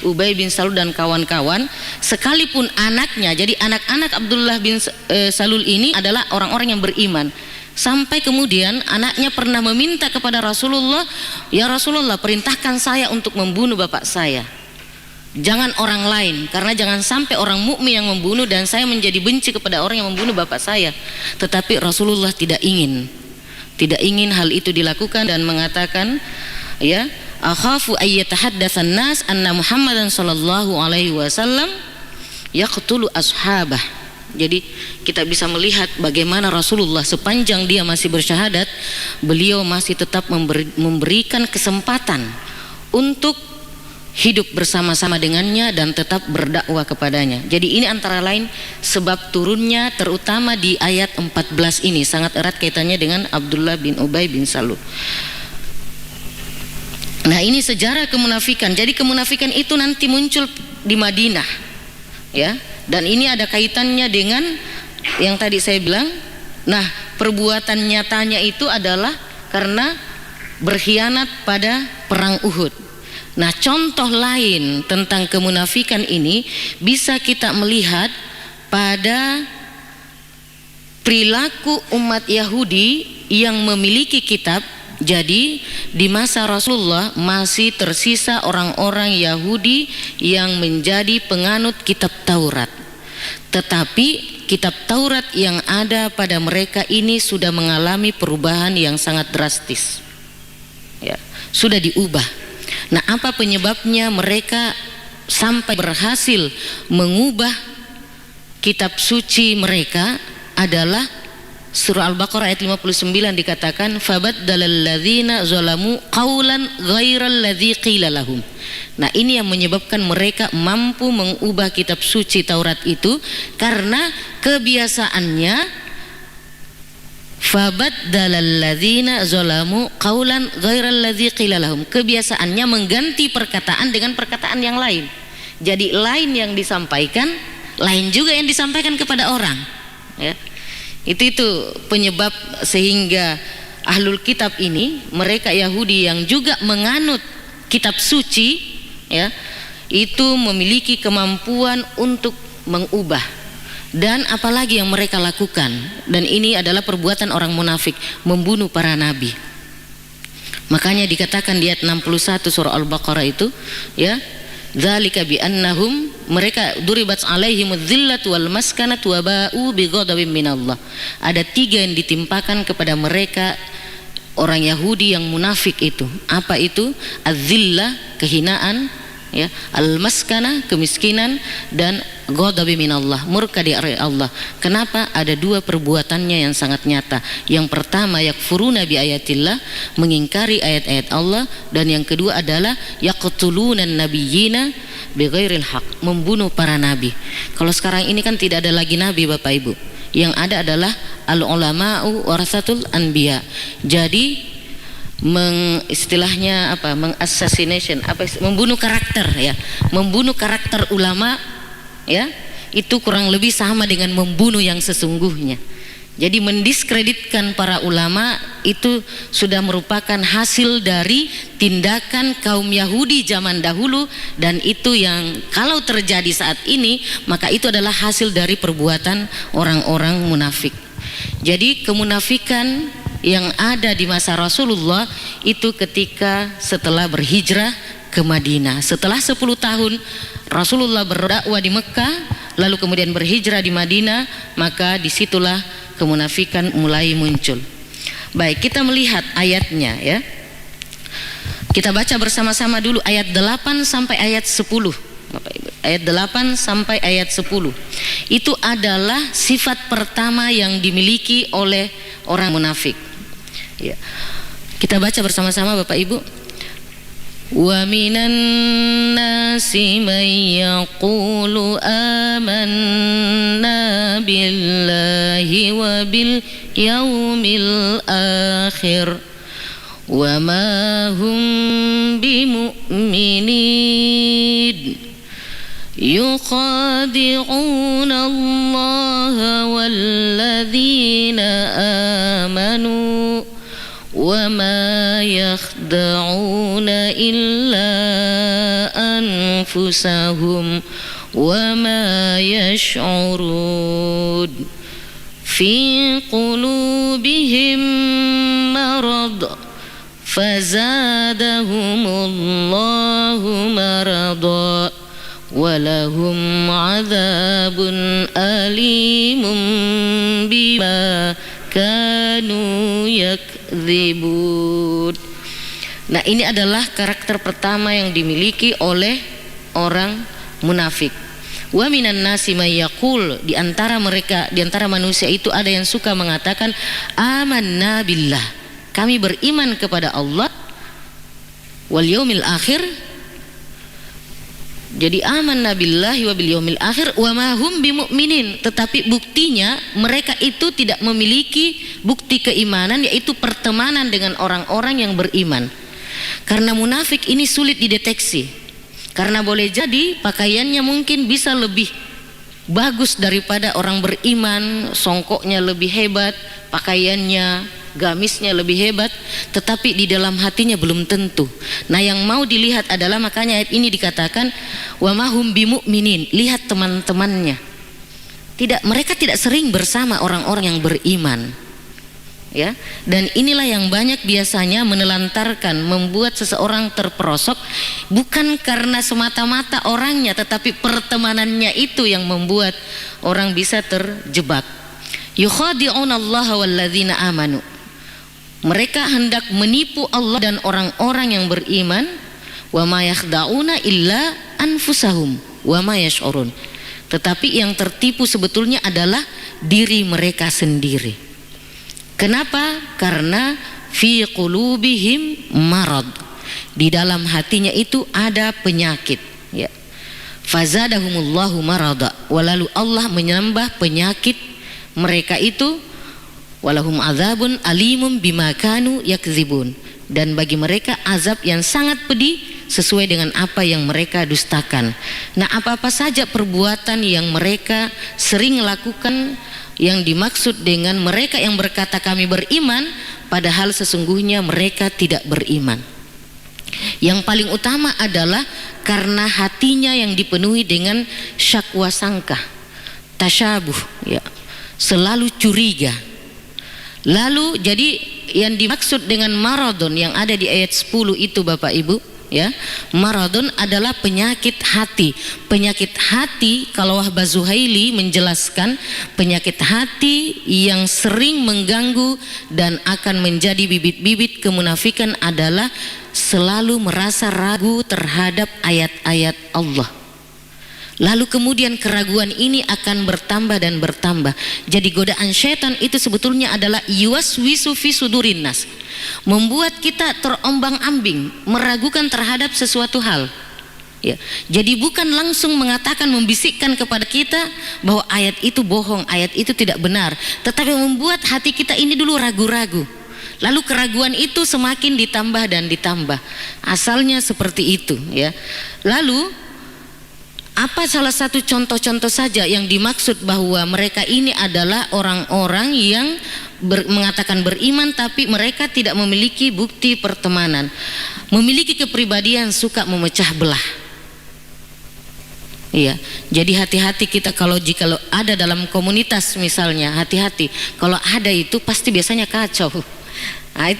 Ubay bin Salul dan kawan-kawan sekalipun anaknya. Jadi anak-anak Abdullah bin Salul ini adalah orang-orang yang beriman. Sampai kemudian anaknya pernah meminta kepada Rasulullah, ya Rasulullah, perintahkan saya untuk membunuh bapak saya. Jangan orang lain, karena jangan sampai orang mukmin yang membunuh dan saya menjadi benci kepada orang yang membunuh bapak saya. Tetapi Rasulullah tidak ingin hal itu dilakukan dan mengatakan, ya, akhafu ayyatahaddatsan nas anna Muhammadan sallallahu alaihi wasallam yaqtulu ashabah. Jadi kita bisa melihat bagaimana Rasulullah sepanjang dia masih bersyahadat, beliau masih tetap memberikan kesempatan untuk hidup bersama-sama dengannya dan tetap berdakwah kepadanya. Jadi ini antara lain sebab turunnya terutama di ayat 14 ini sangat erat kaitannya dengan Abdullah bin Ubay bin Salul. Nah, ini sejarah kemunafikan. Jadi kemunafikan itu nanti muncul di Madinah, ya. Dan ini ada kaitannya dengan yang tadi saya bilang. Nah, perbuatan nyatanya itu adalah karena berkhianat pada perang Uhud. Nah, contoh lain tentang kemunafikan ini bisa kita melihat pada perilaku umat Yahudi yang memiliki kitab Jadi di masa Rasulullah masih tersisa orang-orang Yahudi yang menjadi penganut kitab Taurat. Tetapi kitab Taurat yang ada pada mereka ini sudah mengalami perubahan yang sangat drastis. Ya, sudah diubah. Nah, apa penyebabnya mereka sampai berhasil mengubah kitab suci mereka adalah surah Al-Baqarah ayat 59 dikatakan fabaddalal ladzina zalamu qaulan ghairal ladzi qila lahum. Nah, ini yang menyebabkan mereka mampu mengubah kitab suci Taurat itu karena kebiasaannya fabaddalal ladzina zalamu qaulan ghairal ladzi qila lahum. Kebiasaannya mengganti perkataan dengan perkataan yang lain. Jadi lain yang disampaikan, lain juga yang disampaikan kepada orang, ya. Itu penyebab sehingga ahlul kitab ini, mereka Yahudi yang juga menganut kitab suci, ya, itu memiliki kemampuan untuk mengubah. Dan apalagi yang mereka lakukan, dan ini adalah perbuatan orang munafik, membunuh para nabi. Makanya dikatakan di ayat 61 surah Al-Baqarah itu, ya, dzalika bi annahum, mereka duribat alaihimudz zillatu wal maskanatu wa ba'u bi ghadabin minallah. Ada 3 yang ditimpakan kepada mereka orang Yahudi yang munafik itu. Apa itu? Az-zillah, kehinaan, ya, al-maskana, kemiskinan, dan ghadabi minallah, murka dari Allah. Kenapa? Ada 2 perbuatannya yang sangat nyata. Yang pertama yakfuruna bi ayatillah, mengingkari ayat-ayat Allah, dan yang kedua adalah yaqtulunan nabiyyina bighairil haq, membunuh para nabi. Kalau sekarang ini kan tidak ada lagi nabi, Bapak Ibu. Yang ada adalah al-ulama'u warasatul anbiya. Jadi istilahnya apa? Mengassassination, apa? Membunuh karakter, ya. Membunuh karakter ulama, ya. Itu kurang lebih sama dengan membunuh yang sesungguhnya. Jadi mendiskreditkan para ulama itu sudah merupakan hasil dari tindakan kaum Yahudi zaman dahulu, dan itu yang kalau terjadi saat ini maka itu adalah hasil dari perbuatan orang-orang munafik. Jadi kemunafikan yang ada di masa Rasulullah itu ketika setelah berhijrah ke Madinah. Setelah 10 tahun Rasulullah berdakwah di Mekah, lalu kemudian berhijrah di Madinah, maka disitulah kemunafikan mulai muncul. Baik, kita melihat ayatnya, ya. Kita baca bersama-sama dulu ayat 8 sampai ayat 10. Ayat 8 sampai ayat 10. Itu adalah sifat pertama yang dimiliki oleh orang munafik. Ya. Kita baca bersama-sama Bapak Ibu. Wa minan nasi man yaqulu amanna billahi wa bil yaumil akhir wa ma hum bimu'minin yukhadi'una Allah walladzina amanu wa ma yakhda'una illa anfusahum wa ma yash'urun fi qulubihim marad fazadahumullahu marada walahum adzabun alimun bima kanu yakdzibun. Nah, ini adalah karakter pertama yang dimiliki oleh orang munafik. Wa minan nasi may yaqul, di antara mereka, di antara manusia itu ada yang suka mengatakan amanna billah, kami beriman kepada Allah, wal yaumil akhir. Jadi amanna billahi wa bil yaumil akhir wa ma hum bimu'minin, tetapi buktinya mereka itu tidak memiliki bukti keimanan, yaitu pertemanan dengan orang-orang yang beriman. Karena munafik ini sulit dideteksi, karena boleh jadi pakaiannya mungkin bisa lebih bagus daripada orang beriman, songkoknya lebih hebat, pakaiannya, gamisnya lebih hebat, tetapi di dalam hatinya belum tentu. Nah, yang mau dilihat adalah, makanya ayat ini dikatakan wa mahum bimu'minin, lihat teman-temannya. Mereka tidak sering bersama orang-orang yang beriman. ya. Dan inilah yang banyak biasanya menelantarkan, membuat seseorang terperosok, bukan karena semata-mata orangnya, tetapi pertemanannya itu yang membuat orang bisa terjebak. Yukhadi'una Allah walladzina amanu. Mereka hendak menipu Allah dan orang-orang yang beriman. Wa ma yakhda'una illa anfusahum wa ma yash'urun. Tetapi yang tertipu sebetulnya adalah diri mereka sendiri. Kenapa? Karena fi qulubihim marad. Di dalam hatinya itu ada penyakit, ya. Fazadahumullahu marada. Walalu Allah menambah penyakit mereka itu. Walahum azabun alimum bima kanu yakzibun. Dan bagi mereka azab yang sangat pedih sesuai dengan apa yang mereka dustakan. Nah, apa-apa saja perbuatan yang mereka sering lakukan yang dimaksud dengan mereka yang berkata kami beriman, padahal sesungguhnya mereka tidak beriman. Yang paling utama adalah karena hatinya yang dipenuhi dengan syakwa sangka, tasyabuh, ya, selalu curiga. Lalu jadi yang dimaksud dengan maradon yang ada di ayat 10 itu Bapak Ibu, ya, maradon adalah penyakit hati. Penyakit hati, kalau Wahbah Zuhaili menjelaskan, penyakit hati yang sering mengganggu dan akan menjadi bibit-bibit kemunafikan adalah selalu merasa ragu terhadap ayat-ayat Allah. Lalu kemudian keraguan ini akan bertambah dan bertambah. Jadi godaan syaitan itu sebetulnya adalah yuwaswisu fi sudurin nas, membuat kita terombang-ambing, meragukan terhadap sesuatu hal, ya. Jadi bukan langsung mengatakan, membisikkan kepada kita bahwa ayat itu bohong, ayat itu tidak benar, tetapi membuat hati kita ini dulu ragu-ragu. Lalu keraguan itu semakin ditambah dan ditambah. Asalnya seperti itu, ya. Lalu apa salah satu contoh-contoh saja yang dimaksud bahwa mereka ini adalah orang-orang yang mengatakan beriman tapi mereka tidak memiliki bukti pertemanan, memiliki kepribadian suka memecah belah. Iya, jadi hati-hati kita kalau ada dalam komunitas misalnya, hati-hati kalau ada itu pasti biasanya kacau. Nah,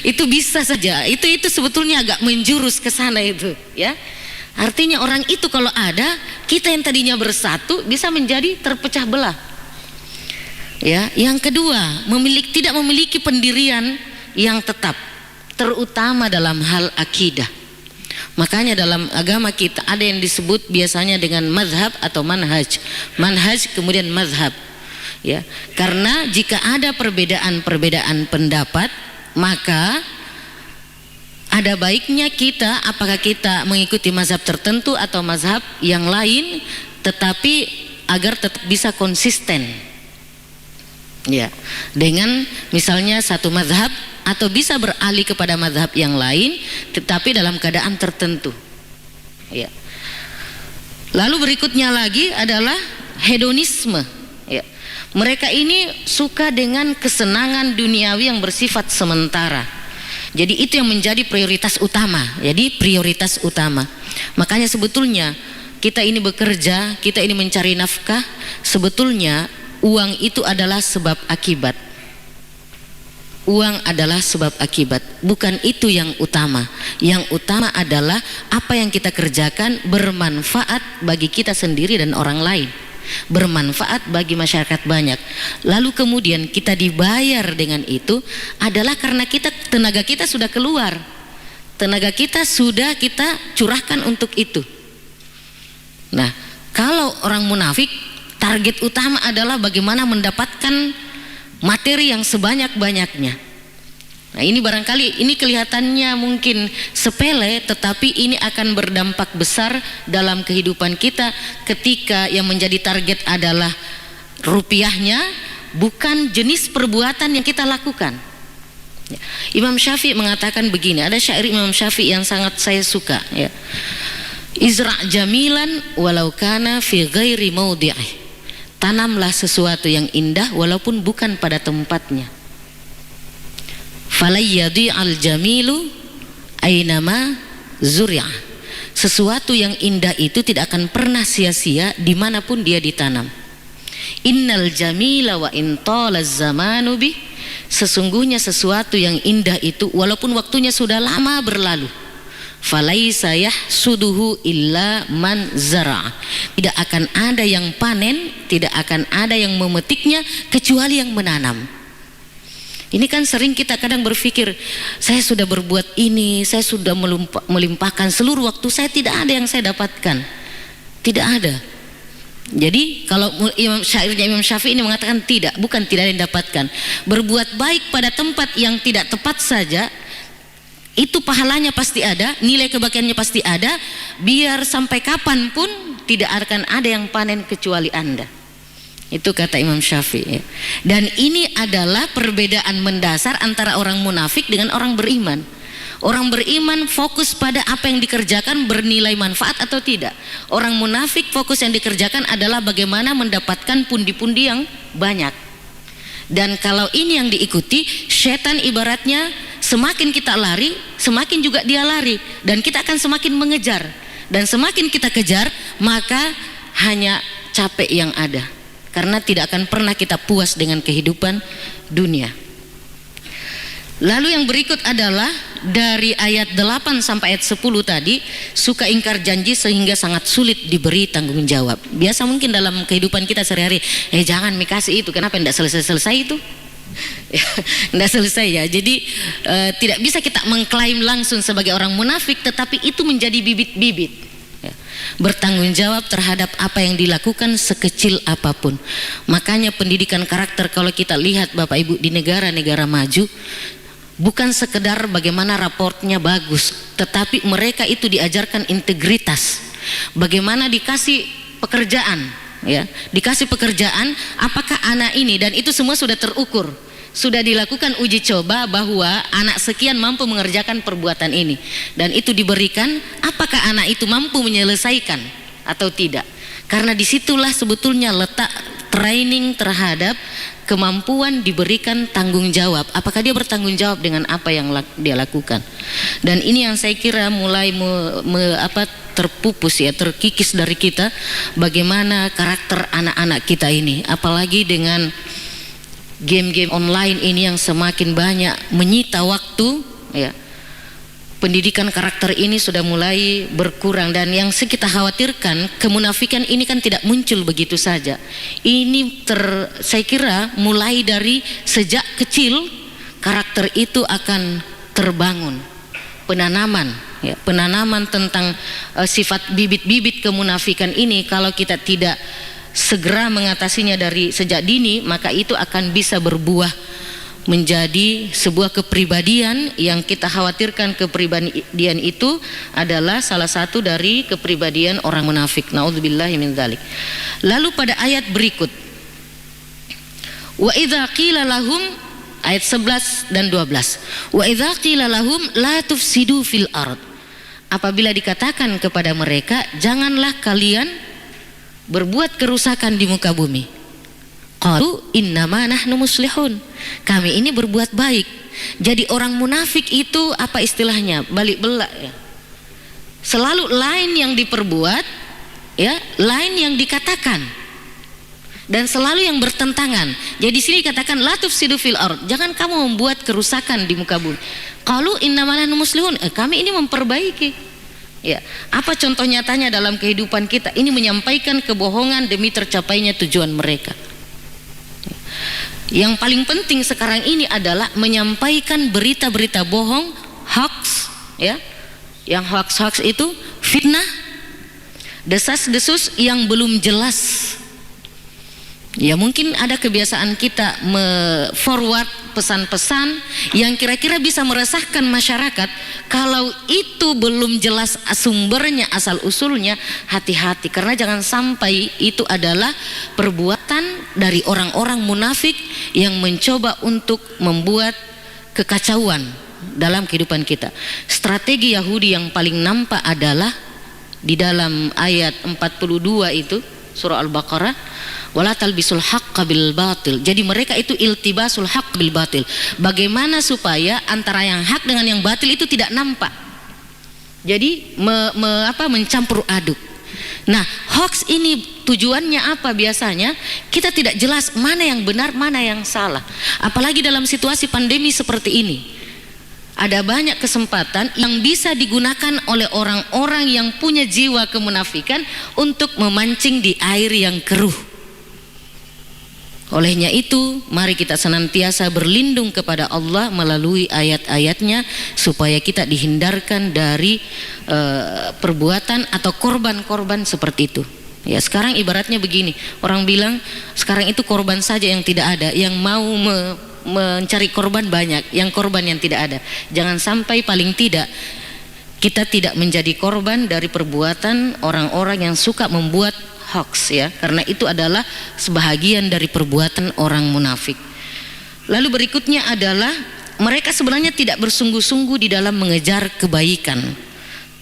itu bisa saja. Itu sebetulnya agak menjurus ke sana itu, ya. Artinya orang itu kalau ada, kita yang tadinya bersatu bisa menjadi terpecah belah. Ya, yang kedua, tidak memiliki pendirian yang tetap, terutama dalam hal akidah. Makanya dalam agama kita ada yang disebut biasanya dengan mazhab atau manhaj. Manhaj kemudian mazhab. Ya, karena jika ada perbedaan-perbedaan pendapat, maka ada baiknya kita, apakah kita mengikuti mazhab tertentu atau mazhab yang lain, tetapi agar tetap bisa konsisten, ya, dengan misalnya satu mazhab, atau bisa beralih kepada mazhab yang lain, tetapi dalam keadaan tertentu, ya. Lalu berikutnya lagi adalah hedonisme, ya. Mereka ini suka dengan kesenangan duniawi yang bersifat sementara. Jadi itu yang menjadi prioritas utama. Jadi prioritas utama. Makanya sebetulnya kita ini bekerja, kita ini mencari nafkah, sebetulnya uang itu adalah sebab akibat. Uang adalah sebab akibat, bukan itu yang utama. Yang utama adalah apa yang kita kerjakan bermanfaat bagi kita sendiri dan orang lain, bermanfaat bagi masyarakat banyak. Lalu kemudian kita dibayar dengan itu adalah karena tenaga kita sudah keluar, tenaga kita sudah kita curahkan untuk itu. Nah, kalau orang munafik target utama adalah bagaimana mendapatkan materi yang sebanyak-banyaknya. Nah, ini barangkali ini kelihatannya mungkin sepele, tetapi ini akan berdampak besar dalam kehidupan kita ketika yang menjadi target adalah rupiahnya, bukan jenis perbuatan yang kita lakukan. Imam Syafi'i mengatakan begini, ada syair Imam Syafi'i yang sangat saya suka, ya. Izra' jamilan walau kana fi ghairi mawdi'ih. Tanamlah sesuatu yang indah walaupun bukan pada tempatnya. Falayyadi al-jamilu aynama zuri'ah. Sesuatu yang indah itu tidak akan pernah sia-sia dimanapun dia ditanam. Innal jamila wa intala zamanu bih Sesungguhnya sesuatu yang indah itu walaupun waktunya sudah lama berlalu, falaisa yahsuduhu illa man zara'. Tidak akan ada yang panen, tidak akan ada yang memetiknya kecuali yang menanam. Ini kan sering kita kadang berpikir, saya sudah berbuat ini, saya sudah melimpahkan seluruh waktu saya, tidak ada yang saya dapatkan. Tidak ada. Jadi kalau syairnya Imam Syafi'i ini mengatakan tidak, bukan tidak ada yang dapatkan. Berbuat baik pada tempat yang tidak tepat saja, itu pahalanya pasti ada, nilai kebaikannya pasti ada, biar sampai kapanpun tidak akan ada yang panen kecuali Anda. Itu kata Imam Syafi'i. Dan ini adalah perbedaan mendasar antara orang munafik dengan orang beriman. Orang beriman fokus pada apa yang dikerjakan bernilai manfaat atau tidak. Orang munafik fokus yang dikerjakan adalah bagaimana mendapatkan pundi-pundi yang banyak. Dan kalau ini yang diikuti, setan ibaratnya semakin kita lari, semakin juga dia lari, dan kita akan semakin mengejar. Dan semakin kita kejar, maka hanya capek yang ada, karena tidak akan pernah kita puas dengan kehidupan dunia. Lalu yang berikut adalah dari ayat 8 sampai ayat 10 tadi, suka ingkar janji sehingga sangat sulit diberi tanggung jawab. Biasa mungkin dalam kehidupan kita sehari-hari, jangan mikasi itu, kenapa tidak selesai-selesai itu? Tidak selesai ya. Jadi tidak bisa kita mengklaim langsung sebagai orang munafik, tetapi itu menjadi bibit-bibit ya. Bertanggung jawab terhadap apa yang dilakukan sekecil apapun. Makanya pendidikan karakter kalau kita lihat Bapak Ibu di negara-negara maju, bukan sekedar bagaimana raportnya bagus, tetapi mereka itu diajarkan integritas. Bagaimana dikasih pekerjaan, ya, dikasih pekerjaan, apakah anak ini, dan itu semua sudah terukur, sudah dilakukan uji coba bahwa anak sekian mampu mengerjakan perbuatan ini, dan itu diberikan, apakah anak itu mampu menyelesaikan atau tidak. Karena disitulah sebetulnya letak training terhadap kemampuan diberikan tanggung jawab. Apakah dia bertanggung jawab dengan apa yang dia lakukan? Dan ini yang saya kira mulai terpupus ya, terkikis dari kita, bagaimana karakter anak-anak kita ini, apalagi dengan game-game online ini yang semakin banyak menyita waktu ya. Pendidikan karakter ini sudah mulai berkurang, dan yang kita khawatirkan, kemunafikan ini kan tidak muncul begitu saja. Ini saya kira mulai dari sejak kecil karakter itu akan terbangun, penanaman ya, penanaman tentang sifat bibit-bibit kemunafikan ini. Kalau kita tidak segera mengatasinya dari sejak dini, maka itu akan bisa berbuah menjadi sebuah kepribadian yang kita khawatirkan. Kepribadian itu adalah salah satu dari kepribadian orang munafik. Na'udzubillahi min dzalik. Lalu pada ayat berikut, wa idza qila lahum, ayat 11 dan 12, wa idza qila lahum la tufsidu fil ard, apabila dikatakan kepada mereka janganlah kalian berbuat kerusakan di muka bumi, qalu innama nahnu muslihun, kami ini berbuat baik. Jadi orang munafik itu apa istilahnya, balik belak ya, selalu lain yang diperbuat ya, lain yang dikatakan, dan selalu yang bertentangan. Jadi sini katakan la tufsidu fil ard, jangan kamu membuat kerusakan di muka bumi. Qalu innama nahnu muslihun, kami ini memperbaiki ya. Apa contoh nyatanya dalam kehidupan kita? Ini menyampaikan kebohongan demi tercapainya tujuan mereka. Yang paling penting sekarang ini adalah menyampaikan berita-berita bohong, hoax ya. Yang hoax itu fitnah, desas-desus yang belum jelas. Ya mungkin ada kebiasaan kita forward pesan-pesan yang kira-kira bisa meresahkan masyarakat. Kalau itu belum jelas sumbernya, asal usulnya, hati-hati, karena jangan sampai itu adalah perbuatan dari orang-orang munafik yang mencoba untuk membuat kekacauan dalam kehidupan kita. Strategi Yahudi yang paling nampak adalah di dalam ayat 42 itu surah Al-Baqarah, wala talbisul haqqa bil batil. Jadi mereka itu iltibasul haqq bil batil. Bagaimana supaya antara yang hak dengan yang batil itu tidak nampak. Jadi mencampur aduk. Nah, hoax ini tujuannya apa biasanya? Kita tidak jelas mana yang benar, mana yang salah. Apalagi dalam situasi pandemi seperti ini. Ada banyak kesempatan yang bisa digunakan oleh orang-orang yang punya jiwa kemunafikan untuk memancing di air yang keruh. Olehnya itu, mari kita senantiasa berlindung kepada Allah melalui ayat-ayatnya supaya kita dihindarkan dari perbuatan atau korban-korban seperti itu. Ya, sekarang ibaratnya begini, orang bilang sekarang itu korban saja yang tidak ada, yang mau mencari korban banyak, yang korban yang tidak ada. Jangan sampai paling tidak kita tidak menjadi korban dari perbuatan orang-orang yang suka membuat hoax, ya, karena itu adalah sebahagian dari perbuatan orang munafik. Lalu berikutnya adalah mereka sebenarnya tidak bersungguh-sungguh di dalam mengejar kebaikan,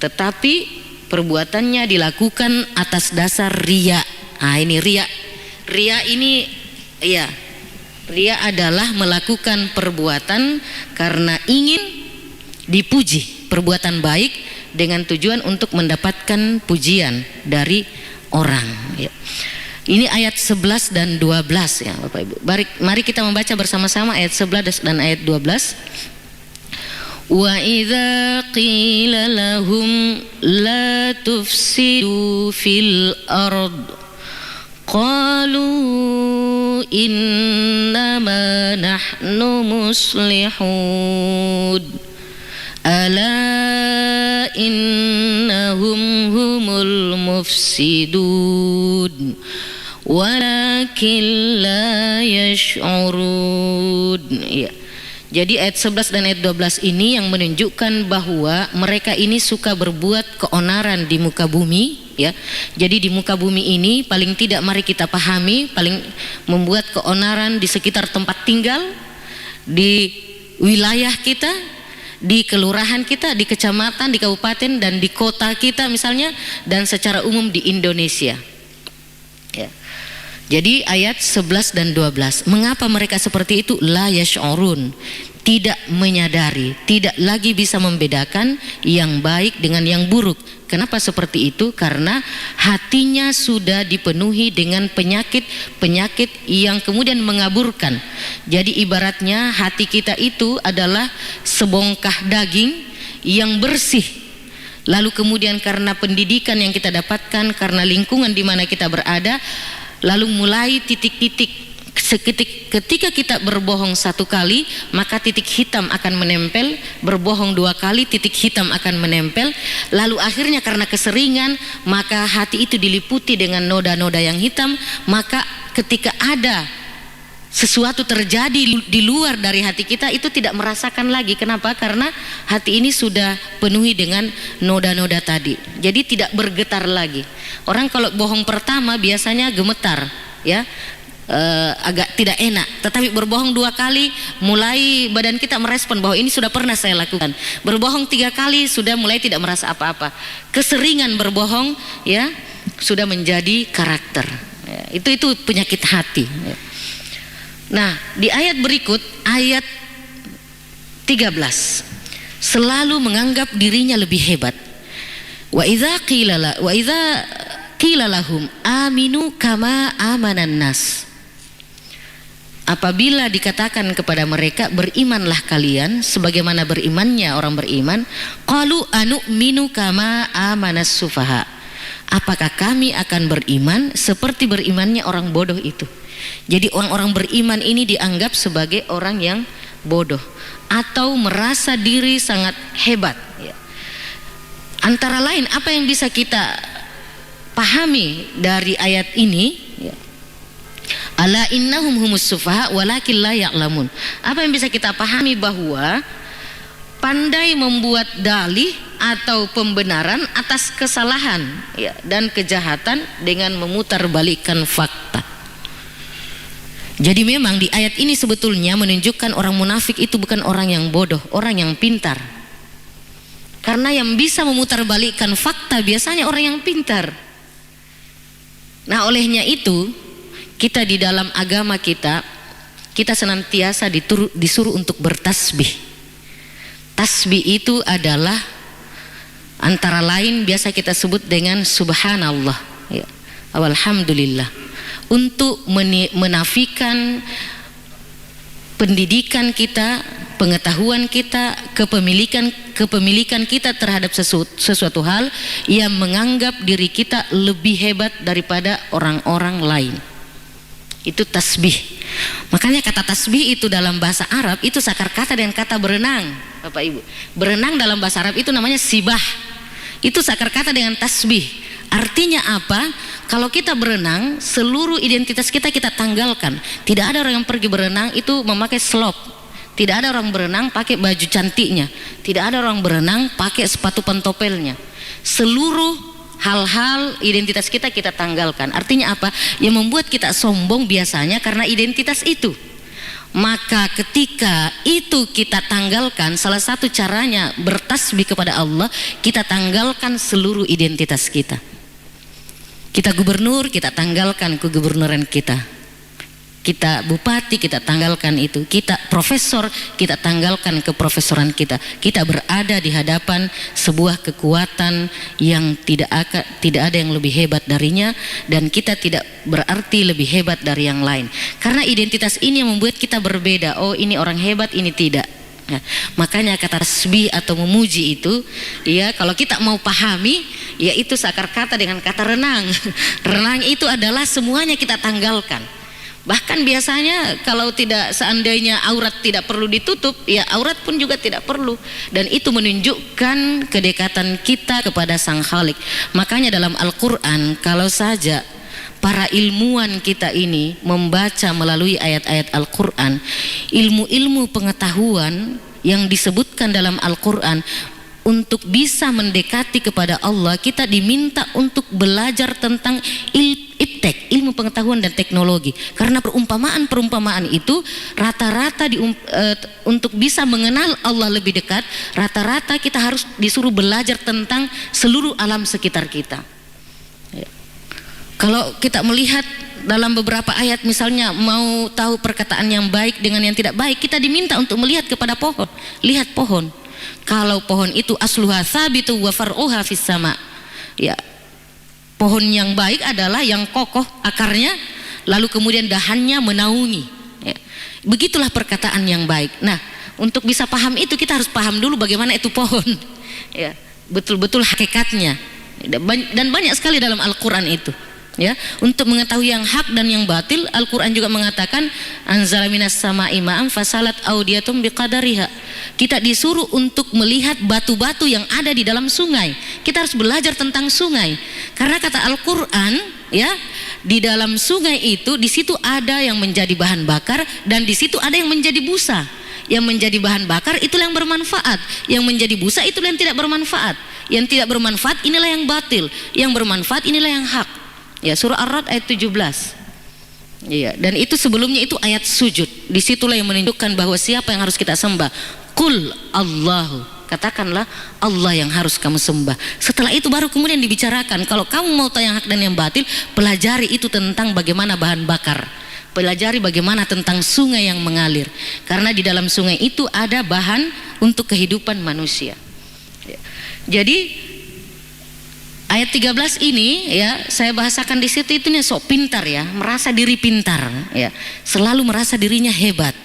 tetapi perbuatannya dilakukan atas dasar riya. Ini riya. Riya ini, ya, riya adalah melakukan perbuatan karena ingin dipuji, perbuatan baik dengan tujuan untuk mendapatkan pujian dari orang, ya. Ini ayat 11 dan 12, ya Bapak Ibu. Mari kita membaca bersama-sama ayat 11 dan ayat 12. Wa idza qila lahum la tufsidu fil ard qalu innama nahnu muslihun ala innahum humul mufsidun walakin la yash'urun. Ya. Jadi ayat 11 dan ayat 12 ini yang menunjukkan bahwa mereka ini suka berbuat keonaran di muka bumi, ya. Jadi di muka bumi ini paling tidak mari kita pahami, paling membuat keonaran di sekitar tempat tinggal, di wilayah kita, di kelurahan kita, di kecamatan, di kabupaten, dan di kota kita misalnya, dan secara umum di Indonesia, ya. Jadi ayat 11 dan 12, mengapa mereka seperti itu? La yash'urun, tidak menyadari, tidak lagi bisa membedakan yang baik dengan yang buruk. Kenapa seperti itu? Karena hatinya sudah dipenuhi dengan penyakit yang kemudian mengaburkan. Jadi ibaratnya hati kita itu adalah sebongkah daging yang bersih. Lalu kemudian karena pendidikan yang kita dapatkan, karena lingkungan di mana kita berada, lalu mulai titik-titik. Ketika kita berbohong satu kali, maka titik hitam akan menempel. Berbohong dua kali, titik hitam akan menempel. Lalu akhirnya karena keseringan, maka hati itu diliputi dengan noda-noda yang hitam. Maka ketika ada sesuatu terjadi di luar dari hati kita, itu tidak merasakan lagi. Kenapa? Karena hati ini sudah penuhi dengan noda-noda tadi. Jadi tidak bergetar lagi. Orang kalau bohong pertama biasanya gemetar, ya, agak tidak enak. Tetapi berbohong dua kali, mulai badan kita merespon bahwa ini sudah pernah saya lakukan. Berbohong 3 kali sudah mulai tidak merasa apa-apa. Keseringan berbohong, ya, sudah menjadi karakter. Ya, itu penyakit hati. Ya. Nah, di ayat berikut, ayat 13, selalu menganggap dirinya lebih hebat. Wa idza qila lahum aminu kama amanan nas. Apabila dikatakan kepada mereka, berimanlah kalian sebagaimana berimannya orang beriman, qalu anu'minu kama amanas sufaha. Apakah kami akan beriman seperti berimannya orang bodoh itu? Jadi orang-orang beriman ini dianggap sebagai orang yang bodoh atau merasa diri sangat hebat, ya. Antara lain apa yang bisa kita pahami dari ayat ini, ya. Ala innahum humus sufaha walakin la ya'lamun. Apa yang bisa kita pahami? Bahwa pandai membuat dalih atau pembenaran atas kesalahan, ya, dan kejahatan dengan memutarbalikkan fakta. Jadi memang di ayat ini sebetulnya menunjukkan orang munafik itu bukan orang yang bodoh, orang yang pintar. Karena yang bisa memutarbalikkan fakta biasanya orang yang pintar. Nah, olehnya itu kita di dalam agama kita senantiasa disuruh untuk bertasbih. Tasbih itu adalah Antara lain biasa kita sebut dengan subhanallah, ya, alhamdulillah, untuk menafikan pendidikan kita, pengetahuan kita, kepemilikan kita terhadap sesuatu hal yang menganggap diri kita lebih hebat daripada orang-orang lain. Itu tasbih. Makanya kata tasbih itu dalam bahasa Arab itu sakar kata dengan kata berenang, Bapak Ibu. Berenang dalam bahasa Arab itu namanya sibah. Itu sakar kata dengan tasbih. Artinya apa? Kalau kita berenang, seluruh identitas kita tanggalkan. Tidak ada orang yang pergi berenang itu memakai slop. Tidak ada orang berenang pakai baju cantiknya. Tidak ada orang berenang pakai sepatu pantopelnya. Seluruh hal-hal identitas kita tanggalkan. Artinya apa? Yang membuat kita sombong biasanya karena identitas itu. Maka ketika itu kita tanggalkan, salah satu caranya bertasbih kepada Allah, kita tanggalkan seluruh identitas kita. Kita gubernur, kita tanggalkan kegubernuran kita. Kita bupati, kita tanggalkan itu. Kita profesor, kita tanggalkan keprofesoran kita. Kita berada di hadapan sebuah kekuatan yang tidak ada yang lebih hebat darinya, dan kita tidak berarti lebih hebat dari yang lain. Karena identitas ini yang membuat kita berbeda. Oh, ini orang hebat, ini tidak. Ya, makanya kata tasbih atau memuji itu, ya, kalau kita mau pahami, ya itu sakar kata dengan kata renang. Renang itu adalah semuanya kita tanggalkan. Bahkan biasanya kalau tidak, seandainya aurat tidak perlu ditutup, ya aurat pun juga tidak perlu. Dan itu menunjukkan kedekatan kita kepada Sang Khalik. Makanya dalam Al-Quran, kalau saja para ilmuwan kita ini membaca melalui ayat-ayat Al-Quran, ilmu-ilmu pengetahuan yang disebutkan dalam Al-Quran, untuk bisa mendekati kepada Allah, kita diminta untuk belajar tentang iptek, ilmu pengetahuan dan teknologi. Karena perumpamaan itu rata-rata untuk bisa mengenal Allah lebih dekat, rata-rata kita harus disuruh belajar tentang seluruh alam sekitar kita. Ya. Kalau kita melihat dalam beberapa ayat, misalnya mau tahu perkataan yang baik dengan yang tidak baik, kita diminta untuk melihat kepada pohon. Lihat pohon. Kalau pohon itu asluha tsabitu wa far'uha fis sama. Ya. Pohon yang baik adalah yang kokoh akarnya, lalu kemudian dahannya menaungi. Ya. Begitulah perkataan yang baik. Nah, untuk bisa paham itu kita harus paham dulu bagaimana itu pohon. Ya, betul-betul hakikatnya. Dan banyak sekali dalam Al-Quran itu. Ya, untuk mengetahui yang hak dan yang batil, Al-Quran juga mengatakan anzala minas sama'i ma'an fasalat audiyatum biqadariha. Kita disuruh untuk melihat batu-batu yang ada di dalam sungai. Kita harus belajar tentang sungai. Karena kata Al-Quran, ya, di dalam sungai itu, di situ ada yang menjadi bahan bakar dan di situ ada yang menjadi busa. Yang menjadi bahan bakar itulah yang bermanfaat, yang menjadi busa itulah yang tidak bermanfaat. Yang tidak bermanfaat inilah yang batil, yang bermanfaat inilah yang hak. Ya, surah Ar-Ra'd ayat 17. Iya, dan itu sebelumnya itu ayat sujud. Disitulah yang menunjukkan bahwa siapa yang harus kita sembah. Qul Allahu, katakanlah Allah yang harus kamu sembah. Setelah itu baru kemudian dibicarakan, kalau kamu mau tahu yang hak dan yang batil, pelajari itu tentang bagaimana bahan bakar, pelajari bagaimana tentang sungai yang mengalir, karena di dalam sungai itu ada bahan untuk kehidupan manusia. Jadi ayat 13 ini, ya, saya bahasakan di situ, itu nih sok pintar, ya, merasa diri pintar, ya, selalu merasa dirinya hebat.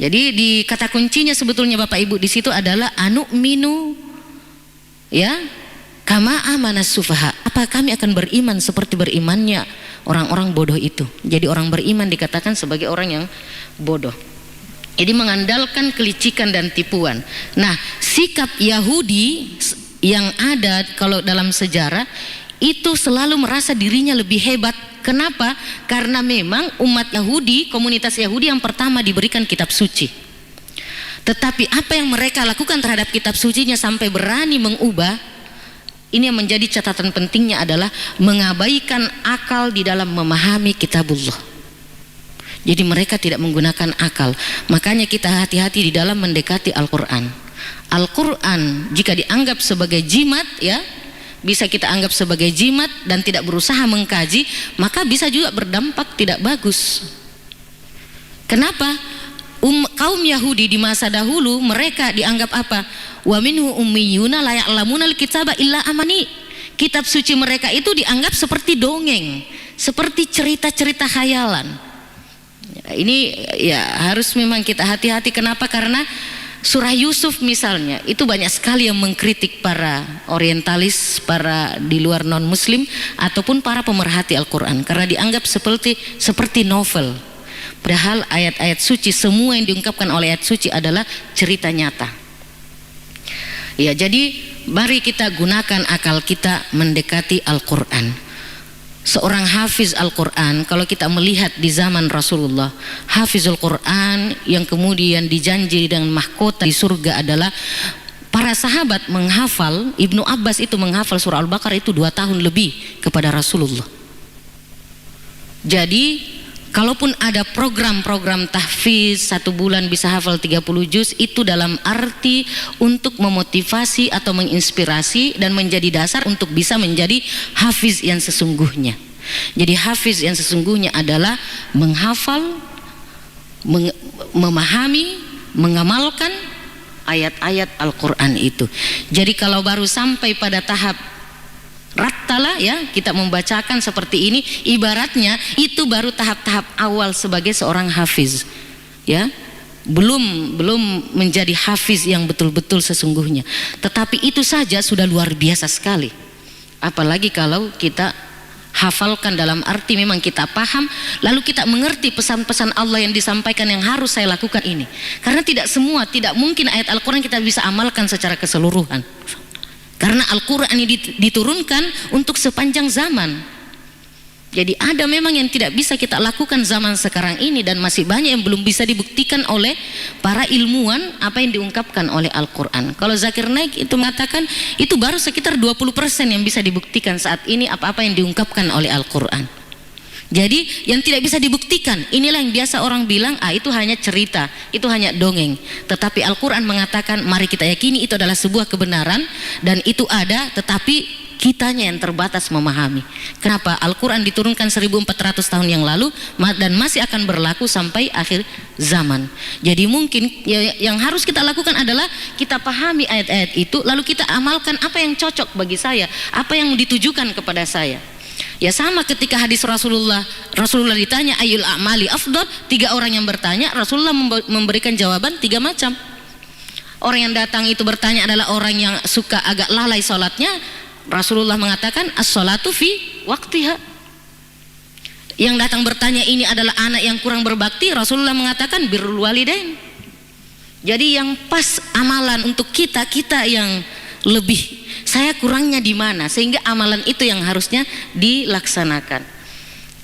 Jadi di kata kuncinya sebetulnya Bapak Ibu di situ adalah anu'minu, ya, kama amanas sufaha. Apa kami akan beriman seperti berimannya orang-orang bodoh itu? Jadi orang beriman dikatakan sebagai orang yang bodoh. Jadi mengandalkan kelicikan dan tipuan. Nah, sikap Yahudi yang ada kalau dalam sejarah itu selalu merasa dirinya lebih hebat. Kenapa? Karena memang umat Yahudi, komunitas Yahudi yang pertama diberikan kitab suci. Tetapi apa yang mereka lakukan terhadap kitab sucinya sampai berani mengubah, ini yang menjadi catatan pentingnya adalah mengabaikan akal di dalam memahami kitabullah. Jadi mereka tidak menggunakan akal. Makanya kita hati-hati di dalam mendekati Al-Quran. Al-Quran jika dianggap sebagai jimat, ya, bisa kita anggap sebagai jimat dan tidak berusaha mengkaji, maka bisa juga berdampak tidak bagus. Kenapa? kaum Yahudi di masa dahulu mereka dianggap apa? Wa minhu ummiyuna la ya'lamuna al-kitaba illa amani. Kitab suci mereka itu dianggap seperti dongeng, seperti cerita-cerita khayalan. Ini ya harus memang kita hati-hati. Kenapa? Karena surah Yusuf misalnya itu banyak sekali yang mengkritik para orientalis, para di luar non muslim ataupun para pemerhati Al-Quran karena dianggap seperti novel. Padahal ayat-ayat suci, semua yang diungkapkan oleh ayat suci adalah cerita nyata. Ya, jadi mari kita gunakan akal kita mendekati Al-Quran. Seorang hafiz Al-Quran, kalau kita melihat di zaman Rasulullah, hafizul Quran yang kemudian dijanji dengan mahkota di surga adalah para sahabat menghafal. Ibnu Abbas itu menghafal surah Al-Baqarah itu 2 tahun lebih kepada Rasulullah. Jadi kalaupun ada program-program tahfiz 1 bulan bisa hafal 30 juz, itu dalam arti untuk memotivasi atau menginspirasi dan menjadi dasar untuk bisa menjadi hafiz yang sesungguhnya. Jadi hafiz yang sesungguhnya adalah menghafal, memahami, mengamalkan ayat-ayat Al-Quran itu. Jadi kalau baru sampai pada tahap rattala, ya, kita membacakan seperti ini, ibaratnya itu baru tahap-tahap awal sebagai seorang hafiz, ya, belum menjadi hafiz yang betul-betul sesungguhnya. Tetapi itu saja sudah luar biasa sekali, apalagi kalau kita hafalkan dalam arti memang kita paham, lalu kita mengerti pesan-pesan Allah yang disampaikan yang harus saya lakukan ini. Karena tidak mungkin ayat Al-Quran kita bisa amalkan secara keseluruhan. Karena Al-Quran ini diturunkan untuk sepanjang zaman. Jadi ada memang yang tidak bisa kita lakukan zaman sekarang ini, dan masih banyak yang belum bisa dibuktikan oleh para ilmuwan apa yang diungkapkan oleh Al-Quran. Kalau Zakir Naik itu mengatakan itu baru sekitar 20% yang bisa dibuktikan saat ini apa-apa yang diungkapkan oleh Al-Quran. Jadi yang tidak bisa dibuktikan, inilah yang biasa orang bilang, itu hanya cerita, itu hanya dongeng. Tetapi Al-Quran mengatakan mari kita yakini itu adalah sebuah kebenaran dan itu ada, tetapi kitanya yang terbatas memahami. Kenapa? Al-Quran diturunkan 1400 tahun yang lalu dan masih akan berlaku sampai akhir zaman. Jadi mungkin yang harus kita lakukan adalah kita pahami ayat-ayat itu, lalu kita amalkan apa yang cocok bagi saya, apa yang ditujukan kepada saya. Ya sama ketika hadis Rasulullah ditanya ayyul a'mali afdal, 3 orang yang bertanya, Rasulullah memberikan jawaban 3 macam. Orang yang datang itu bertanya adalah orang yang suka agak lalai sholatnya, Rasulullah mengatakan as-sholatu fi waqtiha. Yang datang bertanya ini adalah anak yang kurang berbakti, Rasulullah mengatakan birrul walidain. Jadi yang pas amalan untuk kita yang lebih, saya kurangnya di mana, sehingga amalan itu yang harusnya dilaksanakan.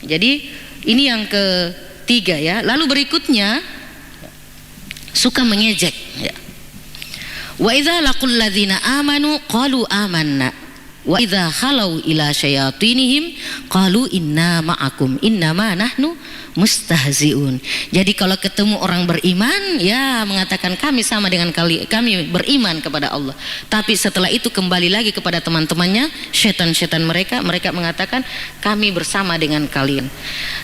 Jadi ini yang ketiga, ya. Lalu berikutnya suka mengejek, ya. Wa idza laqul ladzina amanu qalu amanna wa idza khalau ila syayatinihim qalu inna ma'akum innama nahnu mustahziun. Jadi kalau ketemu orang beriman, ya mengatakan kami sama dengan kami beriman kepada Allah. Tapi setelah itu kembali lagi kepada teman-temannya, setan-setan mereka mengatakan kami bersama dengan kalian.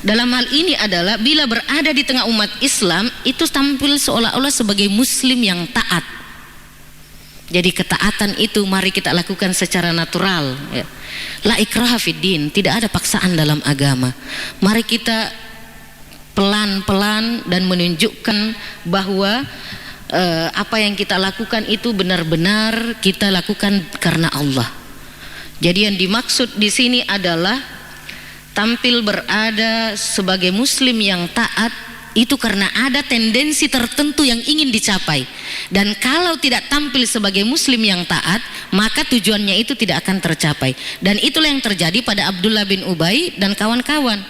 Dalam hal ini adalah bila berada di tengah umat Islam itu tampil seolah-olah sebagai muslim yang taat. Jadi ketaatan itu mari kita lakukan secara natural, ya. La ikraha fid din, tidak ada paksaan dalam agama. Mari kita pelan-pelan dan menunjukkan bahwa apa yang kita lakukan itu benar-benar kita lakukan karena Allah. Jadi yang dimaksud di sini adalah tampil berada sebagai muslim yang taat itu karena ada tendensi tertentu yang ingin dicapai, dan kalau tidak tampil sebagai muslim yang taat maka tujuannya itu tidak akan tercapai. Dan itulah yang terjadi pada Abdullah bin Ubay dan kawan-kawan.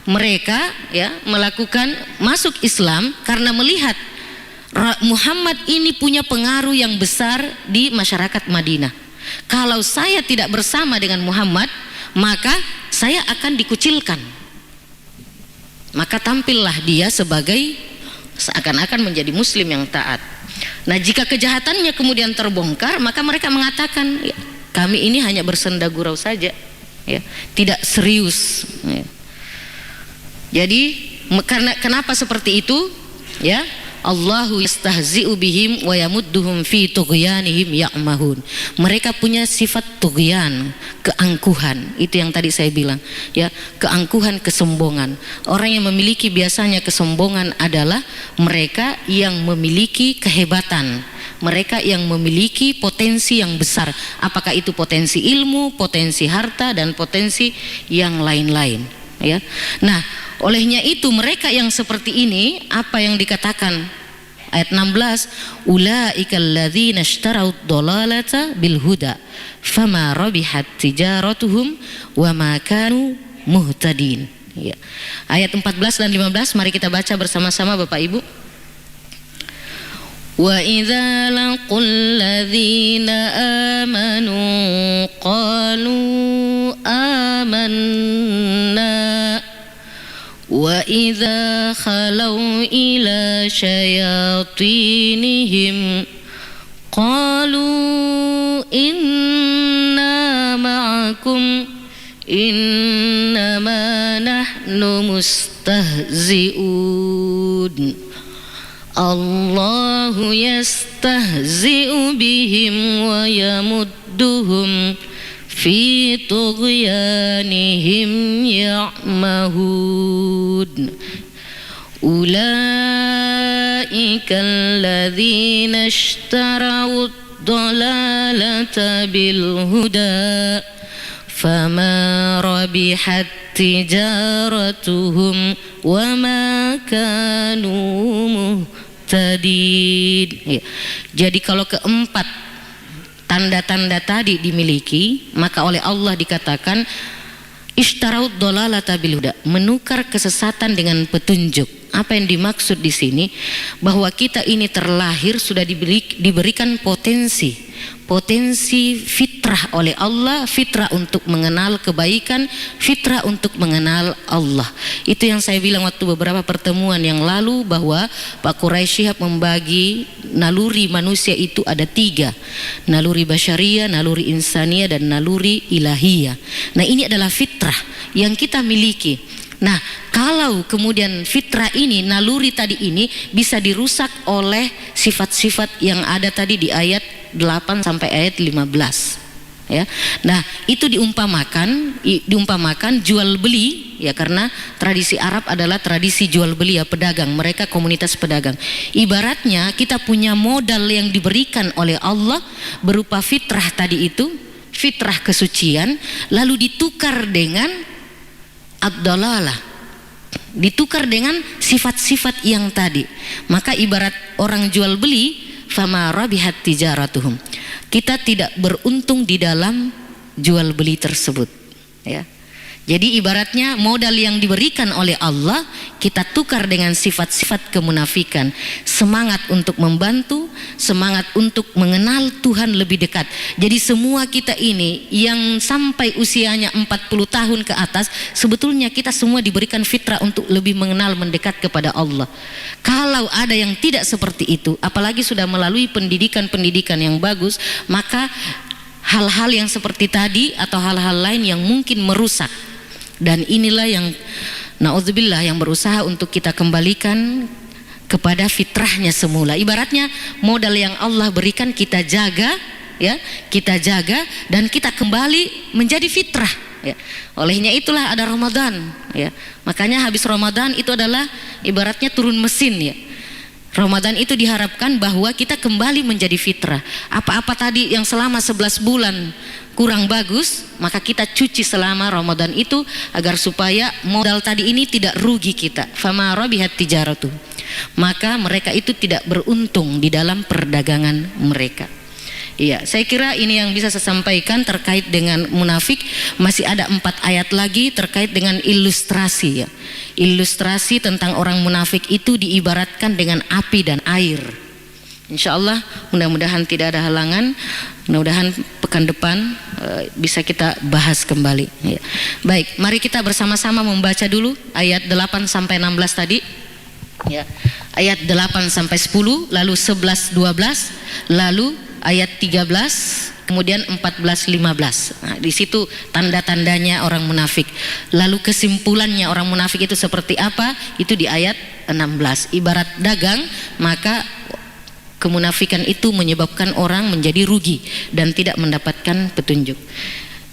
Mereka, ya, melakukan masuk Islam karena melihat Muhammad ini punya pengaruh yang besar di masyarakat Madinah. Kalau saya tidak bersama dengan Muhammad maka saya akan dikucilkan. Maka tampillah dia sebagai seakan-akan menjadi muslim yang taat. Nah, jika kejahatannya kemudian terbongkar, maka mereka mengatakan, ya, kami ini hanya bersenda gurau saja, ya, tidak serius, ya. Jadi kenapa seperti itu, ya? Allahu yastahzi'u bihim wa yamudduhum fi tughyanihim ya'mahun. Mereka punya sifat tughyan, keangkuhan. Itu yang tadi saya bilang, ya, keangkuhan, kesombongan. Orang yang memiliki biasanya kesombongan adalah mereka yang memiliki kehebatan, mereka yang memiliki potensi yang besar, apakah itu potensi ilmu, potensi harta, dan potensi yang lain-lain, ya. Nah, olehnya itu mereka yang seperti ini, apa yang dikatakan ayat 16, ulaikal ladzina ishtaraud dhalalata bil huda fama rabihat tijaratuhum wa ma kanu muhtadin, ya. Ayat 14 dan 15 mari kita baca bersama-sama Bapak Ibu. Wa idza laqul ladzina amanu qalu amanna wa idza khalau ila syayatinihim qalu inna ma'akum innama nahnu mustahzi'un Allahu yastahzi'u bihim wa yamudduhum fi tughyanihim ya'mahun ulaika alladhina ishtarawud dhalalata bil huda fama rabihat tijaratuhum wa ma kanu muhtadin, ya. Jadi kalau keempat tanda-tanda tadi dimiliki, maka oleh Allah dikatakan ishtaraud dhalalata bil huda, menukar kesesatan dengan petunjuk. Apa yang dimaksud di sini? Bahwa kita ini terlahir sudah diberikan potensi fitrah oleh Allah, fitrah untuk mengenal kebaikan, fitrah untuk mengenal Allah. Itu yang saya bilang waktu beberapa pertemuan yang lalu, bahwa Pak Quraisy Shihab membagi naluri manusia itu ada 3, naluri basyariyah, naluri insaniyah, dan naluri ilahiyah. Nah, ini adalah fitrah yang kita miliki. Nah, kalau kemudian fitrah ini, naluri tadi ini bisa dirusak oleh sifat-sifat yang ada tadi di ayat 8 sampai ayat 15, ya. Nah, itu diumpamakan jual beli, ya, karena tradisi Arab adalah tradisi jual beli, ya, pedagang, mereka komunitas pedagang. Ibaratnya kita punya modal yang diberikan oleh Allah berupa fitrah tadi itu, fitrah kesucian, lalu ditukar dengan ad-dhalalah, ditukar dengan sifat-sifat yang tadi. Maka ibarat orang jual beli, fama rabihat tijaratuhum, kita tidak beruntung di dalam jual beli tersebut, ya. Jadi ibaratnya modal yang diberikan oleh Allah kita tukar dengan sifat-sifat kemunafikan, semangat untuk membantu, semangat untuk mengenal Tuhan lebih dekat. Jadi semua kita ini yang sampai usianya 40 tahun ke atas, sebetulnya kita semua diberikan fitrah untuk lebih mengenal, mendekat kepada Allah. Kalau ada yang tidak seperti itu, apalagi sudah melalui pendidikan-pendidikan yang bagus, maka hal-hal yang seperti tadi atau hal-hal lain yang mungkin merusak. Dan inilah yang naudzubillah yang berusaha untuk kita kembalikan kepada fitrahnya semula. Ibaratnya modal yang Allah berikan kita jaga, ya, kita jaga dan kita kembali menjadi fitrah, ya. Olehnya itulah ada Ramadan, ya. Makanya habis Ramadan itu adalah ibaratnya turun mesin, ya. Ramadan itu diharapkan bahwa kita kembali menjadi fitrah. Apa-apa tadi yang selama 11 bulan kurang bagus, maka kita cuci selama Ramadan itu agar supaya modal tadi ini tidak rugi kita. Fama rabihat tijaratu, maka mereka itu tidak beruntung di dalam perdagangan mereka. Iya, saya kira ini yang bisa saya sampaikan terkait dengan munafik. Masih ada 4 ayat lagi terkait dengan ilustrasi, ya. Ilustrasi tentang orang munafik itu diibaratkan dengan api dan air. Insya Allah mudah-mudahan tidak ada halangan, mudah-mudahan pekan depan bisa kita bahas kembali, ya. Baik, mari kita bersama-sama membaca dulu ayat 8 sampai 16 tadi, ya. Ayat 8 sampai 10, lalu 11 12, lalu ayat 13, kemudian 14-15. Nah, di situ tanda-tandanya orang munafik. Lalu kesimpulannya orang munafik itu seperti apa? Itu di ayat 16. Ibarat dagang, maka kemunafikan itu menyebabkan orang menjadi rugi dan tidak mendapatkan petunjuk.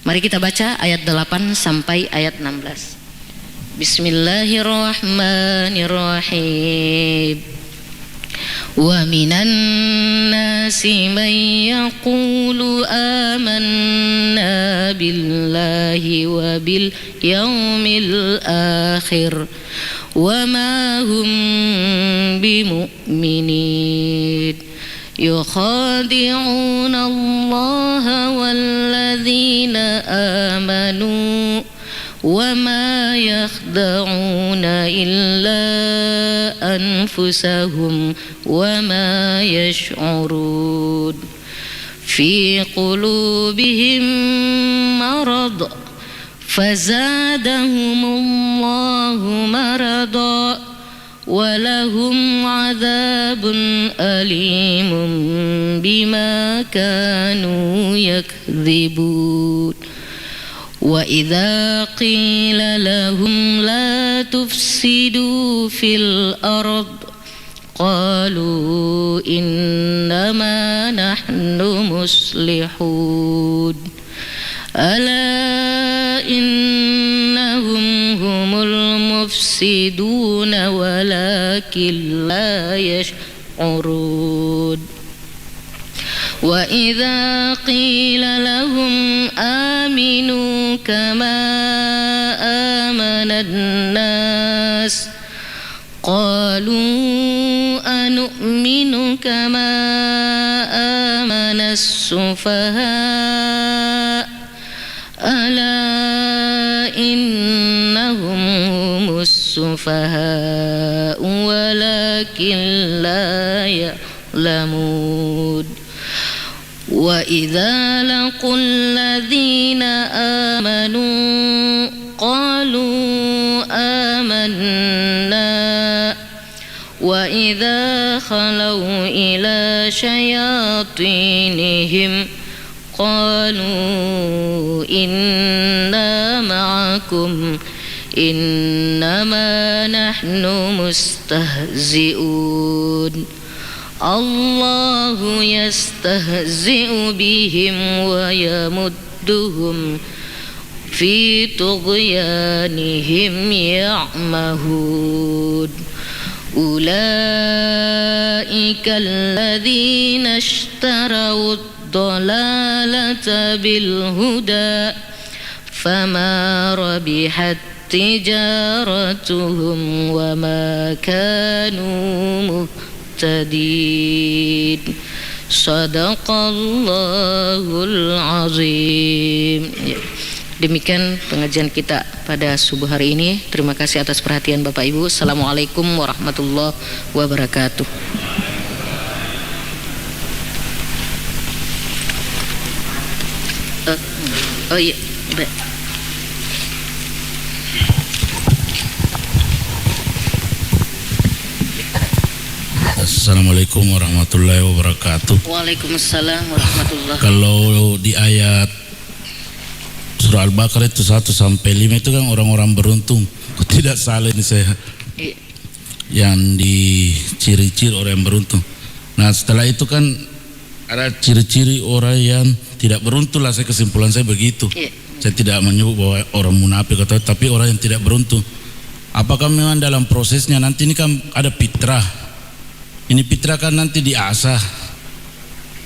Mari kita baca ayat 8 sampai ayat 16. Bismillahirrahmanirrahim. وَمِنَ النَّاسِ مَن يَقُولُ آمَنَّا بِاللَّهِ وَبِالْيَوْمِ الْآخِرِ وَمَا هُمْ بِمُؤْمِنِينَ يُخَادِعُونَ اللَّهَ وَالَّذِينَ آمَنُوا وَمَا يَخْدَعُونَ إِلَّا أَنفُسَهُمْ وَمَا يَشْعُرُونَ فِي قُلُوبِهِم مَّرَضٌ فَزَادَهُمُ اللَّهُ مَرَضًا وَلَهُمْ عَذَابٌ أَلِيمٌ بِمَا كَانُوا يَكْذِبُونَ وَإِذَا قِيلَ لَهُمْ لَا تُفْسِدُوا فِي الْأَرْضِ قَالُوا إِنَّمَا نَحْنُ مُصْلِحُونَ أَلَا إِنَّهُمْ هُمُ الْمُفْسِدُونَ وَلَكِنْ لَا يَشْعُرُونَ وَإِذَا قِيلَ لَهُمْ آمِنُوا كَمَا آمَنَ النَّاسُ قَالُوا أَنُؤْمِنُ كَمَا آمَنَ السُّفَهَاءُ أَلَا إِنَّهُمْ هُمُ السُّفَهَاءُ وَلَكِنْ لَا يَعْلَمُونَ وَإِذَا لَقُوا الَّذِينَ آمَنُوا قَالُوا آمَنَّا وَإِذَا خَلَوْا إِلَى شَيَاطِينِهِمْ قَالُوا إِنَّا مَعَكُمْ إِنَّمَا نَحْنُ مُسْتَهْزِئُونَ اللَّهُ يَسْتَهْزِئُ بِهِمْ وَيَمُدُّهُمْ فِي طُغْيَانِهِمْ يَعْمَهُونَ أُولَئِكَ الَّذِينَ اشْتَرَوُا الضَّلَالَةَ بِالْهُدَى فَمَا رَبِحَتْ تِجَارَتُهُمْ وَمَا كَانُوا muhtadin. Sadaqallahul azim. Demikian pengajian kita pada subuh hari ini. Terima kasih atas perhatian Bapak Ibu. Assalamualaikum warahmatullahi wabarakatuh. Oh iya, Assalamualaikum warahmatullahi wabarakatuh. Waalaikumsalam warahmatullahi wabarakatuh. Kalau di ayat surah Al-Baqarah itu 1 sampai 5 itu kan orang-orang beruntung. Kok tidak salah ini saya? Yang di ciri-ciri orang yang beruntung. Nah setelah itu kan ada ciri-ciri orang yang tidak beruntung lah, saya kesimpulan saya begitu. Saya tidak menyebut bahwa orang munafik atau, tapi orang yang tidak beruntung. Apakah memang dalam prosesnya nanti ini kan ada fitrah? Ini fitrah kan nanti diasah.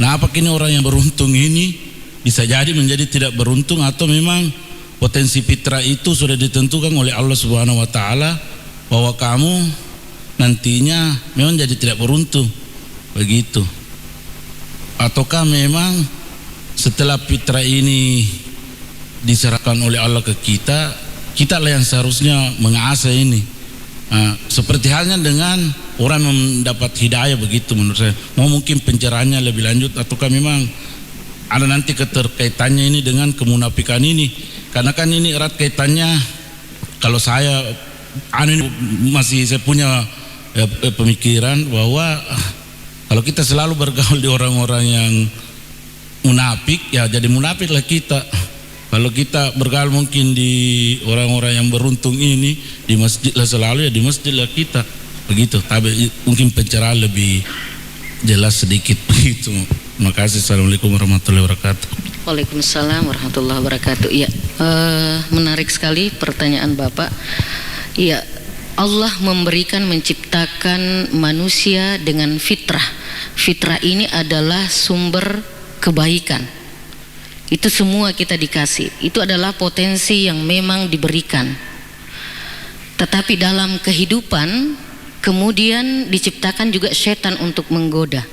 Nah apakah ini orang yang beruntung ini bisa jadi menjadi tidak beruntung, atau memang potensi fitrah itu sudah ditentukan oleh Allah Subhanahu wa taala bahwa kamu nantinya memang jadi tidak beruntung begitu? Ataukah memang setelah fitrah ini diserahkan oleh Allah ke kita, kita lah yang seharusnya mengasah ini? Nah, seperti halnya dengan orang yang mendapat hidayah begitu menurut saya. Mau mungkin pencerahannya lebih lanjut, ataukah memang ada nanti keterkaitannya ini dengan kemunafikan ini? Karena kan ini erat kaitannya. Kalau saya masih saya punya pemikiran bahwa kalau kita selalu bergaul di orang-orang yang munafik, ya jadi munafik lah kita. Kalau kita bergaul mungkin di orang-orang yang beruntung ini, di masjid lah selalu, ya di masjid lah kita. begitu. Tapi mungkin pencerahan lebih jelas sedikit begitu. Terima kasih. Assalamualaikum warahmatullahi wabarakatuh. Waalaikumsalam warahmatullahi wabarakatuh. Iya, menarik sekali pertanyaan Bapak. Iya, Allah menciptakan manusia dengan fitrah. Fitrah ini adalah sumber kebaikan. Itu semua kita dikasih. Itu adalah potensi yang memang diberikan. Tetapi dalam kehidupan kemudian diciptakan juga setan untuk menggoda.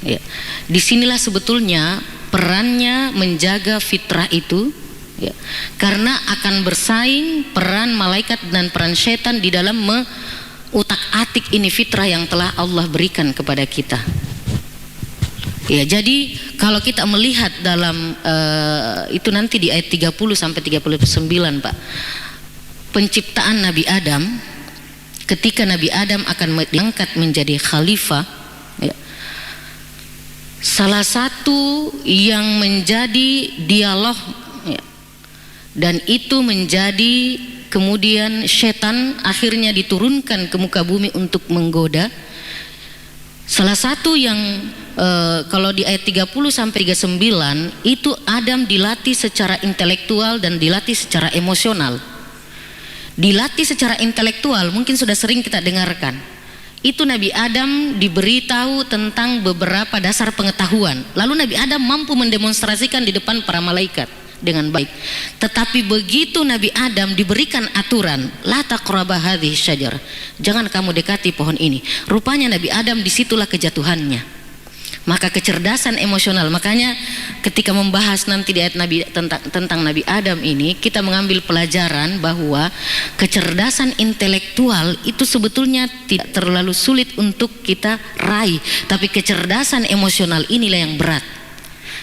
Ya. Disinilah sebetulnya perannya menjaga fitrah itu. Ya, karena akan bersaing peran malaikat dan peran setan di dalam mengutak-atik ini fitrah yang telah Allah berikan kepada kita. Ya, jadi kalau kita melihat dalam itu nanti di ayat 30 sampai 39, Pak. Penciptaan Nabi Adam, ketika Nabi Adam akan diangkat menjadi khalifah, ya, salah satu yang menjadi dialog, ya, dan itu menjadi kemudian setan akhirnya diturunkan ke muka bumi untuk menggoda. Salah satu yang kalau di ayat 30 sampai 39 itu Adam dilatih secara intelektual dan dilatih secara emosional. Dilatih secara intelektual mungkin sudah sering kita dengarkan. Itu Nabi Adam diberitahu tentang beberapa dasar pengetahuan. Lalu Nabi Adam mampu mendemonstrasikan di depan para malaikat dengan baik. Tetapi begitu Nabi Adam diberikan aturan, la taqraba hadhihi syajarah, jangan kamu dekati pohon ini. Rupanya Nabi Adam disitulah kejatuhannya. Maka kecerdasan emosional, makanya ketika membahas nanti di ayat Nabi tentang Nabi Adam ini, kita mengambil pelajaran bahwa kecerdasan intelektual itu sebetulnya tidak terlalu sulit untuk kita raih, tapi kecerdasan emosional inilah yang berat.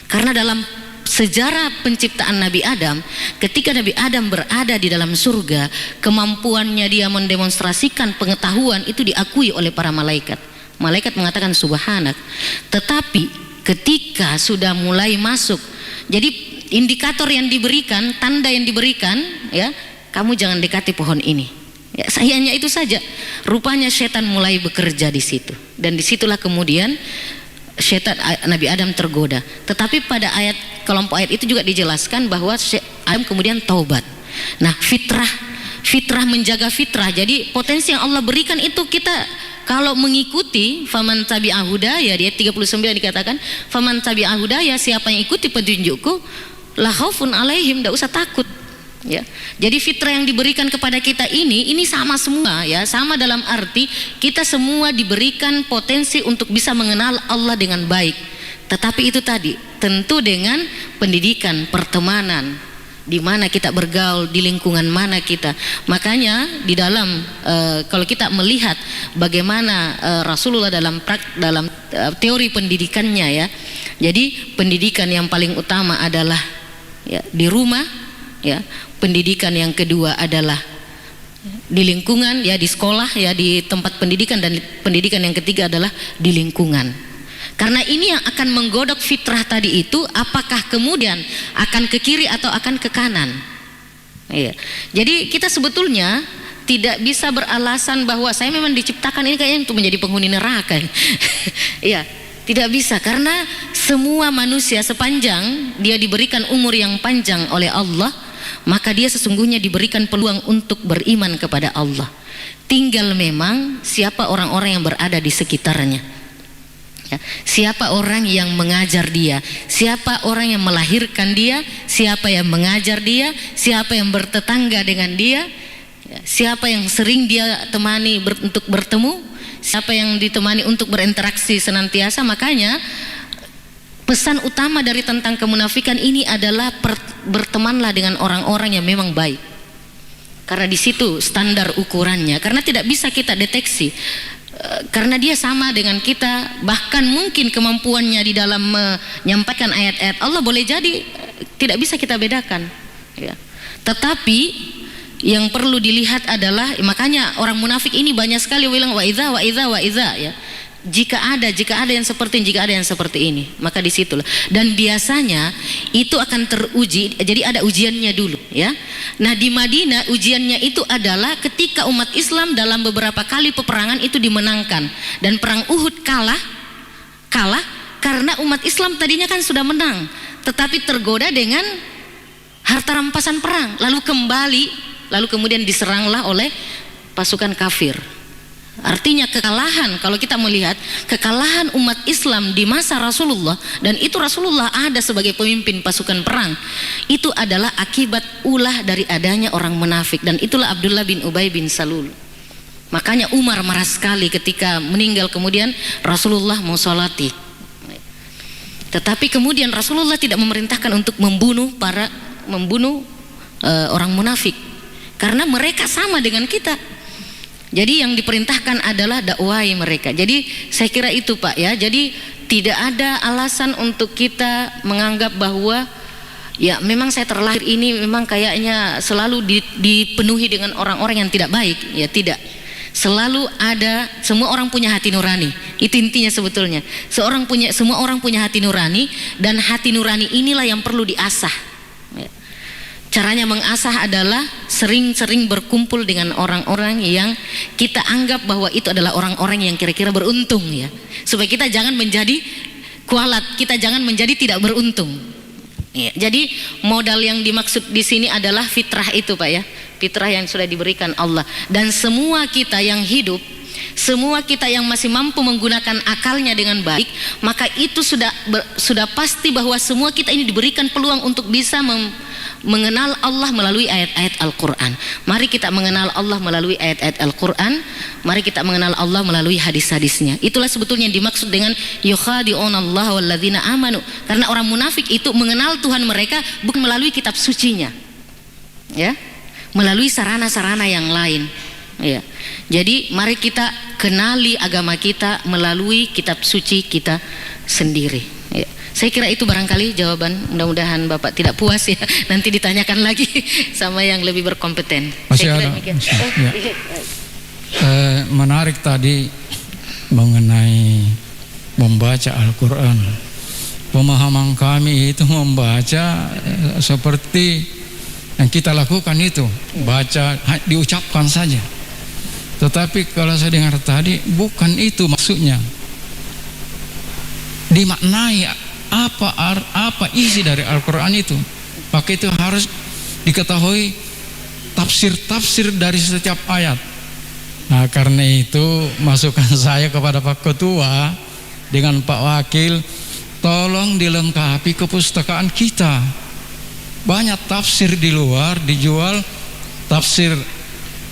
Karena dalam sejarah penciptaan Nabi Adam, ketika Nabi Adam berada di dalam surga, kemampuannya dia mendemonstrasikan pengetahuan itu diakui oleh para malaikat. Malaikat mengatakan subhanak. Tetapi ketika sudah mulai masuk, jadi indikator yang diberikan, tanda yang diberikan, ya, kamu jangan dekati pohon ini. Ya, hanya itu saja. Rupanya setan mulai bekerja di situ, dan disitulah kemudian setan Nabi Adam tergoda. Tetapi pada ayat kelompok ayat itu juga dijelaskan bahwa Adam kemudian taubat. Nah, fitrah menjaga fitrah. Jadi potensi yang Allah berikan itu kita kalau mengikuti, faman tabi'a hudaya, di ayat 39 dikatakan faman tabi'a hudaya, siapa yang ikuti petunjukku la khaufun alaihim, tidak usah takut. Ya. Jadi fitrah yang diberikan kepada kita ini sama semua, ya, sama dalam arti kita semua diberikan potensi untuk bisa mengenal Allah dengan baik. Tetapi itu tadi tentu dengan pendidikan, pertemanan, di mana kita bergaul, di lingkungan mana kita. Makanya di dalam kalau kita melihat bagaimana Rasulullah dalam teori pendidikannya, ya, jadi pendidikan yang paling utama adalah, ya, di rumah, ya. Pendidikan yang kedua adalah di lingkungan, ya, di sekolah, ya, di tempat pendidikan, dan pendidikan yang ketiga adalah di lingkungan. Karena ini yang akan menggodok fitrah tadi itu, apakah kemudian akan ke kiri atau akan ke kanan. Iya. Jadi kita sebetulnya tidak bisa beralasan bahwa saya memang diciptakan ini kayaknya untuk menjadi penghuni neraka. Iya, tidak bisa, karena semua manusia sepanjang dia diberikan umur yang panjang oleh Allah, maka dia sesungguhnya diberikan peluang untuk beriman kepada Allah. Tinggal memang siapa orang-orang yang berada di sekitarnya. Siapa orang yang mengajar dia, siapa orang yang melahirkan dia, siapa yang mengajar dia, siapa yang bertetangga dengan dia, siapa yang sering dia temani untuk bertemu, siapa yang ditemani untuk berinteraksi senantiasa. Makanya pesan utama dari tentang kemunafikan ini adalah bertemanlah dengan orang-orang yang memang baik. Karena di situ standar ukurannya, karena tidak bisa kita deteksi. Karena dia sama dengan kita, bahkan mungkin kemampuannya di dalam menyampaikan ayat-ayat Allah boleh jadi tidak bisa kita bedakan, ya. Tetapi yang perlu dilihat adalah, makanya orang munafik ini banyak sekali bilang wa idza, ya. Jika ada yang seperti ini, maka disitulah. Dan biasanya itu akan teruji, jadi ada ujiannya dulu ya. Nah di Madinah ujiannya itu adalah ketika umat Islam dalam beberapa kali peperangan itu dimenangkan, dan perang Uhud kalah karena umat Islam tadinya kan sudah menang, tetapi tergoda dengan harta rampasan perang, lalu kemudian diseranglah oleh pasukan kafir. Artinya kekalahan, kalau kita melihat kekalahan umat Islam di masa Rasulullah, dan itu Rasulullah ada sebagai pemimpin pasukan perang, itu adalah akibat ulah dari adanya orang munafik, dan itulah Abdullah bin Ubay bin Salul. Makanya Umar marah sekali ketika meninggal, kemudian Rasulullah mau sholati, tetapi kemudian Rasulullah tidak memerintahkan untuk membunuh orang munafik, karena mereka sama dengan kita. Jadi yang diperintahkan adalah dakwai mereka. Jadi saya kira itu Pak ya. Jadi tidak ada alasan untuk kita menganggap bahwa ya memang saya terlahir ini memang kayaknya selalu dipenuhi dengan orang-orang yang tidak baik. Ya tidak. Selalu ada, semua orang punya hati nurani. Itu intinya sebetulnya. Semua orang punya hati nurani, dan hati nurani inilah yang perlu diasah. Caranya mengasah adalah sering-sering berkumpul dengan orang-orang yang kita anggap bahwa itu adalah orang-orang yang kira-kira beruntung ya. Supaya kita jangan menjadi kualat, kita jangan menjadi tidak beruntung. Ya, jadi modal yang dimaksud di sini adalah fitrah itu Pak ya. Fitrah yang sudah diberikan Allah. Dan semua kita yang hidup, semua kita yang masih mampu menggunakan akalnya dengan baik, maka itu sudah pasti bahwa semua kita ini diberikan peluang untuk bisa mengenal Allah melalui ayat-ayat Al-Quran. Mari kita mengenal Allah melalui ayat-ayat Al-Quran. Mari kita mengenal Allah melalui hadis-hadisnya. Itulah sebetulnya yang dimaksud dengan yukhadi'unallaha walladzina amanu. Karena orang munafik itu mengenal Tuhan mereka bukan melalui kitab sucinya, ya, melalui sarana-sarana yang lain. Ya. Jadi mari kita kenali agama kita melalui kitab suci kita sendiri. Ya. Saya kira itu barangkali jawaban. Mudah-mudahan Bapak tidak puas ya. Nanti ditanyakan lagi sama yang lebih berkompeten. Masih ada. Menarik tadi mengenai membaca Al-Quran. Pemahaman kami itu membaca seperti yang kita lakukan itu, baca diucapkan saja. Tetapi kalau saya dengar tadi bukan itu maksudnya. Dimaknai apa isi dari Al-Quran itu. Maka itu harus diketahui tafsir-tafsir dari setiap ayat. Nah karena itu masukan saya kepada Pak Ketua dengan Pak Wakil, tolong dilengkapi kepustakaan kita. Banyak tafsir di luar dijual, tafsir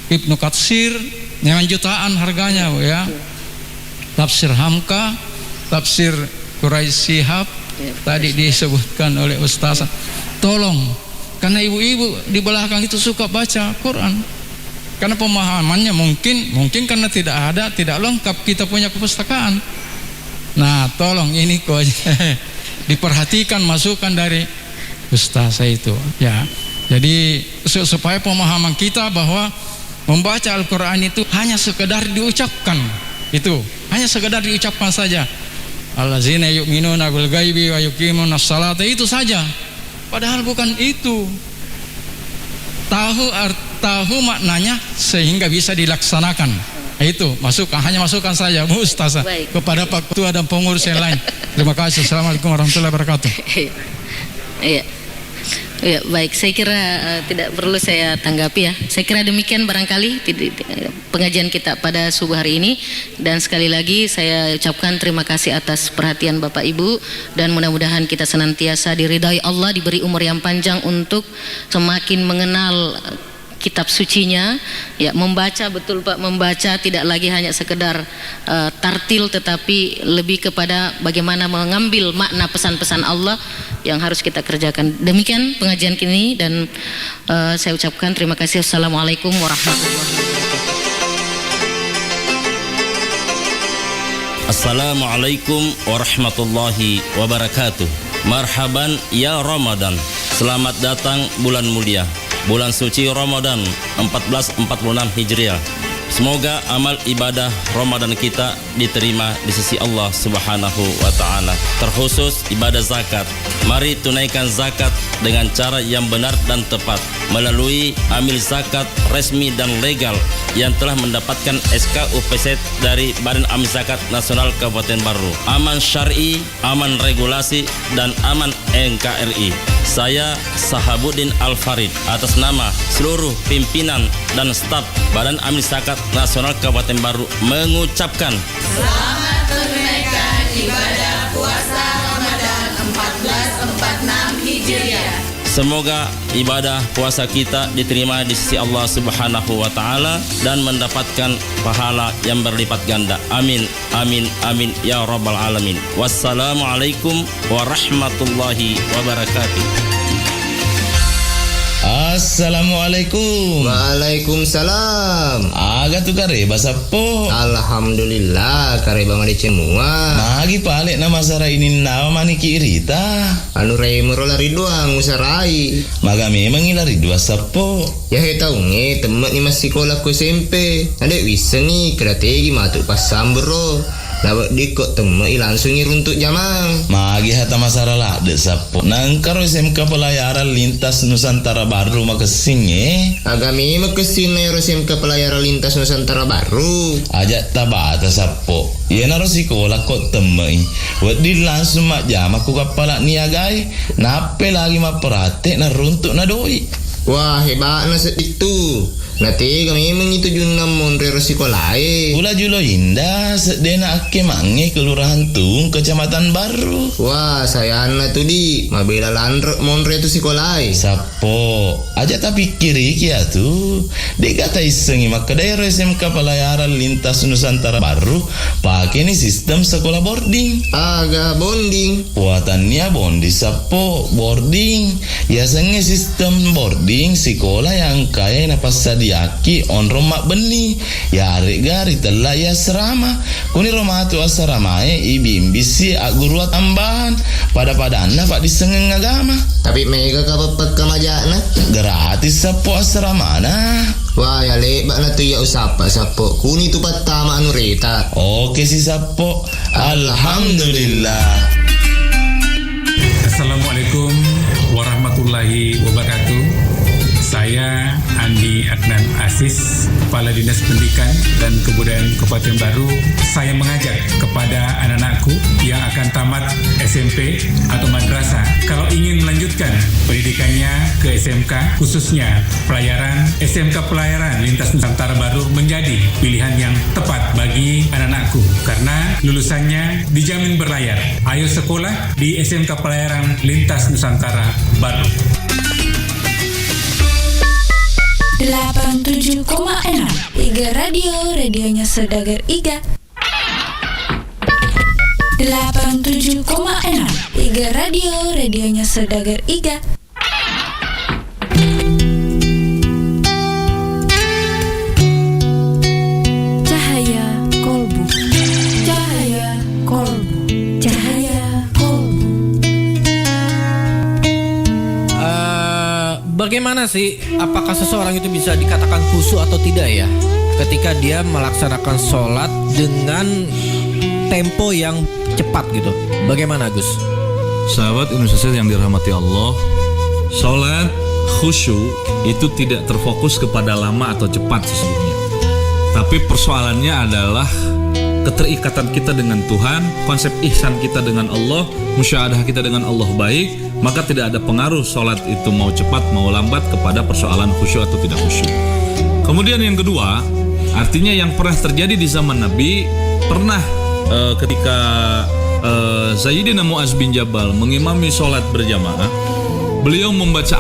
Ibnu Katsir yang jutaan harganya ya. Tafsir Hamka, tafsir Quraisy Shihab tadi disebutkan oleh Ustaz. Tolong, karena ibu-ibu di belakang itu suka baca Quran. Karena pemahamannya mungkin karena tidak lengkap kita punya kepustakaan. Nah, tolong ini kok diperhatikan masukan dari Ustaz itu ya. Jadi supaya pemahaman kita bahwa membaca Al-Quran itu hanya sekedar diucapkan, itu hanya sekedar diucapkan saja. Allazina yu'minuna bil ghaibi wa yuqimunas salata, itu saja. Padahal bukan itu. Tahu maknanya sehingga bisa dilaksanakan. Itu hanya masukan saja Bu Ustaz kepada Pak Ketua dan pengurus yang lain. Terima kasih. Assalamualaikum warahmatullahi wabarakatuh. Iya. Ya, baik, saya kira tidak perlu saya tanggapi ya. Saya kira demikian barangkali pengajian kita pada subuh hari ini. Dan sekali lagi saya ucapkan terima kasih atas perhatian Bapak Ibu. Dan mudah-mudahan kita senantiasa diridai Allah, diberi umur yang panjang untuk semakin mengenal kitab sucinya ya, membaca, betul Pak, membaca tidak lagi hanya sekedar tartil, tetapi lebih kepada bagaimana mengambil makna pesan-pesan Allah yang harus kita kerjakan. Demikian pengajian kini dan saya ucapkan terima kasih. Assalamualaikum warahmatullahi wabarakatuh. Assalamualaikum warahmatullahi wabarakatuh. Marhaban ya Ramadan. Selamat datang bulan mulia, bulan suci Ramadan 1446 Hijriah. Semoga amal ibadah Ramadan kita diterima di sisi Allah Subhanahu wa taala. Terkhusus ibadah zakat. Mari tunaikan zakat dengan cara yang benar dan tepat melalui amil zakat resmi dan legal yang telah mendapatkan SK UPZ dari Badan Amil Zakat Nasional Kabupaten Baru. Aman syar'i, aman regulasi, dan aman NKRI. Saya Sahabuddin Al-Farid atas nama seluruh pimpinan dan staf Badan Amil Zakat Nasional Kabupaten Baru mengucapkan Selamat menunaikan ibadah puasa Ramadan 1446 Hijriah. Semoga ibadah puasa kita diterima di sisi Allah Subhanahu wa taala dan mendapatkan pahala yang berlipat ganda. Amin, amin, amin ya rabbal alamin. Wassalamualaikum warahmatullahi wabarakatuh. Assalamualaikum. Waalaikumsalam. Aga tu kareba sapo. Alhamdulillah kareba mani cemua. Magi palik nama sara ini nama mani kirita. Anu remero lari doang usarai. Maga memang ilari dua sapo. Ya he tahu nge temen ni masih sekolah ku SMP. Adek wisa ni strategi matuk pasam bro. Lawak dikot temui langsung runtuk jamang. Magi hata masalah de sapo. Nangkaro SMK Pelayaran Lintas Nusantara Baru makesing Agami makesin na SMK Pelayaran Lintas Nusantara Baru. Ajak tabata sapo. Ia naro sekolah kok temui. Wadi langsung mak jam aku kapalak niagai. Nape lagi mak perhati na runtuk na doi. Wah hebat na itu. Nanti kami mengitu junam monre sekolahai. Pula julo indah sedena ake mange kelurahan Tung Kecamatan Baru. Wah saya anak tu di mabela landrek monre tu sekolahai. Sapo aja tapi kiri kia tu. Dek kata isengi maka daerah SMK Pelayaran Lintas Nusantara Baru pakai ni sistem sekolah boarding. Aga bonding. Buatannya bondi sapo boarding. Ya senge sistem boarding sekolah yang kaya napas yaki on romak beni ya arek gari telah ya serama kuni romah tu asrama ibimbisi guru tambahan pada anak pak disengeng agama tapi mega kapapat kamajana gratis sapo asrama na. Wah ya lebak na tu ya usapa sapo kuni tu patama anu reta. Oke si sapo. Alhamdulillah. Assalamualaikum warahmatullahi wabarakatuh. Saya Andi Adnan Aziz, Kepala Dinas Pendidikan dan Kebudayaan Kabupaten Baru. Saya mengajak kepada anak-anakku yang akan tamat SMP atau madrasah, kalau ingin melanjutkan pendidikannya ke SMK, khususnya pelayaran, SMK Pelayaran Lintas Nusantara Baru menjadi pilihan yang tepat bagi anak-anakku karena lulusannya dijamin berlayar. Ayo sekolah di SMK Pelayaran Lintas Nusantara Baru. 87,6 Iga Radio, radionya Saudagar Iga. 87,6 Iga Radio, radionya Saudagar Iga. Cahaya kolbu, cahaya kolbu, cahaya kolbu. Bagaimana sih, apakah seseorang itu bisa dikatakan khusyuk atau tidak ya ketika dia melaksanakan sholat dengan tempo yang cepat gitu? Bagaimana Gus? Sahabat Indonesia yang dirahmati Allah, sholat khusyuk itu tidak terfokus kepada lama atau cepat sesungguhnya. Tapi persoalannya adalah keterikatan kita dengan Tuhan, konsep ihsan kita dengan Allah, musyahadah kita dengan Allah baik. Maka tidak ada pengaruh sholat itu mau cepat mau lambat kepada persoalan khusyuk atau tidak khusyuk. Kemudian yang kedua, artinya yang pernah terjadi di zaman Nabi, pernah ketika Sayyidina Mu'az bin Jabal mengimami sholat berjamaah, beliau membaca